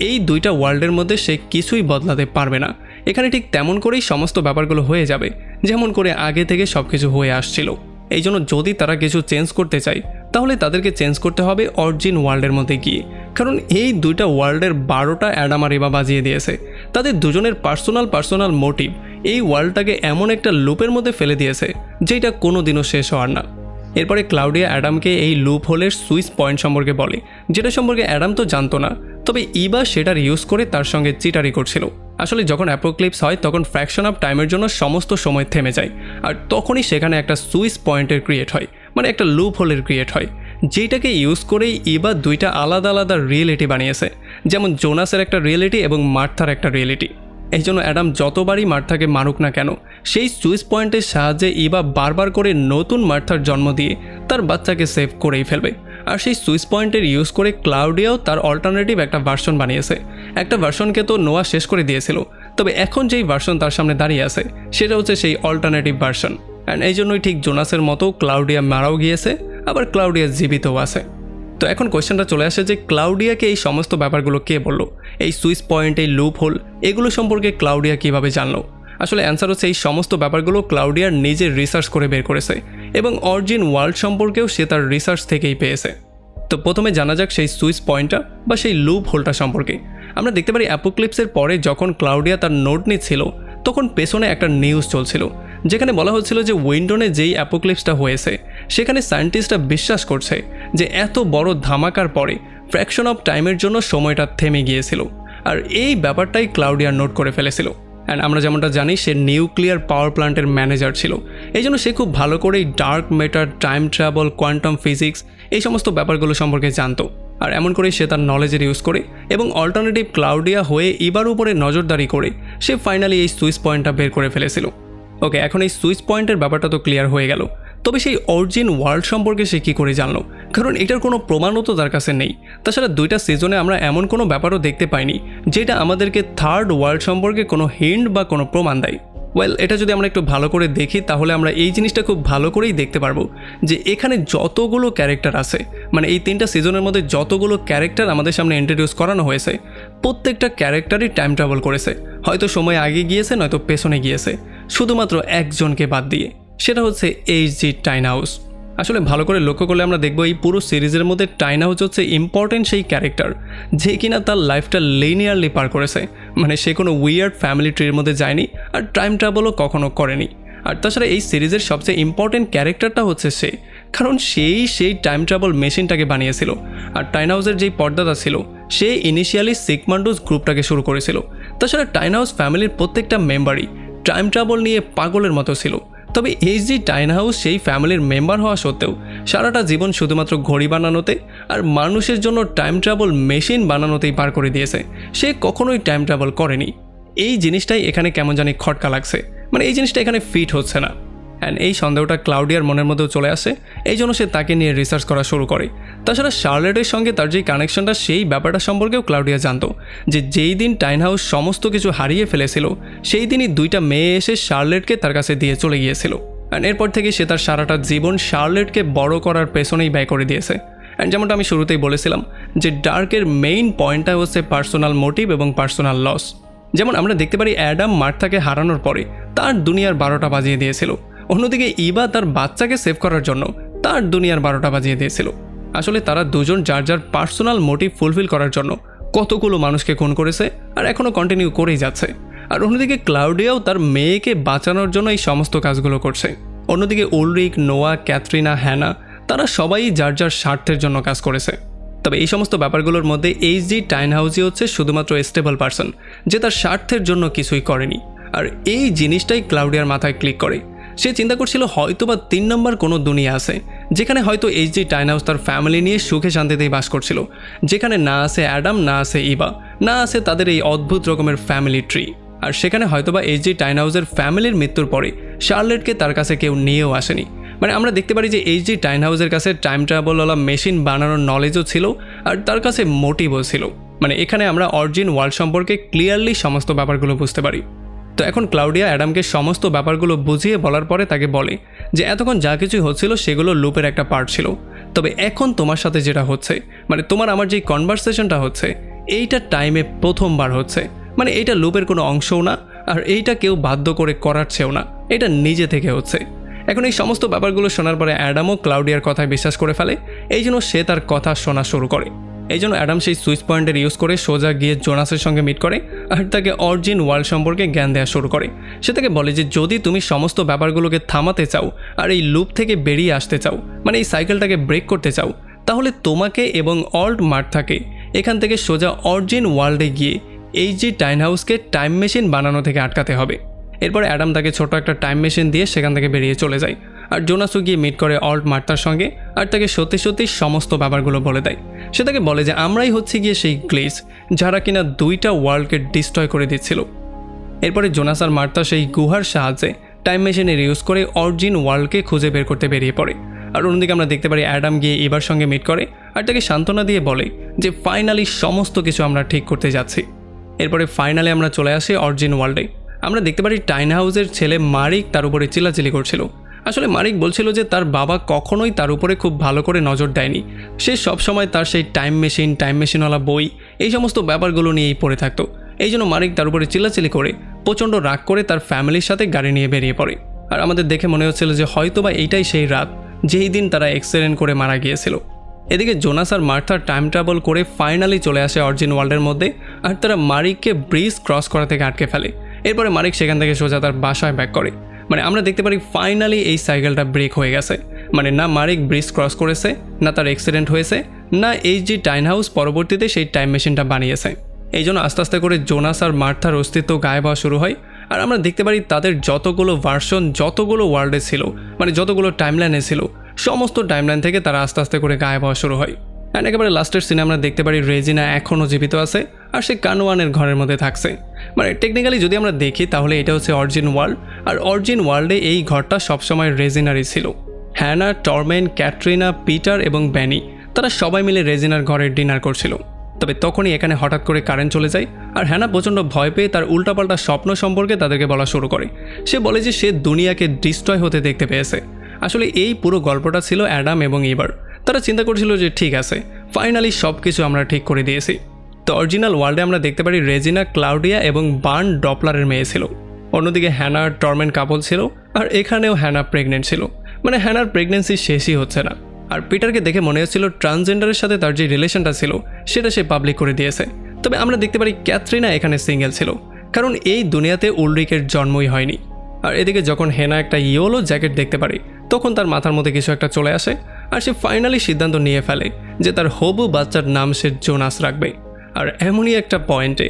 এই 2টা ওয়ার্ল্ডের মধ্যে সে কিছুই বদলাতে পারবে না। এখানে ঠিক তেমন করেই সমস্ত ব্যাপারগুলো হয়ে যাবে যেমন করে আগে থেকে সব কিছু হয়ে আসছিল। এই জন্য যদি তারা কিছু চেঞ্জ করতে চায় তাহলে তাদেরকে চেঞ্জ করতে হবে অরিজিন ওয়ার্ল্ডের মধ্যে গিয়ে, কারণ এই 2টা ওয়ার্ল্ডের 12টা অ্যাডাম আর ইভা বাজিয়ে দিয়েছে। তাদের দুজনের পার্সোনাল মোটিভ এই ওয়ার্ল্ডটাকে এমন একটা লুপের মধ্যে ফেলে দিয়েছে যেটা কোনোদিনও শেষ হওয়ার না। এরপরে ক্লাউডিয়া অ্যাডামকে এই লুপ হোলের সুইচ পয়েন্ট সম্পর্কে বলে, যেটা সম্পর্কে অ্যাডাম তো জানতো না, তবে ইবা সেটার ইউজ করে তার সঙ্গে চিটারি করছিল। আসলে যখন অ্যাপোক্লিপস হয় তখন ফ্র্যাকশন অফ টাইমের জন্য সমস্ত সময় থেমে যায়, আর তখনই সেখানে একটা সুইচ পয়েন্টের ক্রিয়েট হয়, মানে একটা লুপ হোলের ক্রিয়েট হয়, যেটাকে ইউজ করেই ইবা 2টা আলাদা আলাদা রিয়েলিটি বানিয়েছে, যেমন জোনাসের একটা রিয়েলিটি এবং মার্থার একটা রিয়েলিটি। এই জন্য অ্যাডাম যতবারই মার্থাকে মারুক না কেন সেই সুইচ পয়েন্টের সাহায্যে ইবা বারবার করে নতুন মার্থার জন্ম দিয়ে তার বাচ্চাকে সেভ করেই ফেলবে। আর সেই সুইচ পয়েন্টের ইউজ করে ক্লাউডিয়াও তার অল্টারনেটিভ একটা ভার্সন বানিয়েছে। একটা ভার্সনকে তো নোয়া শেষ করে দিয়েছিল, তবে এখন যেই ভার্সন তার সামনে দাঁড়িয়ে আছে সেটা হচ্ছে সেই অল্টারনেটিভ ভার্সন। অ্যান্ড এই জন্যই ঠিক জোনাসের মতো ক্লাউডিয়া মারাও গিয়েছে, আবার ক্লাউডিয়া জীবিতও আছে। তো এখন কোয়েশ্চেনটা চলে আসে যে ক্লাউডিয়াকে এই সমস্ত ব্যাপারগুলো কে বললো, এই সুইচ পয়েন্ট, এই লুপ হোল, এগুলো সম্পর্কে ক্লাউডিয়া কিভাবে জানলো? আসলে অ্যান্সার হচ্ছে এই সমস্ত ব্যাপারগুলো ক্লাউডিয়ার নিজের রিসার্চ করে বের করেছে এবং অরিজিন ওয়ার্ল্ড সম্পর্কেও সে তার রিসার্চ থেকেই পেয়েছে। তো প্রথমে জানা যাক সেই সুইচ পয়েন্টটা বা সেই লুপ হোলটা সম্পর্কে। আমরা দেখতে পারি অ্যাপোক্লিপসের পরে যখন ক্লাউডিয়া তার নোট নিচ্ছিল তখন পেছনে একটা নিউজ চলছিল যেখানে বলা হচ্ছিল যে উইন্ডোনে যেই অ্যাপোক্লিপসটা হয়েছে সেখানে সায়েন্টিস্টরা বিশ্বাস করছে যে এত বড় ধামাকার পরে ফ্র্যাকশন অফ টাইমের জন্য সময়টা থেমে গিয়েছিল। আর এই ব্যাপারটাই ক্লাউডিয়া নোট করে ফেলেছিল। অ্যান্ড আমরা যেমনটা জানি সে নিউক্লিয়ার পাওয়ার প্ল্যান্টের ম্যানেজার ছিল, এই জন্য সে খুব ভালো করেই dark matter, time travel, quantum physics এই সমস্ত ব্যাপারগুলো সম্পর্কে জানতো। আর এমন করেই সে তার নলেজের ইউজ করে এবং অল্টারনেটিভ ক্লাউডিয়া হয়ে ইবার উপরে নজরদারি করে সে ফাইনালি এই সুইচ পয়েন্টটা বের করে ফেলেছিল। ওকে, এখন এই সুইচ পয়েন্টের ব্যাপারটা তো ক্লিয়ার হয়ে গেল, তবে সেই অরিজিন ওয়ার্ল্ড সম্পর্কে সে কী করে জানলো? কারণ এটার কোনো প্রমাণও তো তার কাছে নেই। তাছাড়া 2টা সিজনে আমরা এমন কোনো ব্যাপারও দেখতে পাইনি যেটা আমাদেরকে থার্ড ওয়ার্ল্ড সম্পর্কে কোনো হিন্ট বা কোনো প্রমাণ দেয়। এটা যদি আমরা একটু ভালো করে দেখি তাহলে আমরা এই জিনিসটা খুব ভালো করেই দেখতে পারবো যে এখানে যতগুলো ক্যারেক্টার আছে, মানে এই 3টা সিজনের মধ্যে যতগুলো ক্যারেক্টার আমাদের সামনে ইন্ট্রোডিউস করানো হয়েছে প্রত্যেকটা ক্যারেক্টারই টাইম ট্রাভেল করেছে, হয়তো সময় আগে গিয়েছে নয়তো পেছনে গিয়েছে, শুধুমাত্র একজনকে বাদ দিয়ে, সেটা হচ্ছে এইচজি টাইনহাউস। আসলে ভালো করে লক্ষ্য করলে আমরা দেখব এই পুরো সিরিজের মধ্যে টাইনহাউস হচ্ছে ইম্পর্টেন্ট সেই ক্যারেক্টার যে কিনা তার লাইফটা লিনিয়ারলি পার করেছে, মানে সে কোনো উইয়ার্ড ফ্যামিলি ট্রির মধ্যে যায়নি আর টাইম ট্রাভেলও কখনো করেনি। আর তাছাড়া এই সিরিজের সবচেয়ে ইম্পর্টেন্ট ক্যারেক্টারটা হচ্ছে সে, কারণ সেই টাইম ট্রাভেল মেশিনটাকে বানিয়েছিল। আর টাইনহাউসের যেই পর্দাটা ছিল সে ইনিশিয়ালি সিগমান্ডুস গ্রুপটাকে শুরু করেছিল। তাছাড়া টাইনহাউস ফ্যামিলির প্রত্যেকটা মেম্বারই টাইম ট্রাভেল নিয়ে পাগলের মতো ছিল। তবে এইচজি টাইনহাউস সেই ফ্যামিলির মেম্বার হওয়া সত্ত্বেও সারাটা জীবন শুধুমাত্র ঘড়ি বানানোতে আর মানুষের জন্য টাইম ট্রাভেল মেশিন বানানোতেই পার করে দিয়েছে, সে কখনোই টাইম ট্রাভেল করেনি। এই জিনিসটাই এখানে কেমন জানি খটকা লাগছে, মানে এই জিনিসটা এখানে ফিট হচ্ছে না। অ্যান্ড এই সন্দেহটা ক্লাউডিয়ার মনের মধ্যেও চলে আসে, এই জন্য সে তাকে নিয়ে রিসার্চ করা শুরু করে। তাছাড়া শার্লেটের সঙ্গে তার যেই কানেকশনটা সেই ব্যাপারটা সম্পর্কেও ক্লাউডিয়া জানতো যে যেই দিন টাইনহাউস সমস্ত কিছু হারিয়ে ফেলেছিল সেই দিনই 2টা মেয়ে এসে শার্লেটকে তার কাছে দিয়ে চলে গিয়েছিল। অ্যান্ড এরপর থেকে সে তার সারাটা জীবন শার্লেটকে বড় করার পেছনেই ব্যয় করে দিয়েছে। অ্যান্ড যেমনটা আমি শুরুতেই বলেছিলাম যে ডার্কের মেইন পয়েন্টটা হচ্ছে পার্সোনাল মোটিভ এবং পার্সোনাল লস। যেমন আমরা দেখতে পারি অ্যাডাম মার্থাকে হারানোর পরে তার দুনিয়ার 12টা বাজিয়ে দিয়েছিল, অন্যদিকে ইভা তার বাচ্চাকে সেভ করার জন্য তার দুনিয়ার 12টা বাজিয়ে দিয়েছিল। আসলে তারা দুজন যার যার পার্সোনাল মোটিভ ফুলফিল করার জন্য কতগুলো মানুষকে খুন করেছে আর এখনও কন্টিনিউ করেই যাচ্ছে। আর অন্যদিকে ক্লাউডিয়াও তার মেয়েকে বাঁচানোর জন্য এই সমস্ত কাজগুলো করছে। অন্যদিকে উলরিক, নোয়া, ক্যাথরিনা, হ্যানা তারা সবাই যার যার স্বার্থের জন্য কাজ করেছে। তবে এই সমস্ত ব্যাপারগুলোর মধ্যে এইচজি টাইনহাউসই হচ্ছে শুধুমাত্র স্টেবল পার্সন যে তার স্বার্থের জন্য কিছুই করেনি। আর এই জিনিসটাই ক্লাউডিয়ার মাথায় ক্লিক করে। সে চিন্তা করছিল হয়তোবা 3 নম্বর কোনো দুনিয়া আছে যেখানে হয়তো এইচজি টাইনহাউস তার ফ্যামিলি নিয়ে সুখে শান্তিতেই বাস করছিল, যেখানে না আছে অ্যাডাম, না আছে ইভা, না আছে তাদের এই অদ্ভুত রকমের ফ্যামিলি ট্রি। আর সেখানে হয়তোবা এইচজি টাইনহাউসের ফ্যামিলির মৃত্যুর পরে শার্লেটকে তার কাছে কেউ নিয়েও আসেনি। মানে আমরা দেখতে পারি যে এইচজি টাইনহাউসের কাছে টাইম ট্রাভেলওয়ালা মেশিন বানানোর নলেজও ছিল আর তার কাছে মোটিভও ছিল। মানে এখানে আমরা অরিজিন ওয়ার্ল্ড সম্পর্কে ক্লিয়ারলি সমস্ত ব্যাপারগুলো বুঝতে পারি। তো এখন ক্লাউডিয়া অ্যাডামকে সমস্ত ব্যাপারগুলো বুঝিয়ে বলার পরে তাকে বলে যে এতক্ষণ যা কিছুই হচ্ছিল সেগুলো লুপের একটা পার্ট ছিল, তবে এখন তোমার সাথে যেটা হচ্ছে, মানে তোমার আমার যেই কনভারসেশনটা হচ্ছে এইটা টাইমে প্রথমবার হচ্ছে, মানে এইটা লুপের কোনো অংশও না আর এইটা কেউ বাধ্য করে করাচ্ছেও না, এটা নিজে থেকে হচ্ছে। এখন এই সমস্ত ব্যাপারগুলো শোনার পরে অ্যাডামও ক্লাউডিয়ার কথায় বিশ্বাস করে ফেলে, এই জন্য সে তার কথা শোনা শুরু করে। এই জন্য অ্যাডাম সেই সুইচ পয়েন্টের ইউজ করে সোজা গিয়ে জোনাসের সঙ্গে মিট করে আর তাকে অরিজিন ওয়ার্ল্ড সম্পর্কে জ্ঞান দেওয়া শুরু করে। সে তাকে বলে যে যদি তুমি সমস্ত ব্যাপারগুলোকে থামাতে চাও আর এই লুপ থেকে বেরিয়ে আসতে চাও, মানে এই সাইকেলটাকে ব্রেক করতে চাও, তাহলে তোমাকে এবং অল্ট মার্থাকে এখান থেকে সোজা অরিজিন ওয়ার্ল্ডে গিয়ে এইচজি টাইনহাউসকে টাইম মেশিন বানানো থেকে আটকাতে হবে। এরপরে অ্যাডাম তাকে ছোট একটা টাইম মেশিন দিয়ে সেখান থেকে বেরিয়ে চলে যায় আর জোনাসও গিয়ে মিট করে অল্ট মার্থার সঙ্গে আর তাকে সত্যি সত্যি সমস্ত ব্যাপারগুলো বলে দেয়। সে তাকে বলে যে আমরাই হচ্ছে গিয়ে সেই গ্লেজ যারা কিনা 2টা ওয়ার্ল্ডকে ডিস্ট্রয় করে দিচ্ছিল। এরপরে জোনাস আর মার্থা সেই গুহার সাহায্যে টাইম মেশিনের ইউজ করে অরিজিন ওয়ার্ল্ডকে খুঁজে বের করতে বেরিয়ে পড়ে। আর অন্যদিকে আমরা দেখতে পারি অ্যাডাম গিয়ে ইভার সঙ্গে মিট করে আর তাকে সান্ত্বনা দিয়ে বলে যে ফাইনালি সমস্ত কিছু আমরা ঠিক করতে যাচ্ছি। এরপরে ফাইনালি আমরা চলে আসি অরিজিন ওয়ার্ল্ডে। আমরা দেখতে পারি টাইন হাউসের ছেলে মারিক তার উপরে চিল্লাচিল্লি করছিল। আসলে মারিক বলছিল যে তার বাবা কখনোই তার উপরে খুব ভালো করে নজর দেয়নি, সে সবসময় তার সেই টাইম মেশিনওয়ালা বই এই সমস্ত ব্যাপারগুলো নিয়েই পড়ে থাকতো। এই জন্য মারিক তার উপরে চিল্লাচিল্লি করে প্রচণ্ড রাগ করে তার ফ্যামিলির সাথে গাড়ি নিয়ে বেরিয়ে পড়ে। আর আমাদের দেখে মনে হচ্ছিল যে হয়তোবা এইটাই সেই রাত যেই দিন তারা অ্যাক্সিডেন্ট করে মারা গিয়েছিল। এদিকে জোনাস আর মার্থা টাইম ট্রাভেল করে ফাইনালি চলে আসে অরিজিন ওয়ার্ল্ডের মধ্যে আর তারা মারিককে ব্রিজ ক্রস করা থেকে আটকে ফেলে। এরপরে মারিক সেখান থেকে সোজা তার বাসায় ব্যাক করে। মানে আমরা দেখতে পারি ফাইনালি এই সাইকেলটা ব্রেক হয়ে গেছে। মানে না মারিক ব্রিজ ক্রস করেছে, না তার অ্যাক্সিডেন্ট হয়েছে, না এই যে টাইম হাউস পরবর্তীতে সেই টাইম মেশিনটা বানিয়েছে। এই জন্য আস্তে আস্তে করে জোনাস আর মার্থার অস্তিত্ব গায়েব হওয়া শুরু হয়। আর আমরা দেখতে পারি তাদের যতগুলো ভার্সন, যতগুলো ওয়ার্ল্ডে ছিল, মানে যতগুলো টাইমলাইনে ছিল, সমস্ত টাইমলাইন থেকে তারা আস্তে আস্তে করে গায়েব হওয়া শুরু হয়। অ্যান্ড একেবারে লাস্টের সিনে আমরা দেখতে পারি রেজিনা এখনও জীবিত আছে আর সে কানওয়ানের ঘরের মধ্যে থাকছে। মানে টেকনিক্যালি যদি আমরা দেখি তাহলে এটা হচ্ছে অরিজিন ওয়ার্ল্ড, আর অরিজিন ওয়ার্ল্ডে এই ঘরটা সবসময় রেজিনারই ছিল। হ্যানা, টরমেন, ক্যাটরিনা, পিটার এবং ব্যানি তারা সবাই মিলে রেজিনার ঘরে ডিনার করছিল। তবে তখনই এখানে হঠাৎ করে কারেন্ট চলে যায় আর হ্যানা প্রচণ্ড ভয় পেয়ে তার উল্টাপাল্টা স্বপ্ন সম্পর্কে তাদেরকে বলা শুরু করে। সে বলে যে সে দুনিয়াকে ডিস্ট্রয় হতে দেখতে পেয়েছে। আসলে এই পুরো গল্পটা ছিল অ্যাডাম এবং ইভার। তারা চিন্তা করছিল যে ঠিক আছে, ফাইনালি সব কিছু আমরা ঠিক করে দিয়েছি। তো অরিজিনাল ওয়ার্ল্ডে আমরা দেখতে পারি রেজিনা ক্লাউডিয়া এবং বার্ন ডপলারের মেয়ে ছিল। অন্যদিকে হ্যানা টরমেন কাপল ছিল আর এখানেও হ্যানা প্রেগনেন্ট ছিল। মানে হ্যানার প্রেগনেন্সি শেষই হচ্ছে না। আর পিটারকে দেখে মনে হচ্ছিল ট্রান্সজেন্ডারের সাথে তার যে রিলেশনটা ছিল সেটা সে পাবলিক করে দিয়েছে। তবে আমরা দেখতে পারি ক্যাথরিনা এখানে সিঙ্গেল ছিল, কারণ এই দুনিয়াতে উলরিকের জন্মই হয়নি। আর এদিকে যখন হেনা একটা ইয়েলো জ্যাকেট দেখতে পারে তখন তার মাথার মধ্যে কিছু একটা চলে আসে আর সে ফাইনালি সিদ্ধান্ত নিয়ে ফেলে যে তার হবু বাচ্চার নাম সে জোনাস রাখবে। আর এমনই একটা পয়েন্টে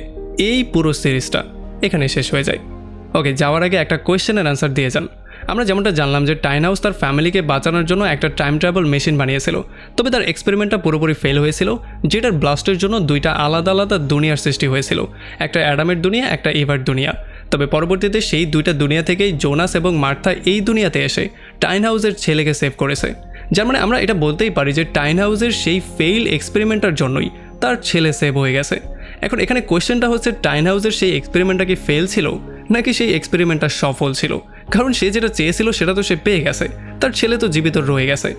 এই পুরো সিরিজটা এখানে শেষ হয়ে যায়। ওকে, যাওয়ার আগে একটা কোয়েশ্চেনের অ্যান্সার দিয়ে যান। আমরা যেমনটা জানলাম যে টাইম হাউস তার ফ্যামিলিকে বাঁচানোর জন্য একটা টাইম ট্রাভেল মেশিন বানিয়েছিল, তবে তার এক্সপেরিমেন্টটা পুরোপুরি ফেল হয়েছিল, যেটার ব্লাস্টের জন্য দুইটা আলাদা আলাদা দুনিয়ার সৃষ্টি হয়েছিল, একটা অ্যাডামের দুনিয়া, একটা ইভার দুনিয়া। তবে পরবর্তীতে সেই দুইটা দুনিয়া থেকেই জোনাস এবং মার্থা এই দুনিয়াতে এসে টাইম হাউসের ছেলেকে সেভ করেছে। যার মানে আমরা এটা বলতেই পারি যে টাইম হাউসের সেই ফেইল এক্সপেরিমেন্টের জন্যই তার ছেলে সেভ হয়ে গেছে। এখন এখানে কোয়েশ্চেনটা হচ্ছে টাইম হাউসের সেই এক্সপেরিমেন্টটা কি ফেল ছিল নাকি সেই এক্সপেরিমেন্টটা সফল ছিল? কারণ সে যেটা চেয়েছিল সেটা তো সে পেয়ে গেছে, তার ছেলে তো জীবিত রয়ে গেছে।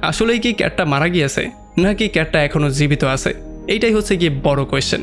আসলেই কি ক্যাটটা মারা গিয়েছে নাকি ক্যাটটা এখনও জীবিত আছে? এইটাই হচ্ছে গিয়ে বড় কোয়েশ্চেন।